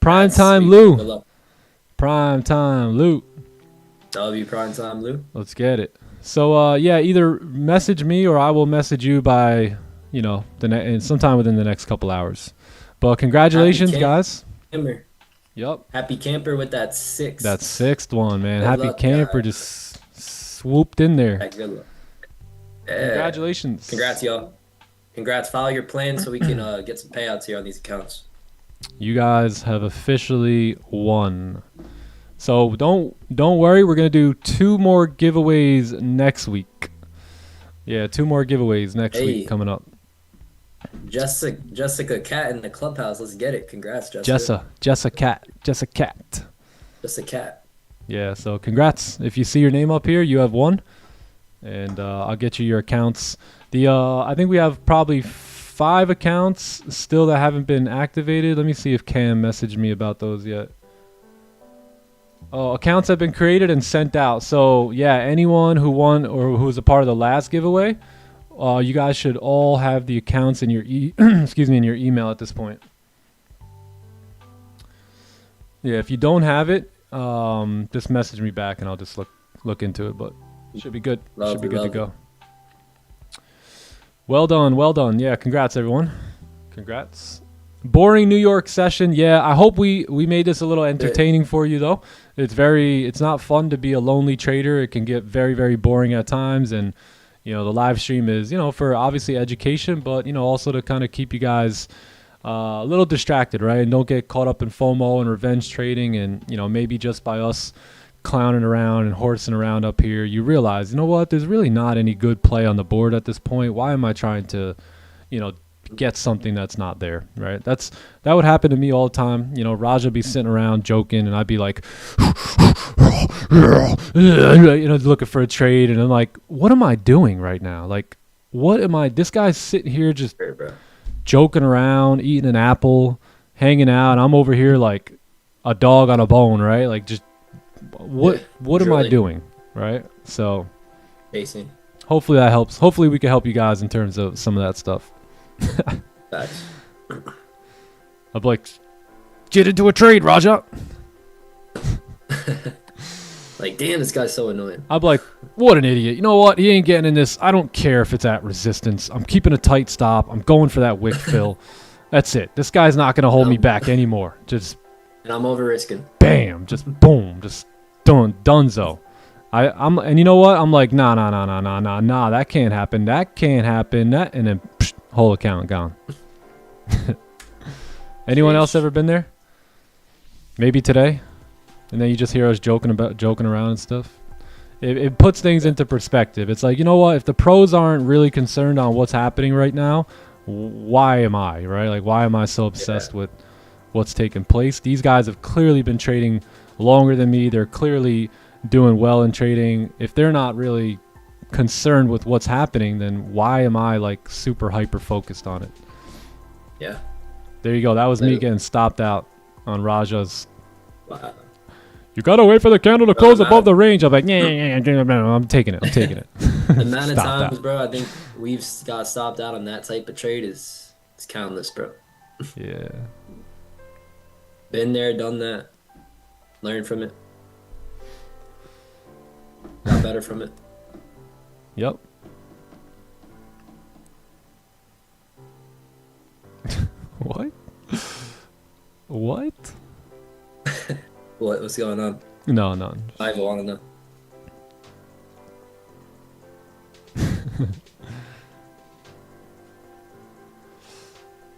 Prime time Lou. Prime time Lou. W prime time Lou. Let's get it. So, yeah, either message me or I will message you by, you know, sometime within the next couple hours. But congratulations, guys. Camper. Yup. Happy camper with that 6th. That 6th one, man. Good Happy luck, camper guys. just swooped in there. Yeah, good luck. Yeah. Congratulations. Congrats, y'all. Congrats. Follow your plan so we can get some payouts here on these accounts. You guys have officially won. So don't worry. We're gonna do 2 more giveaways next week. Yeah, 2 more giveaways next week coming up. Jessica Cat in the clubhouse. Let's get it. Congrats, Jessica. Jessica Cat. Just a cat. Yeah. So congrats. If you see your name up here, you have won, and I'll get you your accounts. I think we have probably 5 accounts still that haven't been activated. Let me see if Cam messaged me about those yet. Oh, accounts have been created and sent out. So yeah, anyone who won or who was a part of the last giveaway, you guys should all have the accounts in your in your email at this point. Yeah, if you don't have it, just message me back and I'll just look into it. But it should be good. Should be good to go. Well done, well done. Yeah, congrats everyone. Congrats. Boring New York session. Yeah, I hope we made this a little entertaining for you though. It's not fun to be a lonely trader. It can get very, very boring at times, and you know, the live stream is, you know, for obviously education, but you know, also to kind of keep you guys a little distracted, right? And don't get caught up in FOMO and revenge trading, and you know, maybe just by us clowning around and horsing around up here, you realize, you know what, there's really not any good play on the board at this point. Why am I trying to, you know, get something that's not there, right? That would happen to me all the time. You know, Raja would be sitting around joking and I'd be like, you know, looking for a trade, and I'm like, what am I doing right now? Like, this guy's sitting here just joking around, eating an apple, hanging out, and I'm over here like a dog on a bone, right? Like, just what am I doing, right? So Pacing. Hopefully that helps. Hopefully we can help you guys in terms of some of that stuff. Facts. I'm like, get into a trade, Raja. Like, damn, this guy's so annoying. I'm like, what an idiot. You know what? He ain't getting in this. I don't care if it's at resistance. I'm keeping a tight stop. I'm going for that wick fill. That's it. This guy's not going to hold me back anymore. Just, and I'm over risking. Bam. Just boom. Just donezo. And you know what? I'm like, nah. That can't happen. That can't happen. And then whole account gone. Anyone else ever been there? Maybe today? And then you just hear us joking around and stuff. It puts things into perspective. It's like, you know what? If the pros aren't really concerned on what's happening right now, why am I, right? Like, why am I so obsessed with what's taking place? These guys have clearly been trading longer than me. They're clearly doing well in trading. If they're not really concerned with what's happening, then why am I like super hyper focused on it? Yeah. There you go. That was me getting stopped out on Raja's. Wow. You gotta wait for the candle to close above the range. I'm like, I'm taking it. The amount of times, bro, I think we've got stopped out on that type of trade is countless, bro. Yeah. Been there, done that. Learned from it. Got better from it. Yep. What? What? What's going on? No. I want to know.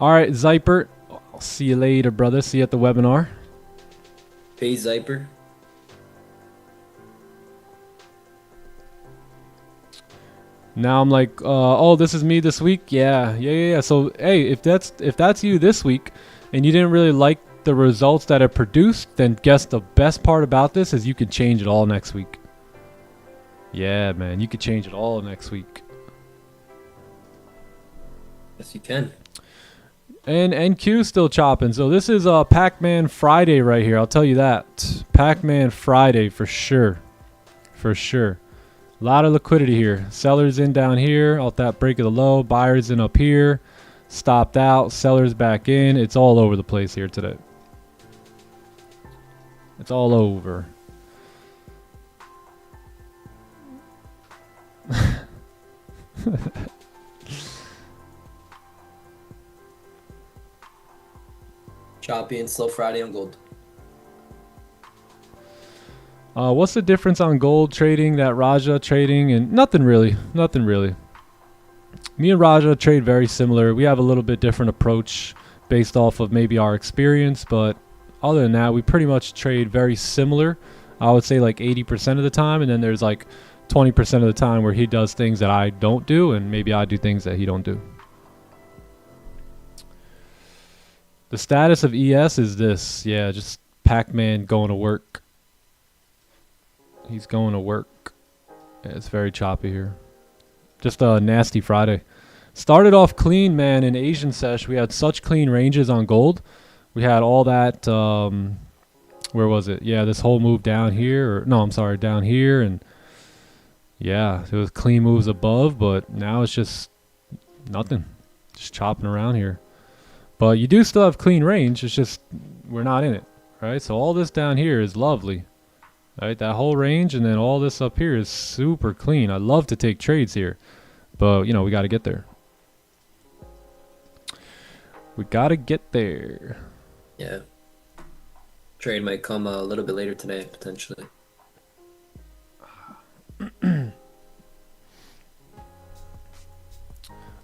All right, Zyper. I'll see you later, brother. See you at the webinar. Peace, Zyper. Now I'm like, oh, this is me this week. Yeah. So hey, if that's you this week, and you didn't really like the results that it produced, then guess the best part about this is you can change it all next week. Yeah, man, you could change it all next week. Yes, you can. And NQ still chopping. So this is Pac-Man Friday right here. I'll tell you that. Pac-Man Friday for sure. For sure. A lot of liquidity here. Sellers in down here off that break of the low. Buyers in up here. Stopped out. Sellers back in. It's all over the place here today. It's all over. Choppy and slow Friday on gold. What's the difference on gold trading, that Raja trading, and nothing really. Nothing really. Me and Raja trade very similar. We have a little bit different approach based off of maybe our experience, but other than that, we pretty much trade very similar. I would say like 80% of the time, and then there's like 20% of the time where he does things that I don't do, and maybe I do things that he don't do. The status of ES is this. Yeah, just Pac-Man going to work. He's going to work. Yeah, it's very choppy here. Just a nasty Friday. Started off clean, man, in Asian sesh. We had such clean ranges on gold. We had all that, where was it? Yeah, this whole move down here. Down here. And yeah, it was clean moves above, but now it's just nothing. Just chopping around here. But you do still have clean range. It's just we're not in it, right? So all this down here is lovely, right? That whole range, and then all this up here is super clean. I love to take trades here, but you know we got to get there. We got to get there. Yeah. Trade might come a little bit later today, potentially.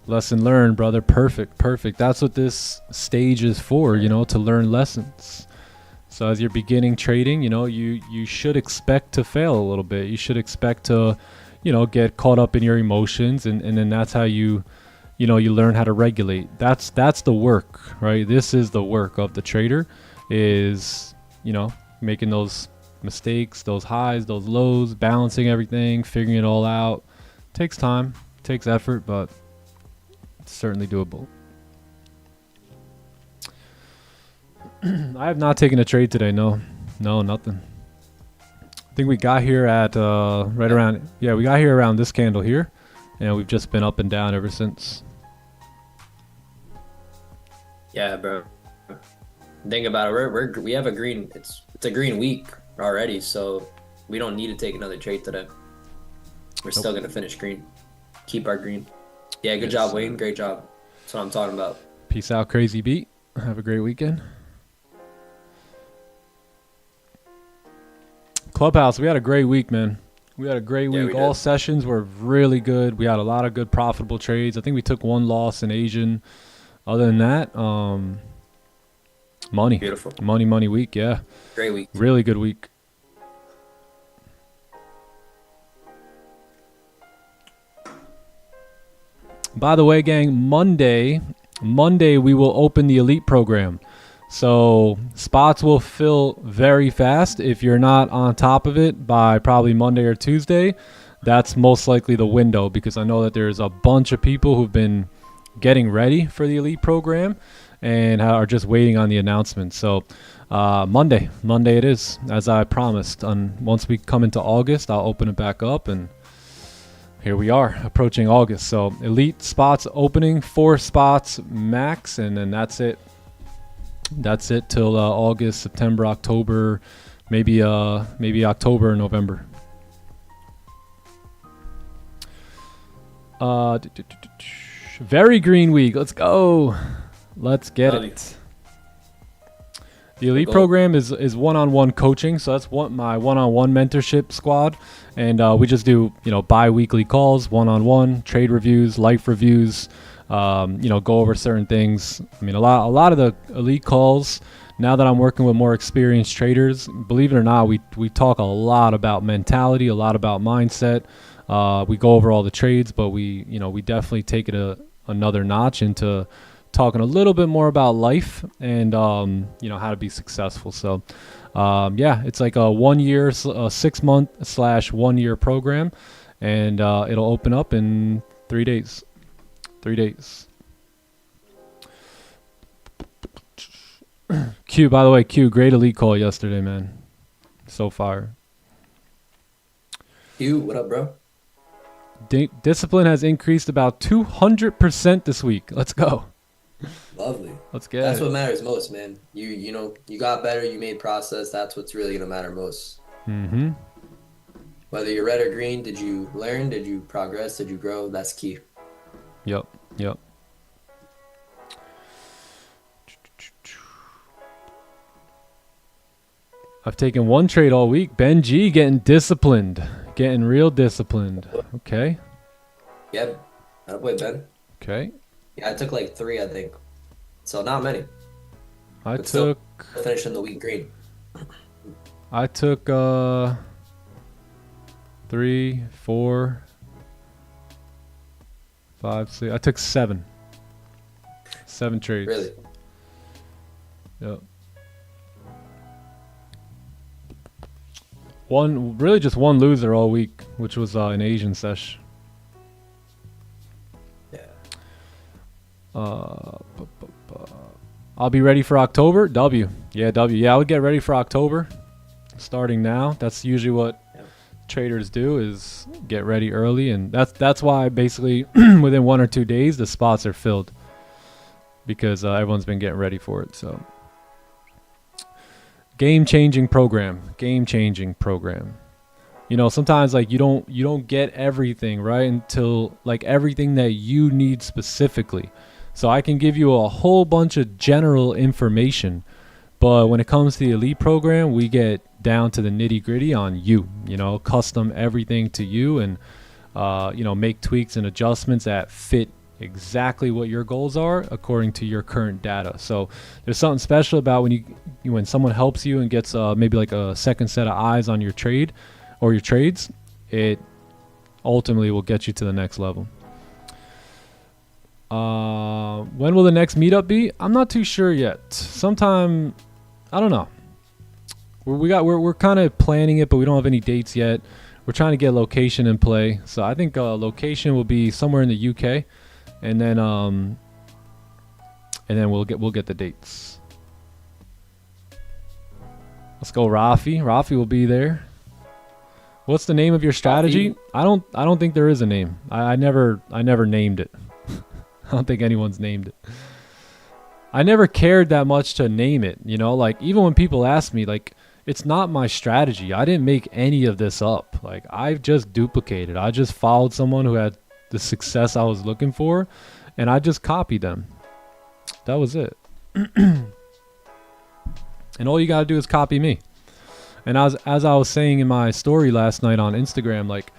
Lesson learned, brother. Perfect, perfect. That's what this stage is for, you know, to learn lessons. So as you're beginning trading, you know, you should expect to fail a little bit. You should expect to, you know, get caught up in your emotions, and then that's how you learn how to regulate. That's the work, right? This is the work of the trader, is, you know, making those mistakes, those highs, those lows, balancing everything, figuring it all out. Takes time, takes effort, but it's certainly doable. I have not taken a trade today. No, nothing. I think we got here at right around, yeah, we got here around this candle here, and we've just been up and down ever since. Yeah, bro. Think about it. We have a green. It's a green week already, so we don't need to take another trade today. We're still gonna finish green. Keep our green. Yeah, good job, Wayne. Great job. That's what I'm talking about. Peace out, Crazy Beat. Have a great weekend. Clubhouse, we had a great week, man. We had a great week. We All did. sessions were really good. We had a lot of good profitable trades. I think we took one loss in Asian. Other than that, money. Beautiful. Money week, yeah. Great week. Really good week. By the way, gang, Monday we will open the Elite program. So spots will fill very fast. If you're not on top of it by probably Monday or Tuesday, that's most likely the window, because I know that there's a bunch of people who've been getting ready for the Elite program and are just waiting on the announcement. So Monday it is, as I promised. Once we come into August, I'll open it back up, and here we are approaching August. So Elite spots opening, 4 spots max, and then that's it. That's it till August, September, October, maybe October or November. Very green week. Let's go. Let's get it. The Elite program is one-on-one coaching, so that's my one-on-one mentorship squad, and we just do, you know, bi-weekly calls, one-on-one trade reviews, life reviews, you know, go over certain things. I mean, a lot of the Elite calls, now that I'm working with more experienced traders, believe it or not, we talk a lot about mentality, a lot about mindset. We go over all the trades, but we definitely take it another notch into talking a little bit more about life and you know, how to be successful. So yeah, it's like a 1 year, 6 month / 1 year program, and it'll open up in 3 days. 3 days. Q, by the way, Q, great elite call yesterday, man. So fire. You, what up, bro? Discipline has increased about 200% this week. Let's go. Lovely. Let's get That's it. what matters most, man. You know, you got better, you made process. That's what's really gonna matter most. Mm-hmm. Whether you're red or green, did you learn? Did you progress? Did you grow? That's key. Yep. I've taken one trade all week. Ben G getting disciplined. Getting real disciplined. Okay. Yep. That way, Ben. Okay. Yeah, I took like 3, I think. So not many. I But still took finishing the week green. 3, 4, 5, 6. I took 7. 7 trades. Really? Yep. Just one loser all week, which was an Asian sesh. Yeah. I'll be ready for October. W. Yeah, W. Yeah, I would get ready for October. Starting now. That's usually what traders do, is get ready early, and that's why basically within 1 or 2 days the spots are filled, because everyone's been getting ready for it. So game changing program. You know, sometimes like you don't get everything right until like everything that you need specifically. So I can give you a whole bunch of general information, but when it comes to the elite program, we get down to the nitty gritty on you, you know, custom everything to you, and you know, make tweaks and adjustments that fit exactly what your goals are according to your current data. So there's something special about when someone helps you and gets maybe like a second set of eyes on your trade or your trades. It ultimately will get you to the next level. When will the next meetup be? I'm not too sure yet. Sometime, I don't know. We're kind of planning it, but we don't have any dates yet. We're trying to get a location in play. So I think location will be somewhere in the UK, and then we'll get the dates. Let's go, Rafi. Rafi will be there. What's the name of your strategy? I don't think there is a name. I never named it. I don't think anyone's named it. I never cared that much to name it, you know, like even when people ask me, like, it's not my strategy. I didn't make any of this up. Like, I've just duplicated. I just followed someone who had the success I was looking for, and I just copied them. That was it. And all you got to do is copy me. And as I was saying in my story last night on Instagram, like,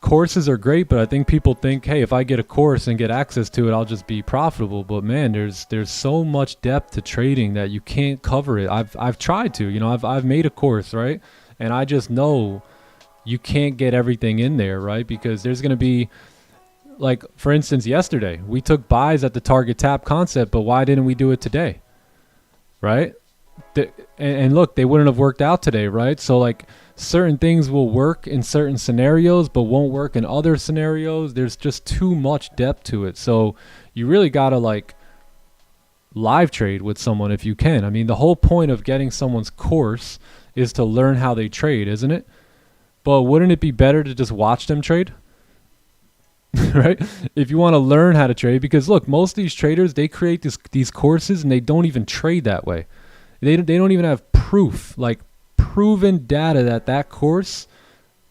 courses are great, but I think people think, hey, if I get a course and get access to it, I'll just be profitable. But man, there's so much depth to trading that you can't cover it. I've tried to, you know, I've made a course, right? And I just know you can't get everything in there, right? Because there's going to be, like, for instance, yesterday we took buys at the target tap concept, but why didn't we do it today? Right? And look, they wouldn't have worked out today, right? So like, certain things will work in certain scenarios but won't work in other scenarios. There's just too much depth to it. So you really gotta like live trade with someone if you can. I mean, the whole point of getting someone's course is to learn how they trade, isn't it? But wouldn't it be better to just watch them trade? Right? If you want to learn how to trade, because look, most of these traders, they create these courses and they don't even trade that way. They don't even have proof, like proven data that course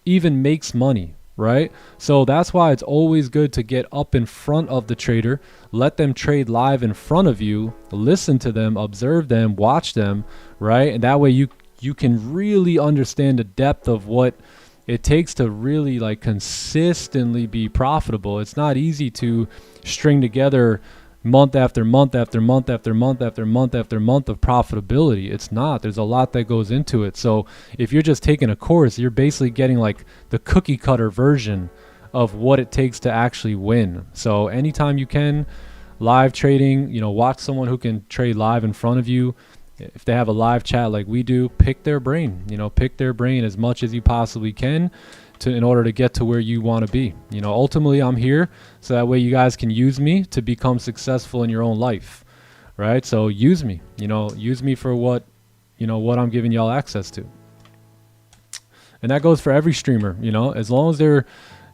even makes money, right? So that's why it's always good to get up in front of the trader, let them trade live in front of you, listen to them, observe them, watch them, right? And that way you can really understand the depth of what it takes to really like consistently be profitable. It's not easy to string together month after month after month after month after month after month of profitability. It's not. There's a lot that goes into it. So if you're just taking a course, you're basically getting like the cookie cutter version of what it takes to actually win. So anytime you can, live trading, you know, watch someone who can trade live in front of you. If they have a live chat like we do, pick their brain, you know, pick their brain as much as you possibly can in order to get to where you want to be. You know, ultimately I'm here so that way you guys can use me to become successful in your own life. right? So use me, use me for what I'm giving y'all access to. And that goes for every streamer, as long as they're,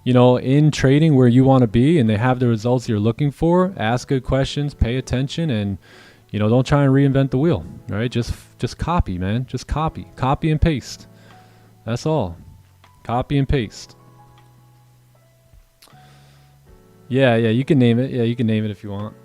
in trading where you want to be and they have the results you're looking for, ask good questions, pay attention, and, don't try and reinvent the wheel, right? Just copy, man. Just copy and paste. That's all. Copy and paste. Yeah, you can name it. Yeah, you can name it if you want.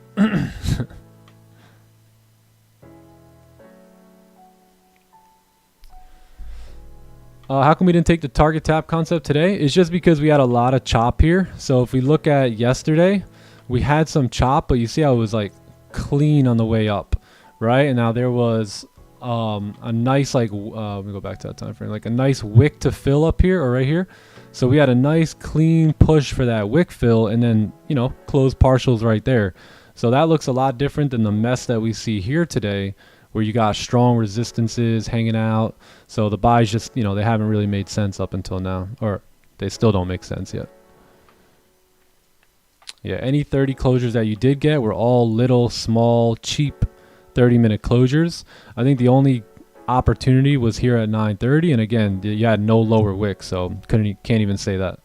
How come we didn't take the target tap concept today? It's just because we had a lot of chop here. So if we look at yesterday, we had some chop, but you see how it was like clean on the way up, right? And now there was a nice let me go back to that time frame, like a nice wick to fill up here or right here. So we had a nice clean push for that wick fill, and then close partials right there. So that looks a lot different than the mess that we see here today, where you got strong resistances hanging out. So the buys just, they haven't really made sense up until now, or they still don't make sense yet. Yeah, any 30 closures that you did get were all little, small, cheap 30-minute closures. I think the only opportunity was here at 9:30, and again, you had no lower wick, so can't even say that.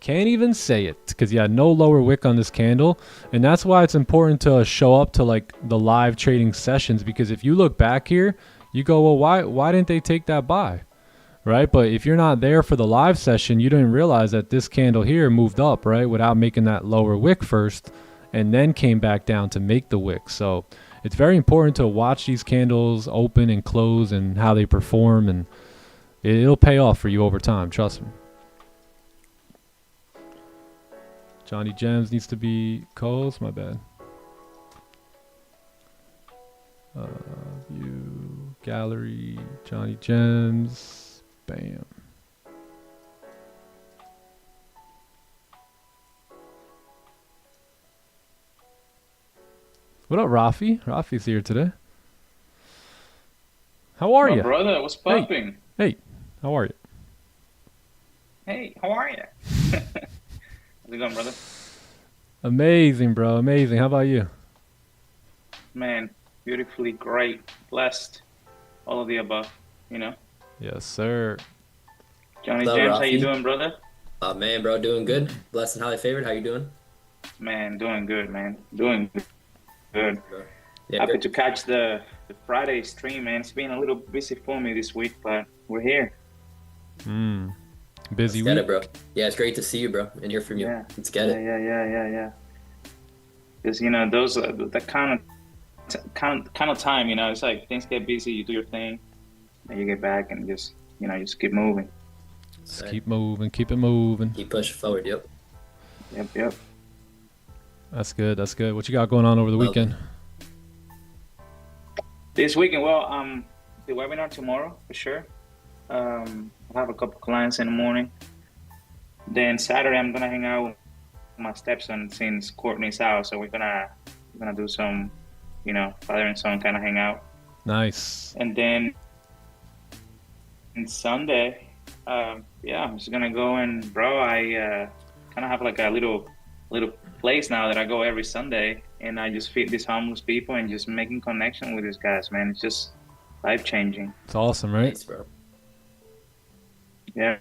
Can't even say it, because you had no lower wick on this candle. And that's why it's important to show up to like the live trading sessions, because if you look back here, you go, well, why didn't they take that buy, right? But if you're not there for the live session, you didn't realize that this candle here moved up, right, without making that lower wick first, and then came back down to make the wick. So it's very important to watch these candles open and close and how they perform, and it'll pay off for you over time, trust me. Johnny Gems needs to be calls, my bad. View, gallery, Johnny Gems, bam. What up, Rafi? Rafi's here today. How are you? Brother, what's popping? Hey, how are you? Hey, how are you? How's it going, brother? Amazing, bro. Amazing. How about you? Man, beautifully great, blessed, all of the above, Yes, sir. Johnny Hello, James, Rafi. how you doing, brother? Man, bro, doing good. Blessed and highly favored. How you doing? Man, doing good, man. Doing good. Yeah, Happy good. to catch the Friday stream, man. It's been a little busy for me this week, but we're here. Busy Let's get week. it, bro. Yeah, it's great to see you, bro, and hear from you. Yeah. Let's get it. Yeah. Because those the kind of time, it's like things get busy, you do your thing, and you get back and just just keep moving. Just keep moving. Keep it moving. Keep pushing forward. Yep. Yep. That's good. That's good. What you got going on over the Well, weekend? This weekend, the webinar tomorrow for sure. I have a couple clients in the morning. Then Saturday, I'm gonna hang out with my stepson since Courtney's out, so we're gonna do some, father and son kind of hang out. Nice. And then on Sunday, I'm just gonna go and I kind of have like a little place now that I go every Sunday, and I just feed these homeless people and just making connection with these guys, man. It's just life changing. It's awesome, right? Thanks, bro. Yeah.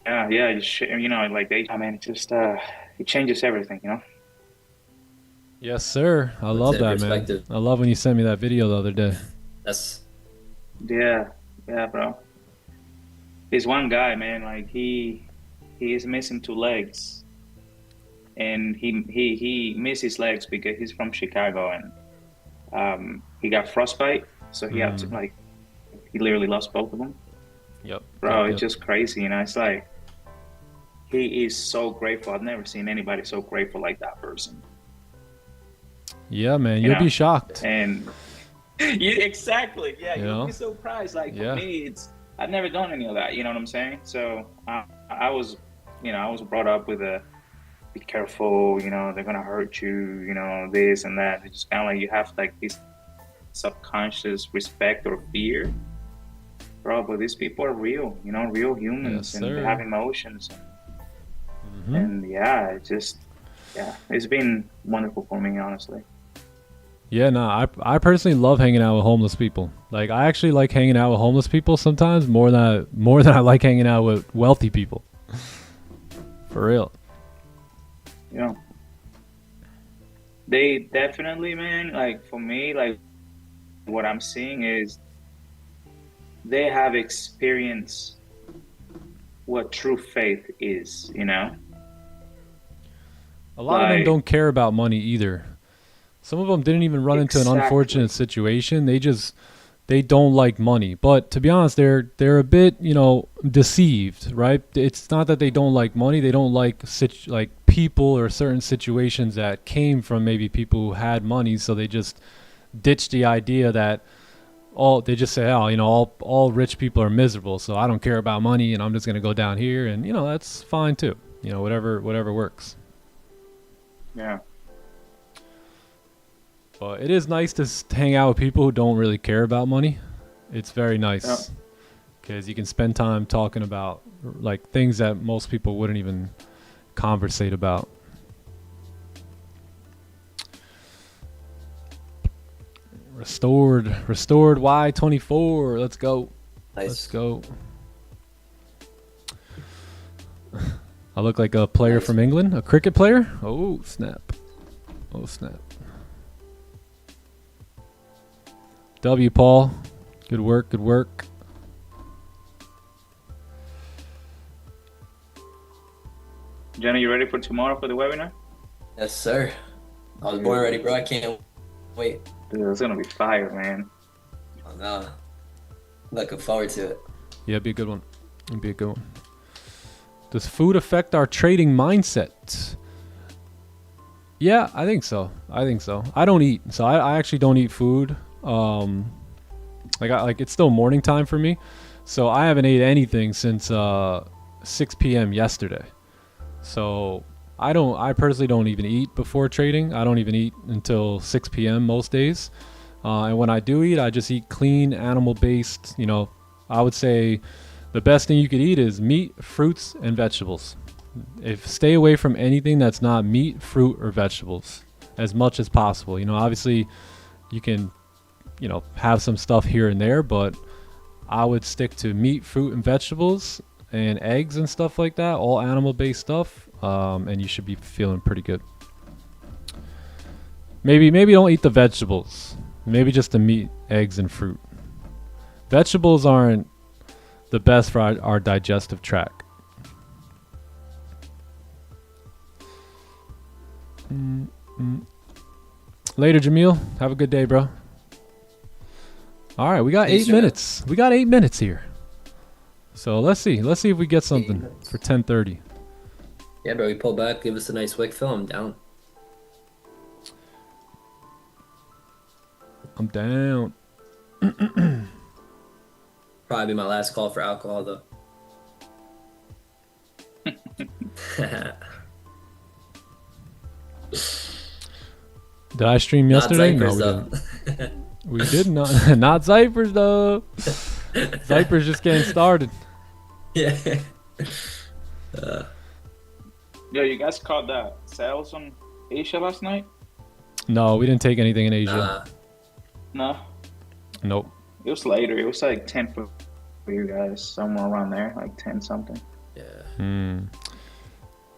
Yeah, just, it just it changes everything, Yes, sir. I love it in that, man. perspective. I love when you sent me that video the other day. That's Yeah, bro. There's one guy, man, like he is missing 2 legs, and he missed his legs because he's from Chicago, and he got frostbite, so he had to he literally lost both of them. Yep. Bro, Yep. it's just crazy, it's like he is so grateful. I've never seen anybody so grateful like that person. Yeah, man. You'll be shocked. And exactly, yeah, You you'll know? be surprised. Like Yeah. for me, I've never done any of that. You know what I'm saying? So I was brought up with be careful. They're gonna hurt you. This and that. It's just kind of like you have like this subconscious respect or fear, bro. But these people are real. Real humans, Yes, and they sir. have emotions. And yeah, it's been wonderful for me, honestly. Yeah, no, I personally love hanging out with homeless people. Like, I actually like hanging out with homeless people sometimes more than I like hanging out with wealthy people. For real. Yeah. They definitely, man, like for me, like what I'm seeing is they have experienced what true faith is, you know? A lot of them Like- don't care about money either. Some of them didn't even run into an Exactly. unfortunate situation. They don't like money. But to be honest, they're a bit, deceived, right? It's not that they don't like money. They don't like people or certain situations that came from maybe people who had money. So they just ditch the idea that they just say, all rich people are miserable. So I don't care about money and I'm just going to go down here. And, that's fine too. Whatever works. Yeah. But it is nice to hang out with people who don't really care about money. It's very nice because you can spend time talking about like things that most people wouldn't even conversate about. Restored Y24. Let's go. Nice. Let's go. I look like a player Nice. from England, a cricket player. Oh snap. W, Paul. Good work. Jenna, you ready for tomorrow for the webinar? Yes, sir. I was born ready, bro. I can't wait. Dude, it's gonna be fire, man. Oh, no. Looking forward to it. Yeah, it'd be a good one. Does food affect our trading mindset? Yeah, I think so. I don't eat, so I actually don't eat food. It's still morning time for me, so I haven't ate anything since 6 p.m. yesterday. So I personally don't even eat before trading. I don't even eat until 6 p.m. most days. And when I do eat, I just eat clean animal-based. I would say the best thing you could eat is meat, fruits, and vegetables. Stay away from anything that's not meat, fruit, or vegetables as much as possible. Obviously you can, have some stuff here and there, but I would stick to meat, fruit, and vegetables and eggs and stuff like that, all animal-based stuff, and you should be feeling pretty good. Maybe don't eat the vegetables. Maybe just the meat, eggs, and fruit. Vegetables aren't the best for our digestive tract. Later, Jamil. Have a good day, bro. All right, we got Peace, 8 minutes. We got 8 minutes here. So let's see if we get something for 10:30. Yeah, bro. We pull back. Give us a nice wick film. Down. I'm down. Probably be my last call for alcohol, though. Did I stream yesterday? Not No, we Zypers, didn't. though. We did not. Not Zypers though. Zypers just getting started. Yeah. Yo, you guys caught that sales on Asia last night? No, we didn't take anything in Asia. No, Nope. it was later. It was like 10 for you guys, somewhere around there, like 10 something. Yeah.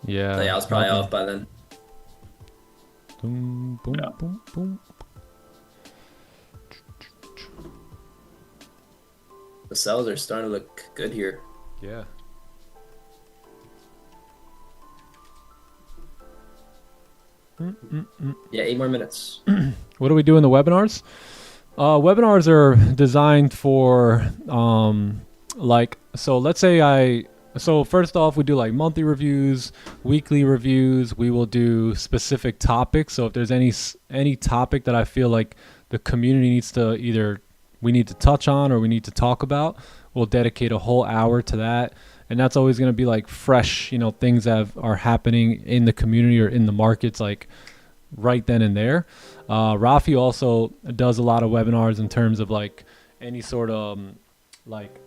Yeah. So, yeah, I was probably nothing. off by then. Boom, boom, Yeah. boom, boom. The cells are starting to look good here. Yeah. Yeah, 8 more minutes. What do we do in the webinars? Webinars are designed for so let's say so first off, we do like monthly reviews, weekly reviews. We will do specific topics. So if there's any topic that I feel like the community needs to we need to touch on or we need to talk about, we'll dedicate a whole hour to that. And that's always going to be like fresh, things that are happening in the community or in the markets, like right then and there. Rafi also does a lot of webinars in terms of like any sort of like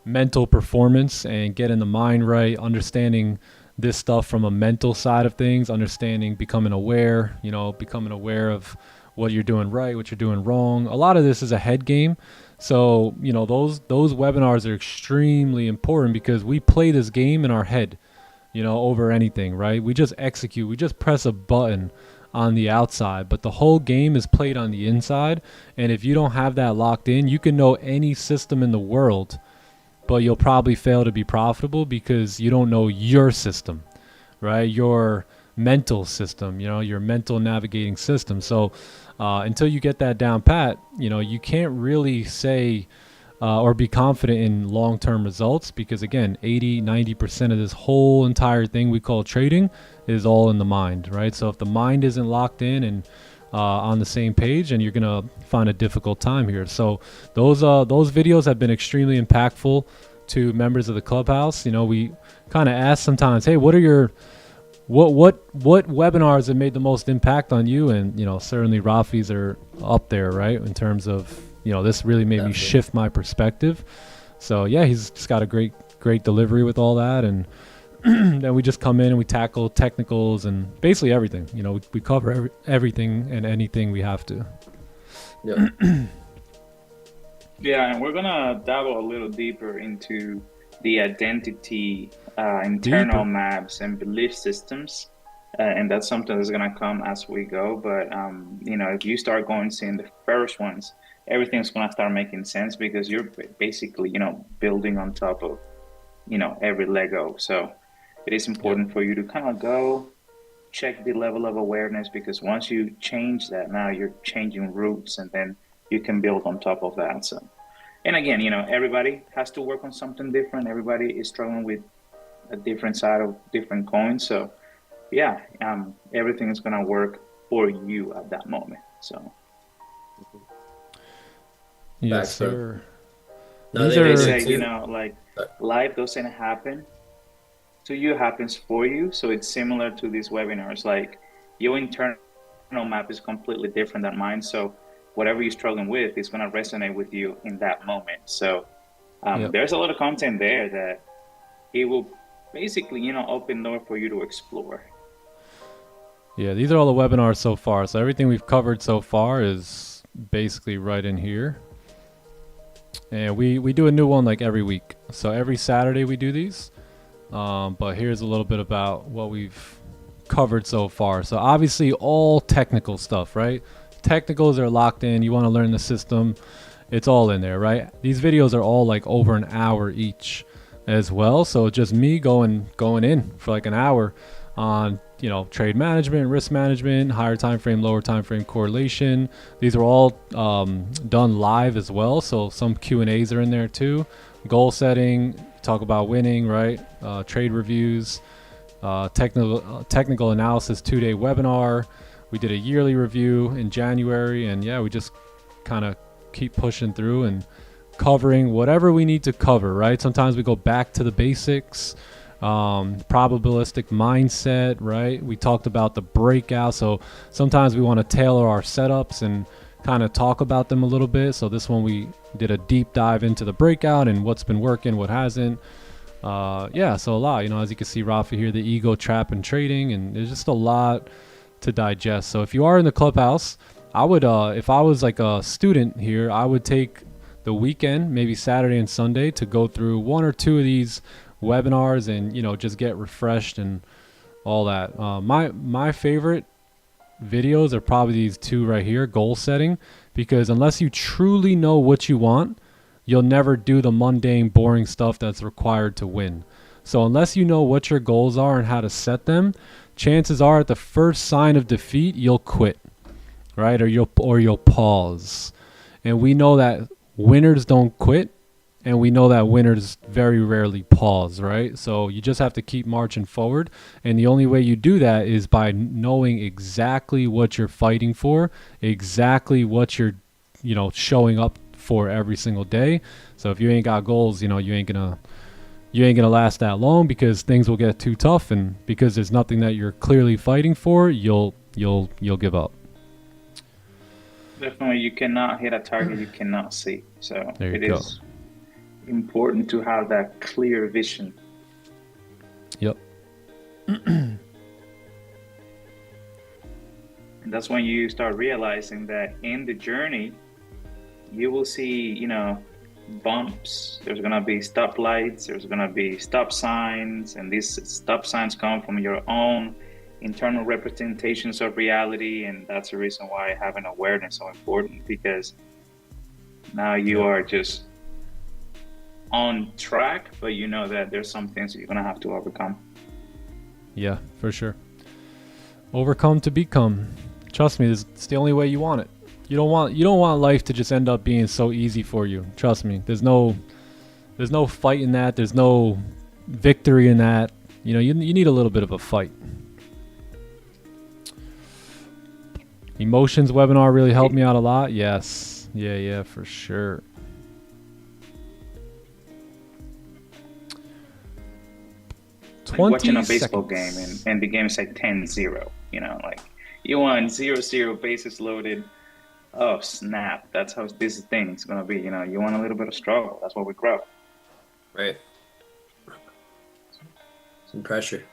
mental performance and getting the mind right, understanding this stuff from a mental side of things, understanding, becoming aware, becoming aware of what you're doing right, what you're doing wrong. A lot of this is a head game. So, those webinars are extremely important because we play this game in our head, over anything, right? We just execute, we just press a button on the outside, but the whole game is played on the inside. And if you don't have that locked in, you can know any system in the world, but you'll probably fail to be profitable because you don't know your system, right? Your mental system, your mental navigating system. So until you get that down pat, you can't really say or be confident in long-term results because, again, 80-90% of this whole entire thing we call trading is all in the mind, right? So if the mind isn't locked in and on the same page, and you're gonna find a difficult time here. So those videos have been extremely impactful to members of the clubhouse. We kind of ask sometimes, hey, what are your what webinars have made the most impact on you? And certainly Rafi's are up there, right, in terms of this really made me shift my perspective. So yeah, he's just got a great delivery with all that. And then we just come in and we tackle technicals and basically everything. We cover everything and anything we have to. Yeah. Yeah, and we're gonna dabble a little deeper into the identity, internal maps, and belief systems, and that's something that's gonna come as we go. But if you start seeing the first ones, everything's gonna start making sense because you're basically building on top of every Lego. So it is important for you to kind of go check the level of awareness, because once you change that, now you're changing roots, and then you can build on top of that. So, and again, everybody has to work on something different. Everybody is struggling with a different side of different coins. So yeah, everything is going to work for you at that moment. So yes, sir. No, they say, life doesn't happen to you, happens for you. So it's similar to these webinars. Like, your internal map is completely different than mine. So whatever you're struggling with is going to resonate with you in that moment. So there's a lot of content there that it will basically, open door for you to explore. Yeah, these are all the webinars so far. So everything we've covered so far is basically right in here. And we do a new one like every week. So every Saturday we do these. But here's a little bit about what we've covered so far. So obviously all technical stuff, right? Technicals are locked in. You want to learn the system. It's all in there, right? These videos are all like over an hour each as well. So just me going in for like an hour on, trade management, risk management, higher time frame, lower time frame correlation. These are all done live as well. So some Q&As are in there too. Goal setting, talk about winning, right? Trade reviews, technical analysis 2-day webinar. We did a yearly review in January, and yeah, we just kind of keep pushing through and covering whatever we need to cover, right? Sometimes we go back to the basics, probabilistic mindset, right? We talked about the breakout. So sometimes we want to tailor our setups and kind of talk about them a little bit. So this one we did a deep dive into the breakout and what's been working, what hasn't. Yeah, so a lot, as you can see, Rafi here, the ego trap and trading, and there's just a lot to digest. So if you are in the clubhouse, I would, if I was like a student here, I would take the weekend, maybe Saturday and Sunday, to go through one or two of these webinars and just get refreshed and all that. My favorite videos are probably these two right here, goal setting, because unless you truly know what you want, you'll never do the mundane, boring stuff that's required to win. So unless you know what your goals are and how to set them, chances are at the first sign of defeat, you'll quit, right? Or you'll pause. And we know that winners don't quit, and we know that winners very rarely pause, right? So you just have to keep marching forward. And the only way you do that is by knowing exactly what you're fighting for, exactly what you're, showing up for every single day. So if you ain't got goals, you ain't gonna last that long, because things will get too tough, and because there's nothing that you're clearly fighting for, you'll give up. Definitely, you cannot hit a target you cannot see. So it go. is important to have that clear vision. Yep. And that's when you start realizing that in the journey, you will see, you know, bumps. There's gonna be stoplights. There's gonna be stop signs, and these stop signs come from your own internal representations of reality. And that's the reason why having awareness is so important, because now you are just on track, but you know that there's some things that you're gonna have to overcome. Yeah, for sure. Overcome to become. Trust me, it's the only way you want it. You don't want life to just end up being so easy for you. Trust me. There's no fight in that. There's no victory in that. You know, you need a little bit of a fight. Emotions webinar really helped me out a lot. Yes. Yeah, for sure. Like watching a baseball game and the game is like 10-0, you know, like you want 0-0 bases loaded. Oh snap, that's how this thing's gonna be, you know. You want a little bit of struggle. That's what we grow. Right. Some pressure.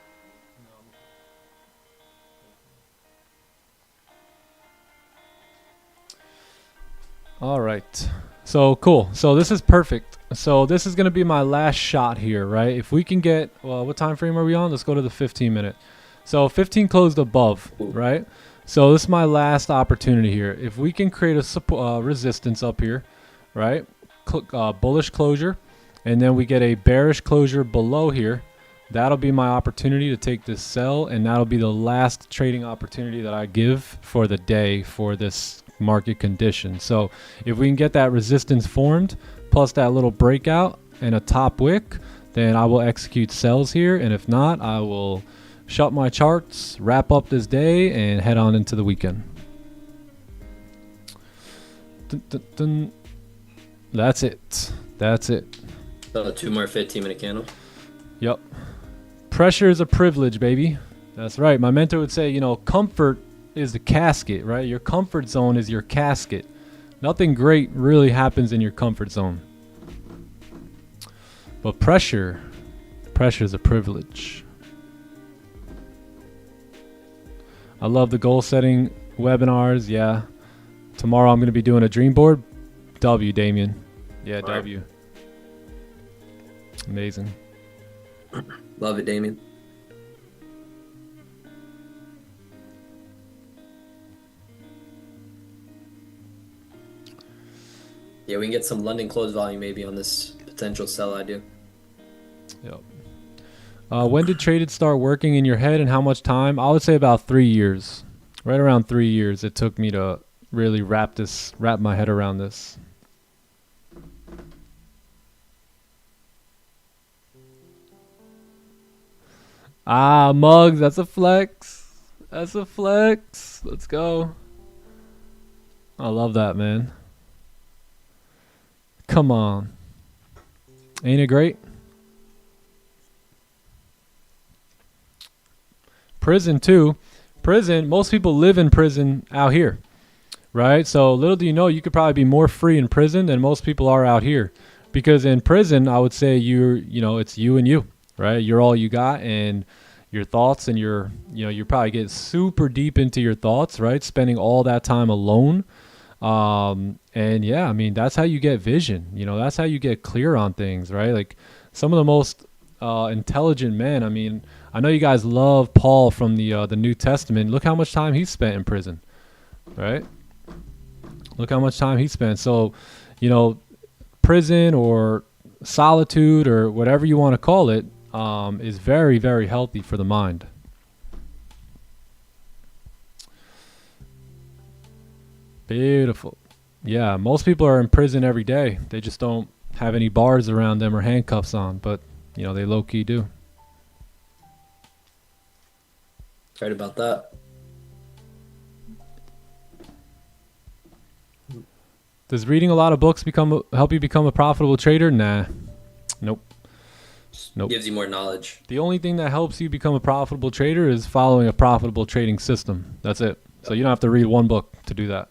All right. So cool. So this is perfect. So this is going to be my last shot here, right? If we can get, well, what time frame are we on? Let's go to the 15-minute. So 15 closed above, right? So this is my last opportunity here. If we can create a resistance up here, right? Bullish closure, and then we get a bearish closure below here, that'll be my opportunity to take this sell, and that'll be the last trading opportunity that I give for the day for this market condition. So if we can get that resistance formed plus that little breakout and a top wick, then I will execute sells here, and if not, I will shut my charts, wrap up this day, and head on into the weekend. Dun, dun, dun. That's it. So 2 more 15-minute candles. Yep. Pressure is a privilege, baby. That's right. My mentor would say, you know, comfort is the casket, right? Your comfort zone is your casket. Nothing great really happens in your comfort zone. But pressure is a privilege. I love the goal setting webinars. Yeah. Tomorrow I'm going to be doing a dream board. W, Damien. Yeah, right. W. Amazing. Love it, Damien. Yeah, we can get some London close volume maybe on this potential sell idea. Yep. When did traded start working in your head, and how much time? I would say about 3 years. Right around 3 years it took me to really wrap my head around this. Ah, Mugs, that's a flex. That's a flex. Let's go. I love that, man. Come on. Ain't it great? Prison too. Prison, most people live in prison out here, right? So little do you know, you could probably be more free in prison than most people are out here. Because in prison, I would say it's you and you, right? You're all you got, and your thoughts, and you probably get super deep into your thoughts, right? Spending all that time alone. And yeah, I mean, that's how you get vision, that's how you get clear on things, right? Like some of the most intelligent men. I mean, I know you guys love Paul from the New Testament. Look how much time he spent in prison, right? Look how much time he spent. So, prison or solitude or whatever you want to call it, is very, very healthy for the mind. Beautiful. Yeah, most people are in prison every day. They just don't have any bars around them or handcuffs on, but they low-key do. Right about that. Does reading a lot of books help you become a profitable trader? Nah. Nope. Gives you more knowledge. The only thing that helps you become a profitable trader is following a profitable trading system. That's it. So you don't have to read one book to do that.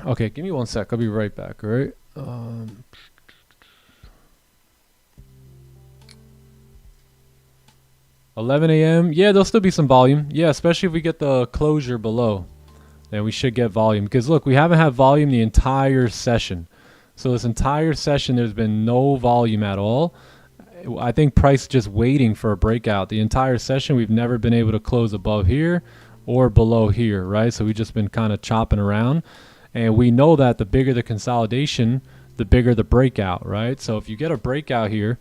Okay, give me 1 sec. I'll be right back. All right. 11 a.m. Yeah, there'll still be some volume. Yeah, especially if we get the closure below. Then we should get volume. Because look, we haven't had volume the entire session. So this entire session, there's been no volume at all. I think price just waiting for a breakout. The entire session, we've never been able to close above here or below here, right? So we've just been kind of chopping around. And we know that the bigger the consolidation, the bigger the breakout, right? So if you get a breakout here,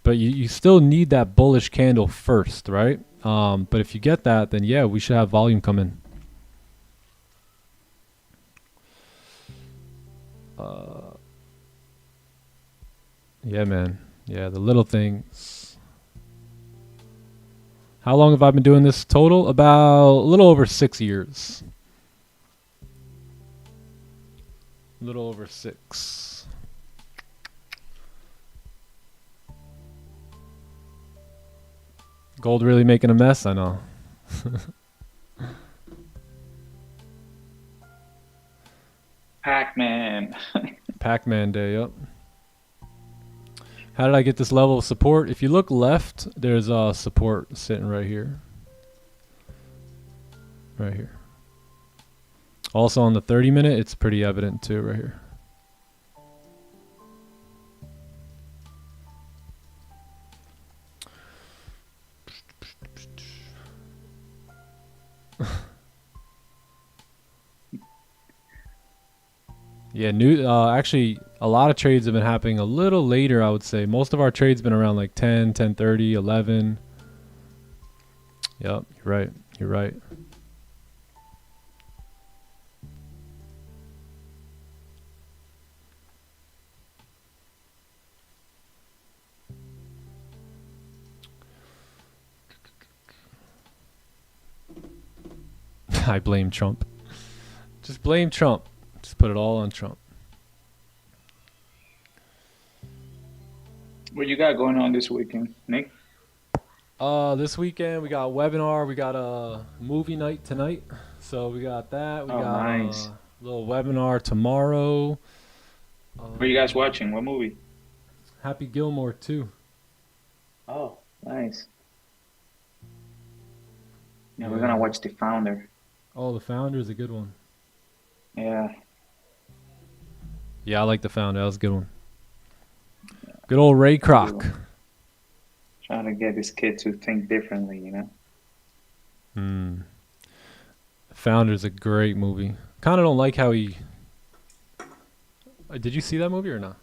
but you still need that bullish candle first, right? But if you get that, then yeah, we should have volume come in. Yeah, man. Yeah, the little things. How long have I been doing this total? About a little over 6 years. A little over 6. Gold really making a mess, I know. Pac-Man. Pac-Man Day, yep. How did I get this level of support? If you look left, there's support sitting right here. Right here. Also on the 30-minute, it's pretty evident too, right here. Yeah, actually, a lot of trades have been happening a little later, I would say. Most of our trades been around like 10, 10:30, 11. Yep, you're right. You're right. I blame Trump. Just blame Trump. Just put it all on Trump. What you got going on this weekend, Nick? This weekend we got a webinar. We got a movie night tonight. So we got that. We got nice. a little webinar tomorrow. What are you guys watching? What movie? Happy Gilmore 2. Oh, nice. Yeah, we're gonna watch The Founder. Oh, The Founder is a good one. Yeah. Yeah, I like The Founder. That was a good one. Good old Ray Kroc. Trying to get this kid to think differently, you know? Founder's a great movie. Kind of don't like how he... Did you see that movie or not?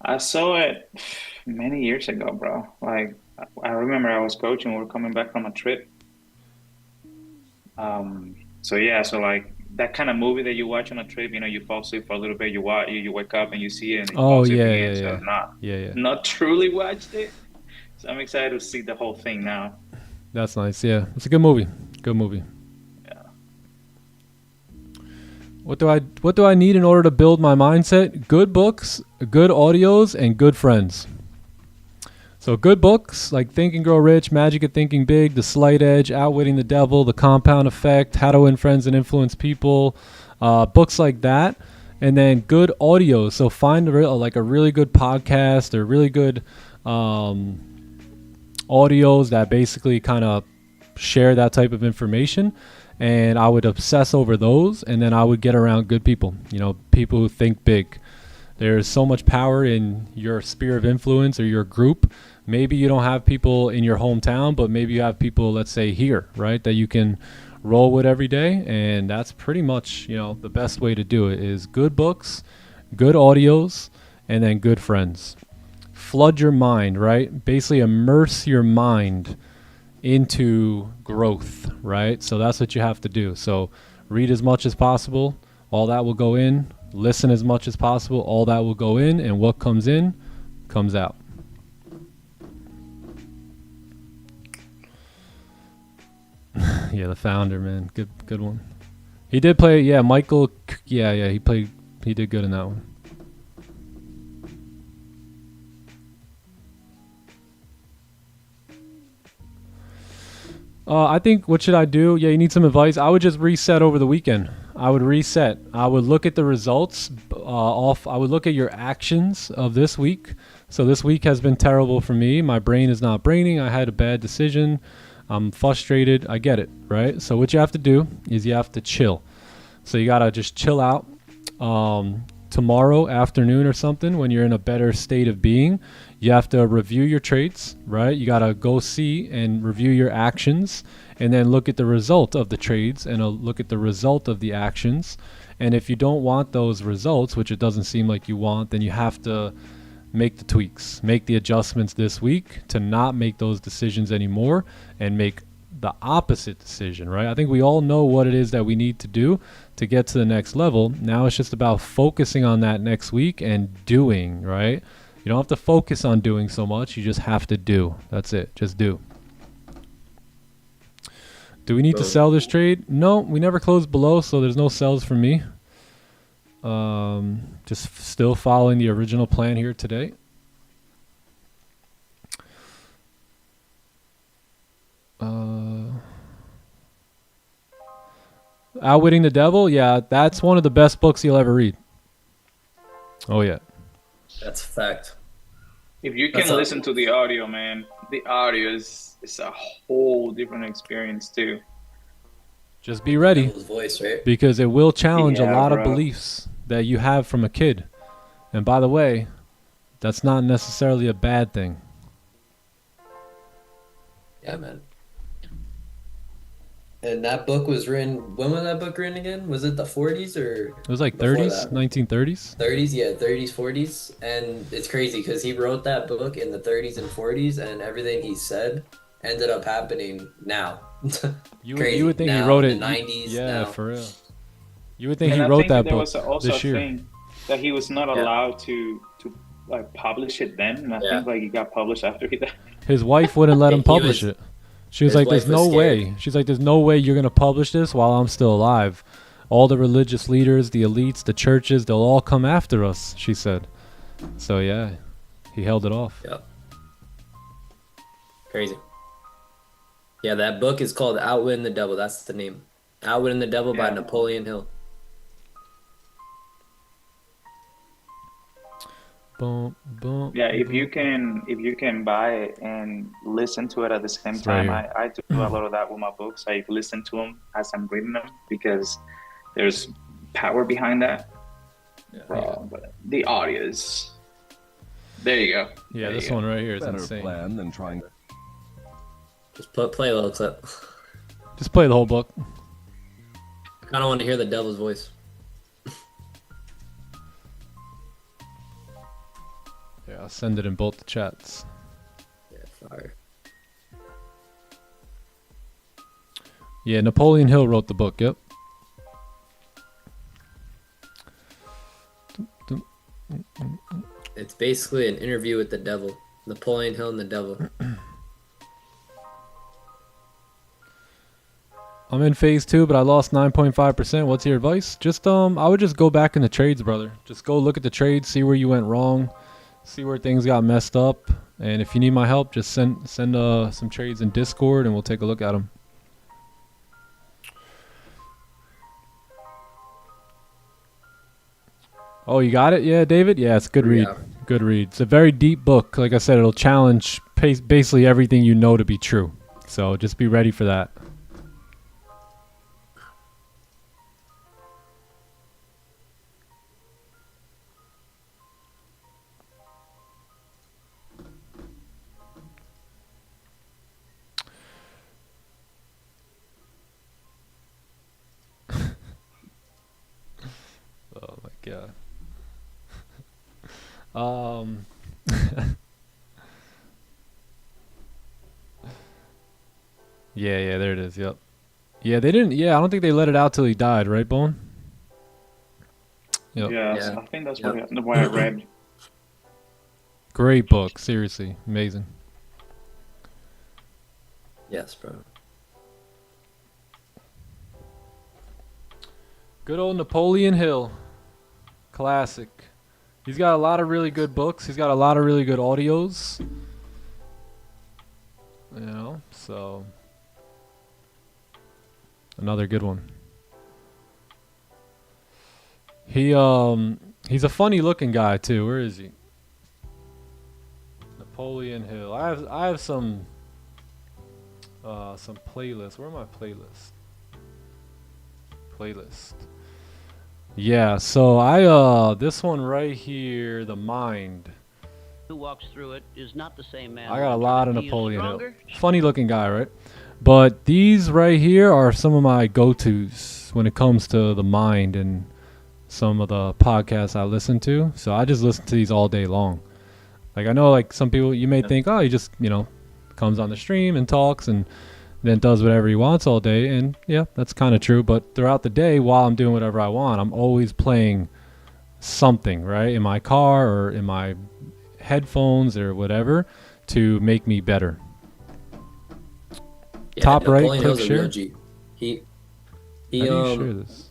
I saw it many years ago, bro. Like, I remember I was coaching. We were coming back from a trip. So like that kind of movie that you watch on a trip, you know, you fall asleep for a little bit, you wake up and you see it, and you fall asleep again. So not truly watched it. So I'm excited to see the whole thing now. That's nice. Yeah, it's a good movie. Good movie. Yeah. What do I need in order to build my mindset? Good books, good audios, and good friends. So good books like Think and Grow Rich, Magic of Thinking Big, The Slight Edge, Outwitting the Devil, The Compound Effect, How to Win Friends and Influence People, books like that. And then good audio. So find a really good podcast or really good audios that basically kind of share that type of information. And I would obsess over those, and then I would get around good people, you know, people who think big. There's so much power in your sphere of influence or your group. Maybe you don't have people in your hometown, but maybe you have people, let's say here, right, that you can roll with every day. And that's pretty much, you know, the best way to do it is good books, good audios, and then good friends. Flood your mind, right? Basically immerse your mind into growth, right? So that's what you have to do. So read as much as possible. All that will go in. Listen as much as possible. All that will go in, and what comes in comes out. Yeah, The Founder, man. Good one. He did play, yeah, Michael, he did good in that one. I think, what should I do? Yeah, you need some advice. I would just reset over the weekend. I would reset. I would look at the results I would look at your actions of this week. So this week has been terrible for me. My brain is not braining. I had a bad decision. I'm frustrated. I get it, right? So what you have to do is you have to chill. So you got to just chill out. Tomorrow afternoon or something, when you're in a better state of being, you have to review your trades, right? You got to go see and review your actions, and then look at the result of the trades and look at the result of the actions. And if you don't want those results, which it doesn't seem like you want, then you have to make the tweaks, make the adjustments this week to not make those decisions anymore and make the opposite decision, right? I think we all know what it is that we need to do to get to the next level. Now it's just about focusing on that next week and doing, right? You don't have to focus on doing so much. You just have to do. That's it. Just do. Do we need to sell this trade? No, we never closed below, so there's no sells for me. Just still following the original plan here today. Outwitting the Devil, yeah, that's one of the best books you'll ever read. Oh yeah, That's a fact. If you can listen to the audio, man, the audio is a whole different experience too. just be ready, His voice, right? because it will challenge a Yeah, lot of bro. beliefs that you have from a kid. And by the way, that's not necessarily a bad thing. Yeah, man. And that book was written. When was that book written again? Was it the 40s or It was like before 30s, that? 1930s. 30s? Yeah, 30s, 40s. And it's crazy because he wrote that book in the 30s and 40s, and everything he said ended up happening now. You Crazy. would think Now, he wrote in it. the 90s. Yeah, now. for real. You would think And he I wrote think that there book was also this a year. thing that he was not allowed to like publish it then, and I think like it got published after he died. His wife wouldn't let him He publish was- it. She was his like, "There's wife was no scared. way." She's like, "There's no way you're gonna publish this while I'm still alive. All the religious leaders, the elites, the churches, they'll all come after us." She said. So yeah, he held it off. Yep. Crazy. Yeah, that book is called Outwitting the Devil. That's the name. Outwitting the Devil by Yeah. Napoleon Hill. Boom, boom. Yeah, if you can buy it and listen to it at the same It's right time, here. I do a lot of that with my books. I listen to them as I'm reading them because there's power behind that. Bro, but the audio is. There you go. Yeah, There this you go. one right here is Better insane. plan than trying to. Just play a little clip. Just play the whole book. I kind of want to hear the devil's voice. Yeah, I'll send it in both the chats. Yeah, fire. Yeah, Napoleon Hill wrote the book. Yep. It's basically an interview with the devil. Napoleon Hill and the devil. I'm in phase 2, but I lost 9.5%. What's your advice? Just I would just go back in the trades, brother. Just go look at the trades, see where you went wrong, see where things got messed up, and if you need my help, just send some trades in Discord, and we'll take a look at them. Oh, you got it? Yeah, David? Yeah, it's a good read. Yeah. Good read. It's a very deep book. Like I said, it'll challenge basically everything you know to be true. So just be ready for that. Oh my god. Yeah, there it is. Yep. Yeah, they didn't. Yeah, I don't think they let it out till he died, right, Bone? Yep. Yeah, Yeah. I think that's Yep. what I read. Great book, seriously, amazing. Yes, bro. Good old Napoleon Hill, classic. He's got a lot of really good books. He's got a lot of really good audios. You know, so Another good one. He's a funny looking guy too. Where is he? Napoleon Hill. I have some playlists. Where are my playlists? Playlist. Yeah, so I this one right here, The Mind. Who walks through it is not the same man. I got a lot of He is Napoleon Hill. stronger. Funny looking guy, right? But these right here are some of my go-tos when it comes to The Mind and some of the podcasts I listen to. So I just listen to these all day long. Like, I know, like, some people, you may think, oh, he just, you know, comes on the stream and talks and then does whatever he wants all day. And yeah, that's kind of true. But throughout the day, while I'm doing whatever I want, I'm always playing something, right? In my car or in my headphones or whatever to make me better. Yeah, Top right, Napoleon click Hill's a share. real G. He How do you share this?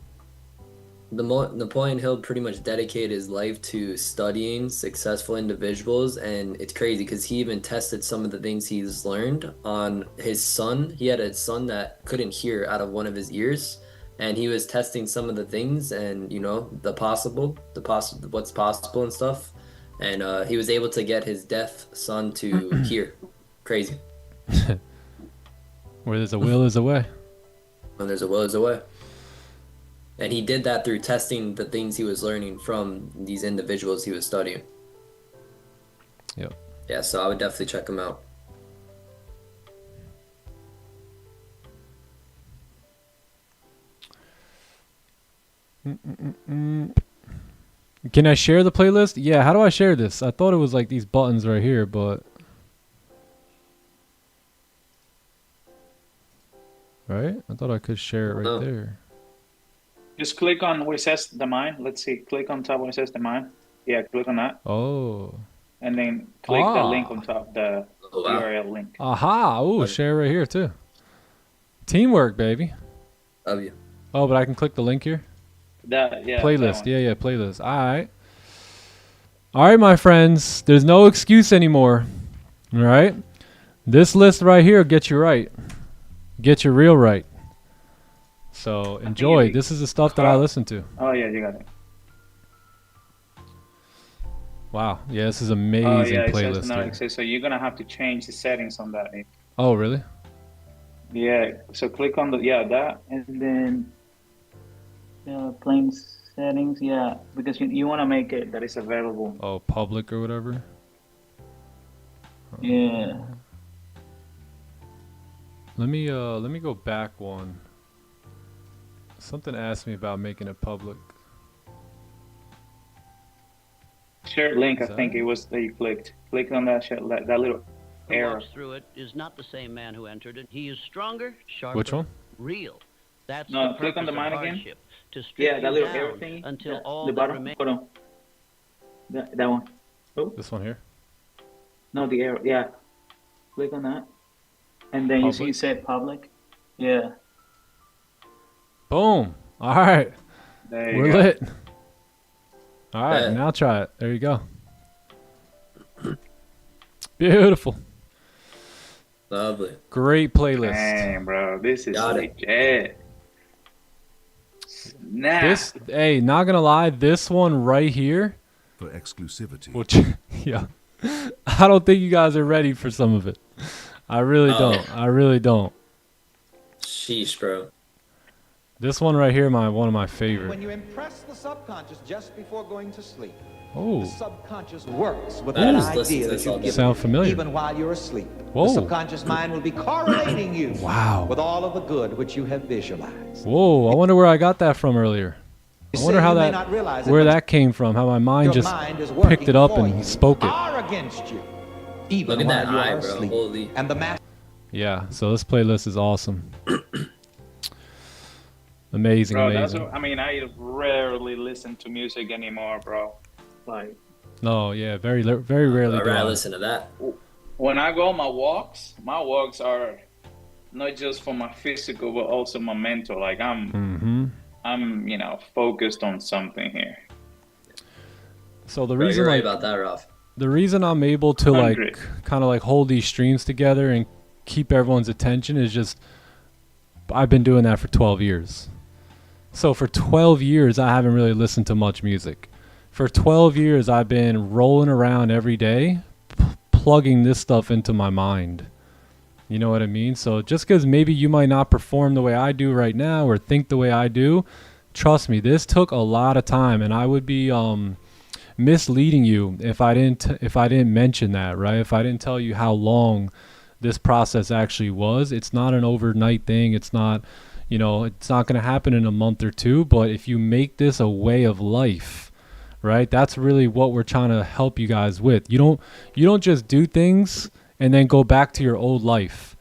Napoleon Hill pretty much dedicated his life to studying successful individuals, and it's crazy because he even tested some of the things he's learned on his son. He had a son that couldn't hear out of one of his ears, and he was testing some of the things and, you know, what's possible and stuff. And he was able to get his deaf son to hear. Crazy. Where there's a will, there's a way. When there's a will, there's a way. And he did that through testing the things he was learning from these individuals he was studying. Yep. Yeah, so I would definitely check him out. Can I share the playlist? Yeah, how do I share this? I thought it was like these buttons right here, but... Right? I thought I could share it right there. Just click on where it says The Mind. Let's see. Click on top where it says The Mind. Yeah, click on that. Oh. And then click the link on top, the URL link. Aha! Ooh, share right here too. Teamwork, baby. Love you. Oh, but I can click the link here? Playlist. That Yeah, playlist. Alright. Alright, my friends. There's no excuse anymore. Alright? This list right here gets you right. Get you real right. So enjoy. This is the stuff that I listen to. Oh, yeah, you got it. Wow. Yeah, this is amazing playlist. It says, so you're going to have to change the settings on that. Oh, really? Yeah. So click on that. And then playing settings. Yeah. Because you want to make it that it's available. Oh, public or whatever? Yeah. Let me go back one. Something asked me about making it public. Share link, I think it was that you clicked. Click on that that little Who arrow. walks through it is not the same man who entered it. He is stronger, sharper, Which one? real. That's No, the click on the purpose of mind again. hardship, to strip Yeah, that you little down arrow thingy. until all the that bottom. remains. Hold on. That one. Oh, This one here? no, the arrow. Yeah. Click on that. And then you see it said public. Yeah. Boom. All right. There you We're go. lit. All right, Yeah. now try it. There you go. Beautiful. Lovely. Great playlist. Dang, bro, this is Got it. legit. Nah. This, hey, not gonna lie, this one right here, For exclusivity. which, yeah, I don't think you guys are ready for some of it. I really don't. I really don't. Sheesh, bro. This one right here, one of my favorite. When you impress the subconscious just before going to sleep, the Oh, subconscious works with I that just listened idea to that this all you've day. given sound familiar? even while you're asleep. Whoa. The subconscious mind will be correlating you Wow. with all of the good which you have visualized. Whoa! I wonder where I got that from earlier. You I wonder see, how you may that, not realize it, where but that came from. How my mind your just mind is picked it working up for and you, spoke it. or against you, even Look at while that you eye, are bro. asleep. Holy. And the master Yeah. So this playlist is awesome. Amazing, Bro, amazing. I rarely listen to music anymore, bro. Like, No, yeah, very rarely I'd do rather I. listen to that. when I go on my walks are not just for my physical, but also my mental. Like, I'm focused on something here. So the Bro, reason you're right like about that, Ralph. the reason I'm able to like 100. kind of like hold these streams together and keep everyone's attention is just I've been doing that for 12 years. So for 12 years, I haven't really listened to much music. For 12 years, I've been rolling around every day, plugging this stuff into my mind. You know what I mean? So just because maybe you might not perform the way I do right now or think the way I do, trust me, this took a lot of time, and I would be misleading you if I didn't mention that, right? If I didn't tell you how long this process actually was. It's not an overnight thing. It's not, it's not going to happen in a month or two, but if you make this a way of life, right? That's really what we're trying to help you guys with. You don't just do things and then go back to your old life,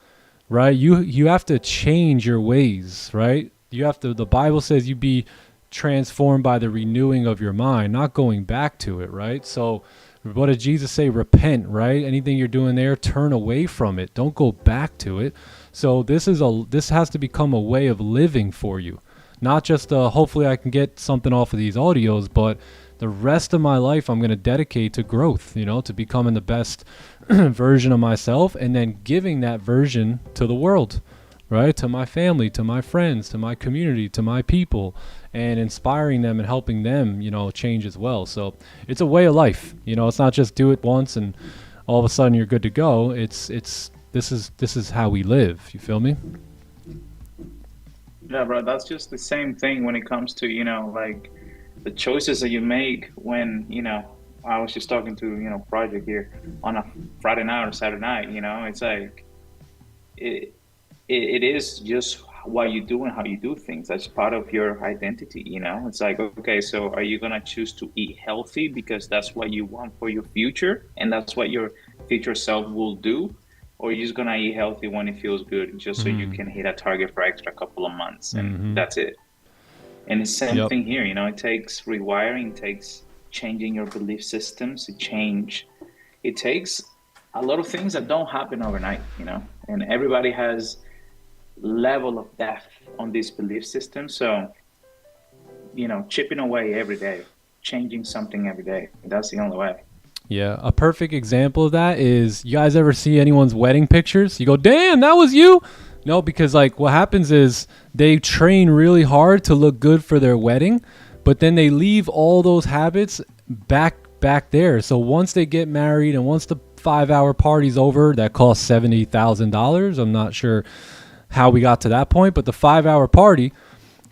right? You have to change your ways, right? The Bible says you be transformed by the renewing of your mind, not going back to it, right? So what did Jesus say? Repent, right? Anything you're doing there, turn away from it. Don't go back to it. So this has to become a way of living for you. Not just hopefully I can get something off of these audios, but the rest of my life I'm going to dedicate to growth, to becoming the best version of myself, and then giving that version to the world, right? To my family, to my friends, to my community, to my people, and inspiring them and helping them, change as well. So it's a way of life. It's not just do it once and all of a sudden you're good to go. This is how we live. You feel me? Yeah, bro, that's just the same thing when it comes to, like the choices that you make when, I was just talking to, Project here on a Friday night or Saturday night, it's like, it is just what you do and how you do things. That's part of your identity, It's like, okay, so are you going to choose to eat healthy because that's what you want for your future and that's what your future self will do? Or are you just going to eat healthy when it feels good just so you can hit a target for extra couple of months and that's it? And the same thing here, it takes rewiring, it takes changing your belief systems, it takes a lot of things that don't happen overnight, and everybody has level of depth on this belief system. So, chipping away every day, changing something every day. That's the only way. Yeah, a perfect example of that is, you guys ever see anyone's wedding pictures? You go, damn, that was you? No, because like what happens is they train really hard to look good for their wedding, but then they leave all those habits back there. So once they get married and once the 5-hour party's over, that costs $70,000. I'm not sure how we got to that point, but the 5-hour party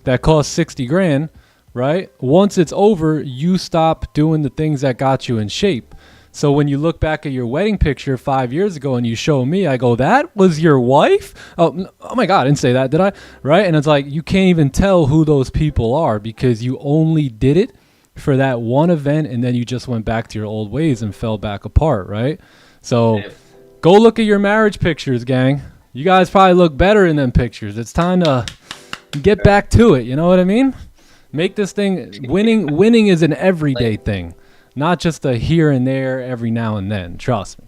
that costs $60,000, right? Once it's over, you stop doing the things that got you in shape. So when you look back at your wedding picture 5 years ago and you show me, I go, that was your wife? Oh my God, I didn't say that, did I? Right? And it's like, you can't even tell who those people are because you only did it for that one event and then you just went back to your old ways and fell back apart, right? So go look at your marriage pictures, gang. You guys probably look better in them pictures. It's time to get back to it. You know what I mean? Make this thing, winning is an everyday thing, not just a here and there every now and then. Trust me.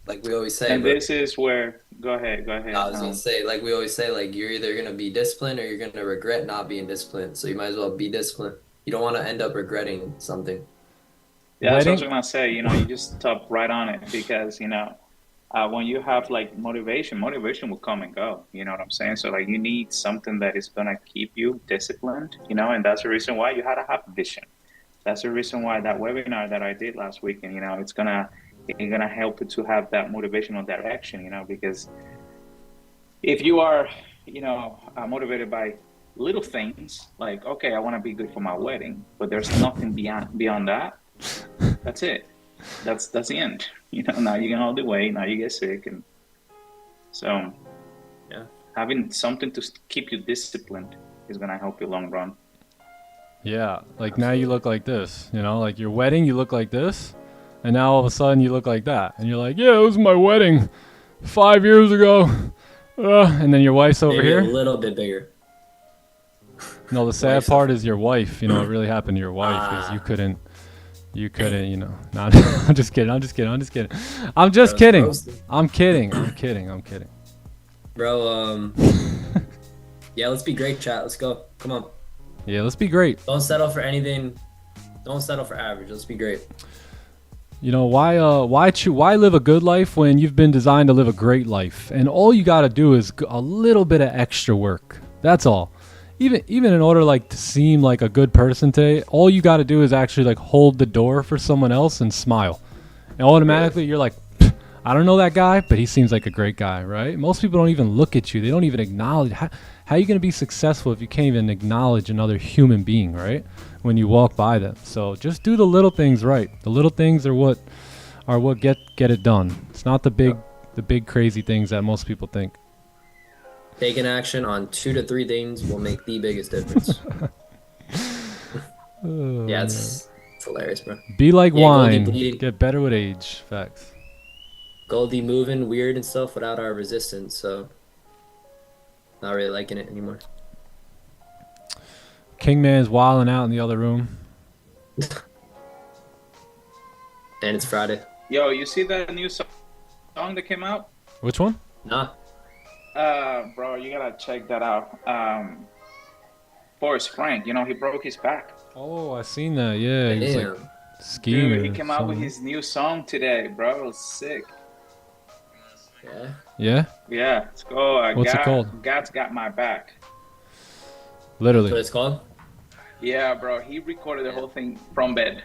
Like we always say. And this is where, go ahead. I was going to say, like we always say, like you're either going to be disciplined or you're going to regret not being disciplined. So you might as well be disciplined. You don't want to end up regretting something. Yeah, that's what I was going to say. You just stop right on it because, when you have like motivation will come and go. You know what I'm saying? So like you need something that is going to keep you disciplined, and that's the reason why you had to have vision. That's the reason why that webinar that I did last weekend, it's going to help you to have that motivational direction, because if you are, motivated by little things like, okay, I want to be good for my wedding, but there's nothing beyond that. That's it. That's the end. Now you can hold the weight, now you get sick. And so having something to keep you disciplined is going to help you long run. Yeah, like now you look like this, like your wedding, you look like this, and now all of a sudden you look like that, and you're like, yeah, it was my wedding 5 years ago, and then your wife's over Maybe here. A little bit bigger. No, the sad part is your wife. It really happened to your wife because you couldn't. No, I'm just kidding. I'm kidding. Bro, yeah, let's be great, chat. Let's go. Come on. Yeah, let's be great. Don't settle for anything. Don't settle for average. Let's be great. You know, why live a good life when you've been designed to live a great life? And all you got to do is a little bit of extra work. That's all. Even in order like to seem like a good person today, all you got to do is actually like hold the door for someone else and smile. And automatically you're like, I don't know that guy, but he seems like a great guy, right? Most people don't even look at you. They don't even acknowledge. How are you going to be successful if you can't even acknowledge another human being, right? When you walk by them. So just do the little things right. The little things are what get it done. It's not the big crazy things that most people think. Taking action on 2 to 3 things will make the biggest difference. Yeah, it's hilarious, bro. Be like wine. Goldie Get better with age. Facts. Goldie moving weird and stuff without our resistance, so not really liking it anymore. Kingman's wilding out in the other room. And it's Friday. Yo, you see that new song that came out? Which one? Nah. Bro, you gotta check that out. Forrest Frank, you know, he broke his back. Oh, I seen that. Yeah, he's like Damn. skiing. Dude, he came out with his new song today, bro. It was sick. Yeah. Yeah. Yeah, let's go. What's it called? God's got my back. Literally. That's what it's called? Yeah, bro. He recorded the whole thing from bed.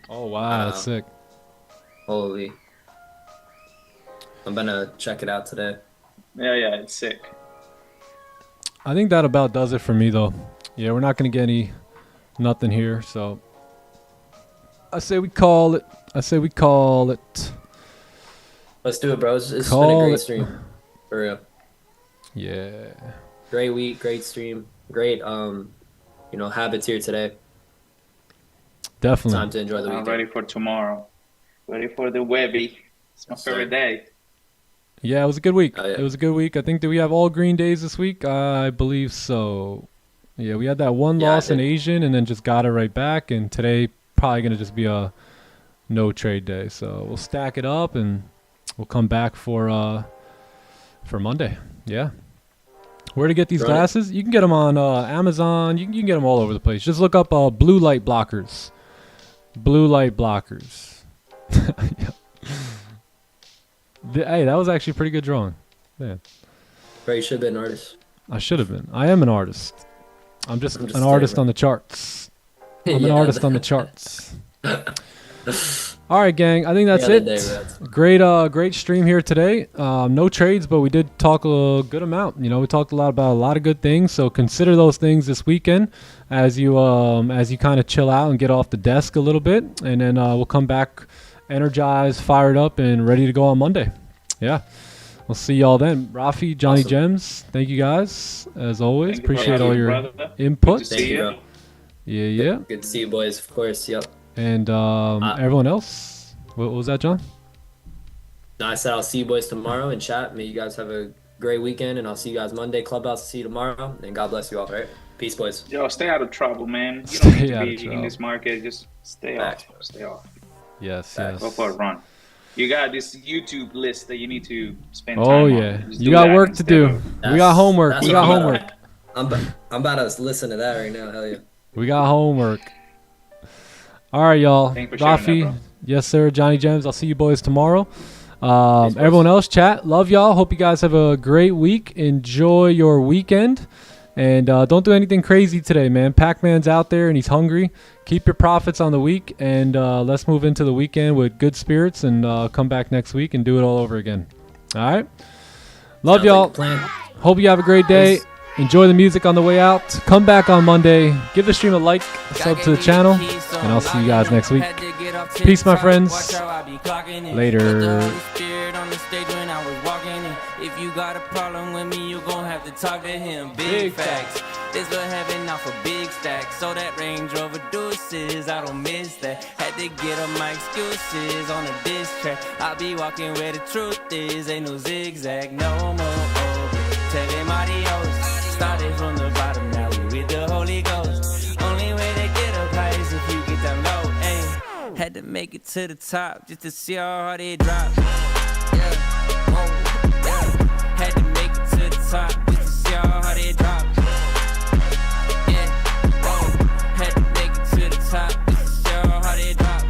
Oh wow, that's sick. Holy. I'm gonna check it out today. Yeah, it's sick. I think that about does it for me though. Yeah, we're not gonna get nothing here, so I say we call it. Let's do it, bros. It's been a great stream. For real. Yeah. Great week, great stream, great habits here today. Definitely. Time to enjoy the weekend. I'm ready for tomorrow. Ready for the Webby. It's my favorite day. Yeah, it was a good week. Oh, yeah. It was a good week. I think, did we have all green days this week? I believe so. Yeah, we had that one loss in Asian and then just got it right back. And today probably going to just be a no trade day. So we'll stack it up and we'll come back for Monday. Yeah. Where to get these glasses? You can get them on Amazon. You can get them all over the place. Just look up blue light blockers. Blue light blockers. Yeah. Hey, that was actually a pretty good drawing. Yeah. Bro, you should have been an artist. I should have been. I am an artist. I'm just an artist on the charts. I'm an artist on the charts. All right, gang. I think that's it. Great stream here today. No trades, but we did talk a good amount. You know, we talked a lot about a lot of good things. So consider those things this weekend as you kind of chill out and get off the desk a little bit, and then we'll come back energized, fired up, and ready to go on Monday. Yeah. We'll see y'all then. Rafi, Johnny Gems, thank you guys. As always, appreciate all your input. Thank you, bro. Yeah. Good to see you, boys. Of course. Yep. And everyone else, what was that, John? No, I said I'll see you boys tomorrow in chat. May you guys have a great weekend, and I'll see you guys Monday. Clubhouse, see you tomorrow, and God bless you all. Right? Peace, boys. Yo, stay out of trouble, man. You don't need to be in this market. Just stay off. Stay off. Yes. Go for a run. You got this YouTube list that you need to spend time on. Yeah. You got work to do. We got homework. I'm about to listen to that right now. Hell yeah. We got homework. All right, y'all. Rafi, yes, sir. Johnny Gems. I'll see you boys tomorrow. Everyone else, chat. Love y'all. Hope you guys have a great week. Enjoy your weekend. And don't do anything crazy today, man. Pac-Man's out there and he's hungry. Keep your profits on the week, and let's move into the weekend with good spirits and come back next week and do it all over again. All right? Love y'all. Hope you have a great day. Enjoy the music on the way out. Come back on Monday. Give the stream a like, sub to the channel, and I'll see you guys next week. Peace, my friends. Later. If you got a problem with me, you gon' have to talk to him. Big facts. This what heaven off a big stack. So that Range Rover deuces, I don't miss that. Had to get up my excuses on a diss track. I'll be walking where the truth is. Ain't no zigzag, no more over. Tell him adios. Started from the bottom, now we with the Holy Ghost. Only way to get up high is if you get down low. Ayy, had to make it to the top just to see how hard it dropped. Had to make it to the top just to see how hard it dropped. Had to make it to the top just to see how hard it dropped.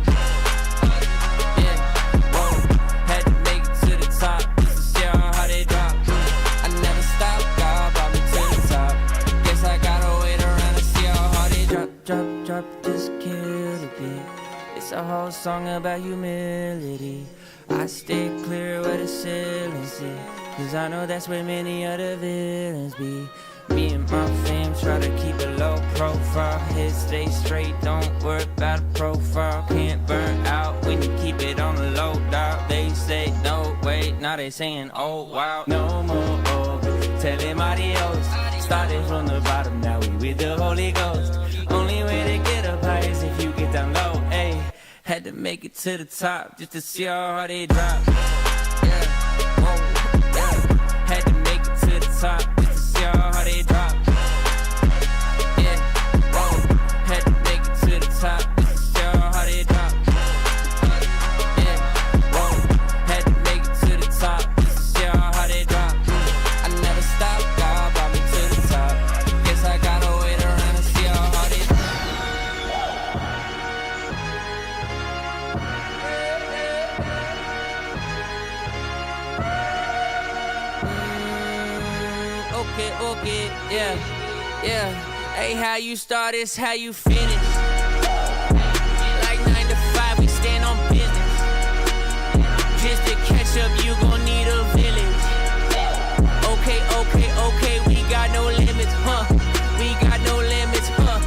a whole song about humility. I stay clear where the ceilings see, cause I know that's where many other villains be. Me and my fam try to keep a low profile. Head stay straight, don't worry about a profile. Can't burn out when you keep it on the low dial. They say no, wait, now they saying oh wow. No more over, tell him adios. Started from the bottom, now we with the Holy Ghost. Only way to get up high is if you get down low, ayy. Had to make it to the top just to see how hard they drop. Yeah, whoa, yeah. Had to make it to the top just to see how hard they drop. Yeah, whoa. Had to make it to the top just to see how hard they drop. Yeah, whoa. Had to make it to the top just to see how hard they drop. I never stop, God brought me to the top. Guess I gotta wait around and see how hard they drop. Okay, yeah. Hey, how you start is how you finish. Like 9 to 5, we stand on business. Just to catch up, you gon' need a village. Okay, we got no limits, huh? We got no limits, huh?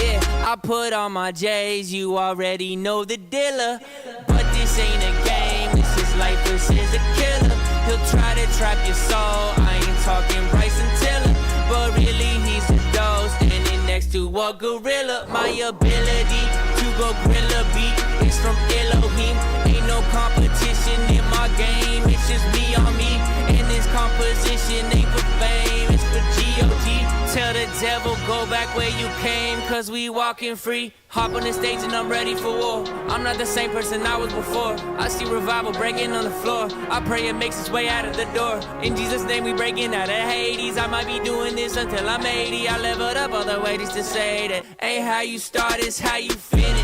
Yeah, I put on my J's, you already know the dealer. But this ain't a game, this is life, this is a killer. He'll try to trap your soul, I ain't talking Bryson Tiller. But really he's a dog, standing next to a gorilla. My ability to go gorilla beat is from Elohim. Ain't no competition in my game, it's just me on me. And this composition ain't for fame, it's for G.O.D. Tell the devil go back where you came, cause we walking free. Hop on the stage and I'm ready for war. I'm not the same person I was before. I see revival breaking on the floor. I pray it makes its way out of the door. In Jesus' name we breaking out of Hades. I might be doing this until I'm 80. I leveled up all the way just to say that ain't how you start, it's how you finish.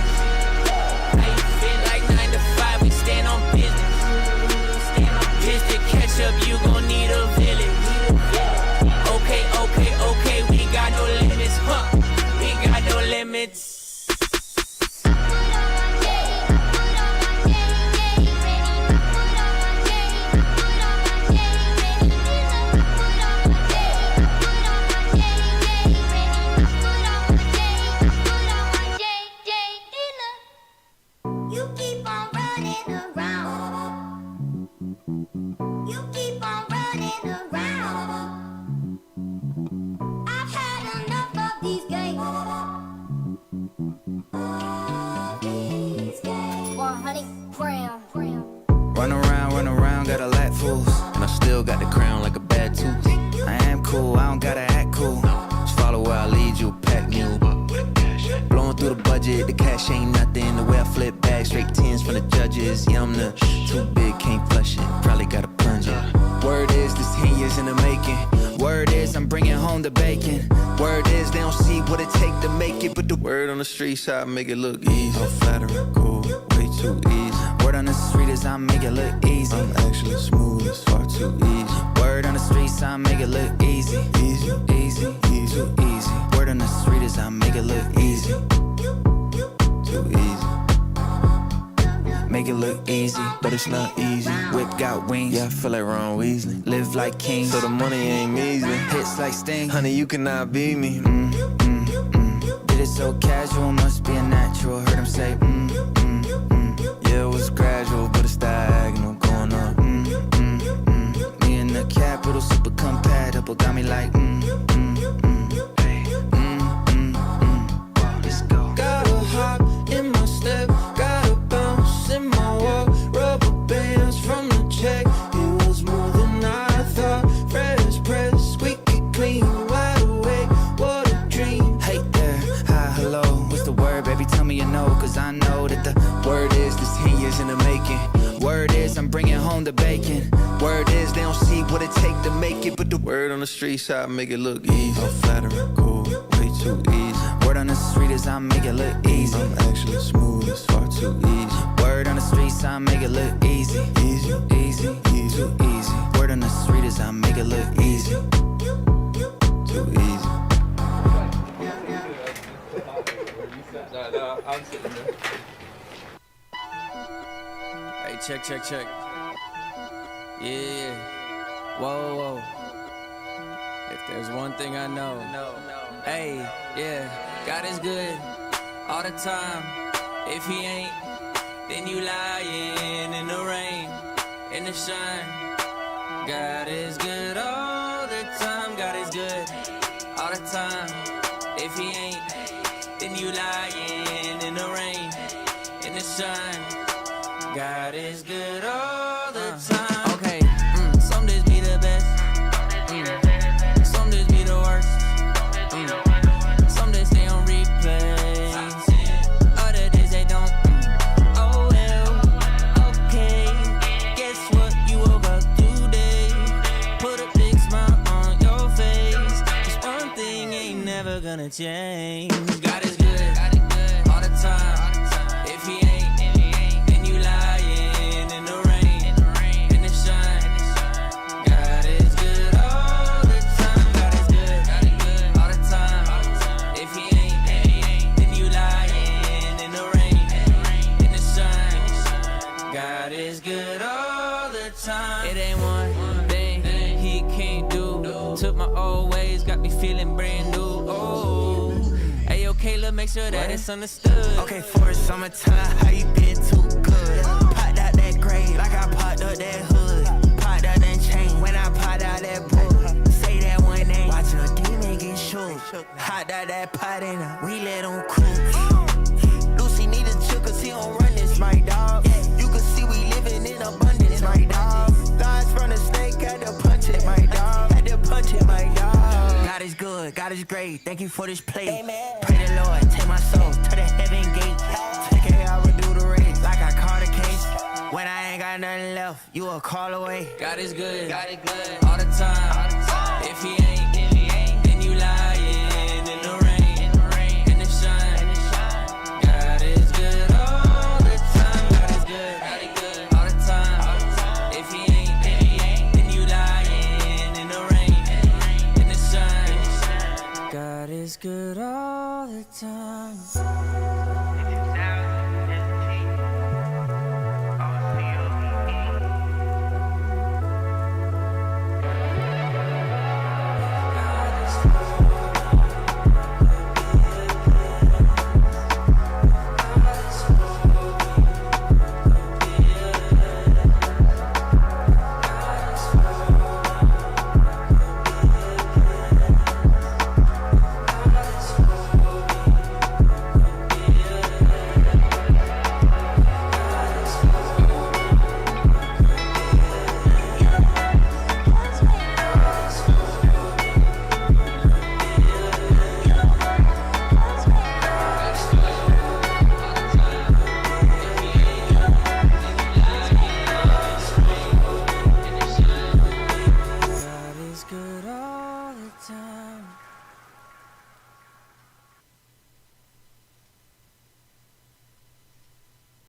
How you feel like 9 to 5, we stand on business. Just to catch up, you gon' need a village. Okay, we got no limits, huh? We got no limits. Run around, got a lot fools, and I still got the crown like a bad tooth. I am cool, I don't gotta act cool. Just follow where I lead you, pack mule. Blowing through the budget, the cash ain't nothing. The way I flip back, straight tens from the judges. Yeah, I'm the too big, can't flush it. Probably gotta plunge it. Word is, this 10 years in the making. Word is, I'm bringing home the bacon. Word is, they don't see what it take to make it, but the word on the streets, I make it look easy. I'm flattering, cool, way too easy. Word on the street is I make it look easy. I'm actually smooth, it's far too easy. Word on the streets, I make it look easy. Easy, too easy. Word on the street is I make it look easy. Too easy. Make it look easy, but it's not easy. Whip got wings, yeah, I feel like Ron Weasley. Live like kings, so the money ain't measly. Hits like Sting, honey, you cannot beat me. Did it so casual, must be a natural. Heard him say, Yeah, it was gradual, but it's diagonal, going up. Me in the capital, super compatible, got me like, Let's go. Gotta hop in my step, gotta bounce in my walk. Rubber bands from the check, it was more than I thought. Fresh press, squeaky clean, wide awake, what a dream. Hey there, hi, hello, what's the word, baby, tell me you know. Cause I know that the word is this 10 years in the making. Word is I'm bringing home the bacon. Word is they don't see what it take to make it, but the word on the streets, I make it look easy. I'm flattering, cool, way too easy. Word on the street is I make it look easy. I'm actually smooth, it's far too easy. Word on the streets, I make it look easy. Easy, too easy. Word on the street is I make it look easy. Too easy. I'm sitting there. check. Yeah. Whoa. If there's one thing I know, hey, yeah, God is good all the time. If he ain't, then you lying in the rain, in the shine. God is good all the time. God is good all the time. If he ain't, then you lying in the rain, in the shine. God is good all the time. Okay, some days be the best. Some days be the worst. Some days stay on replay. Other days they don't. Oh well, okay. Guess what? You woke up today. Put a big smile on your face. Just one thing ain't never gonna change. God is good all the time. If he ain't, then you lying in the rain, in the shine. God is good all the time. God is good all the time. If he ain't, then you lying in the rain, in the shine. God is good all the time. It ain't one thing he can't do. Took my old ways, got me feeling brand new. Oh, hey, yo, Kayla, make sure that it's understood. Okay, for the summertime, how you been too good? Popped out that grade like I popped up that hood. Popped out that chain when I popped out that book. Say that one name, watch a demon get shook. Hopped out that pot and we let him cook. Lucy need a chill cause he don't run this, my dog. You can see we living in abundance, my dog. Lines from the snake, had to punch it, my dog. Had to punch it, my dog. God is good, God is great, thank you for this play. Amen. Pray the Lord, take my soul to the heaven gate. Take care, I would do the race like I caught a case. When I ain't got nothing left, you a call away. God is good all the time.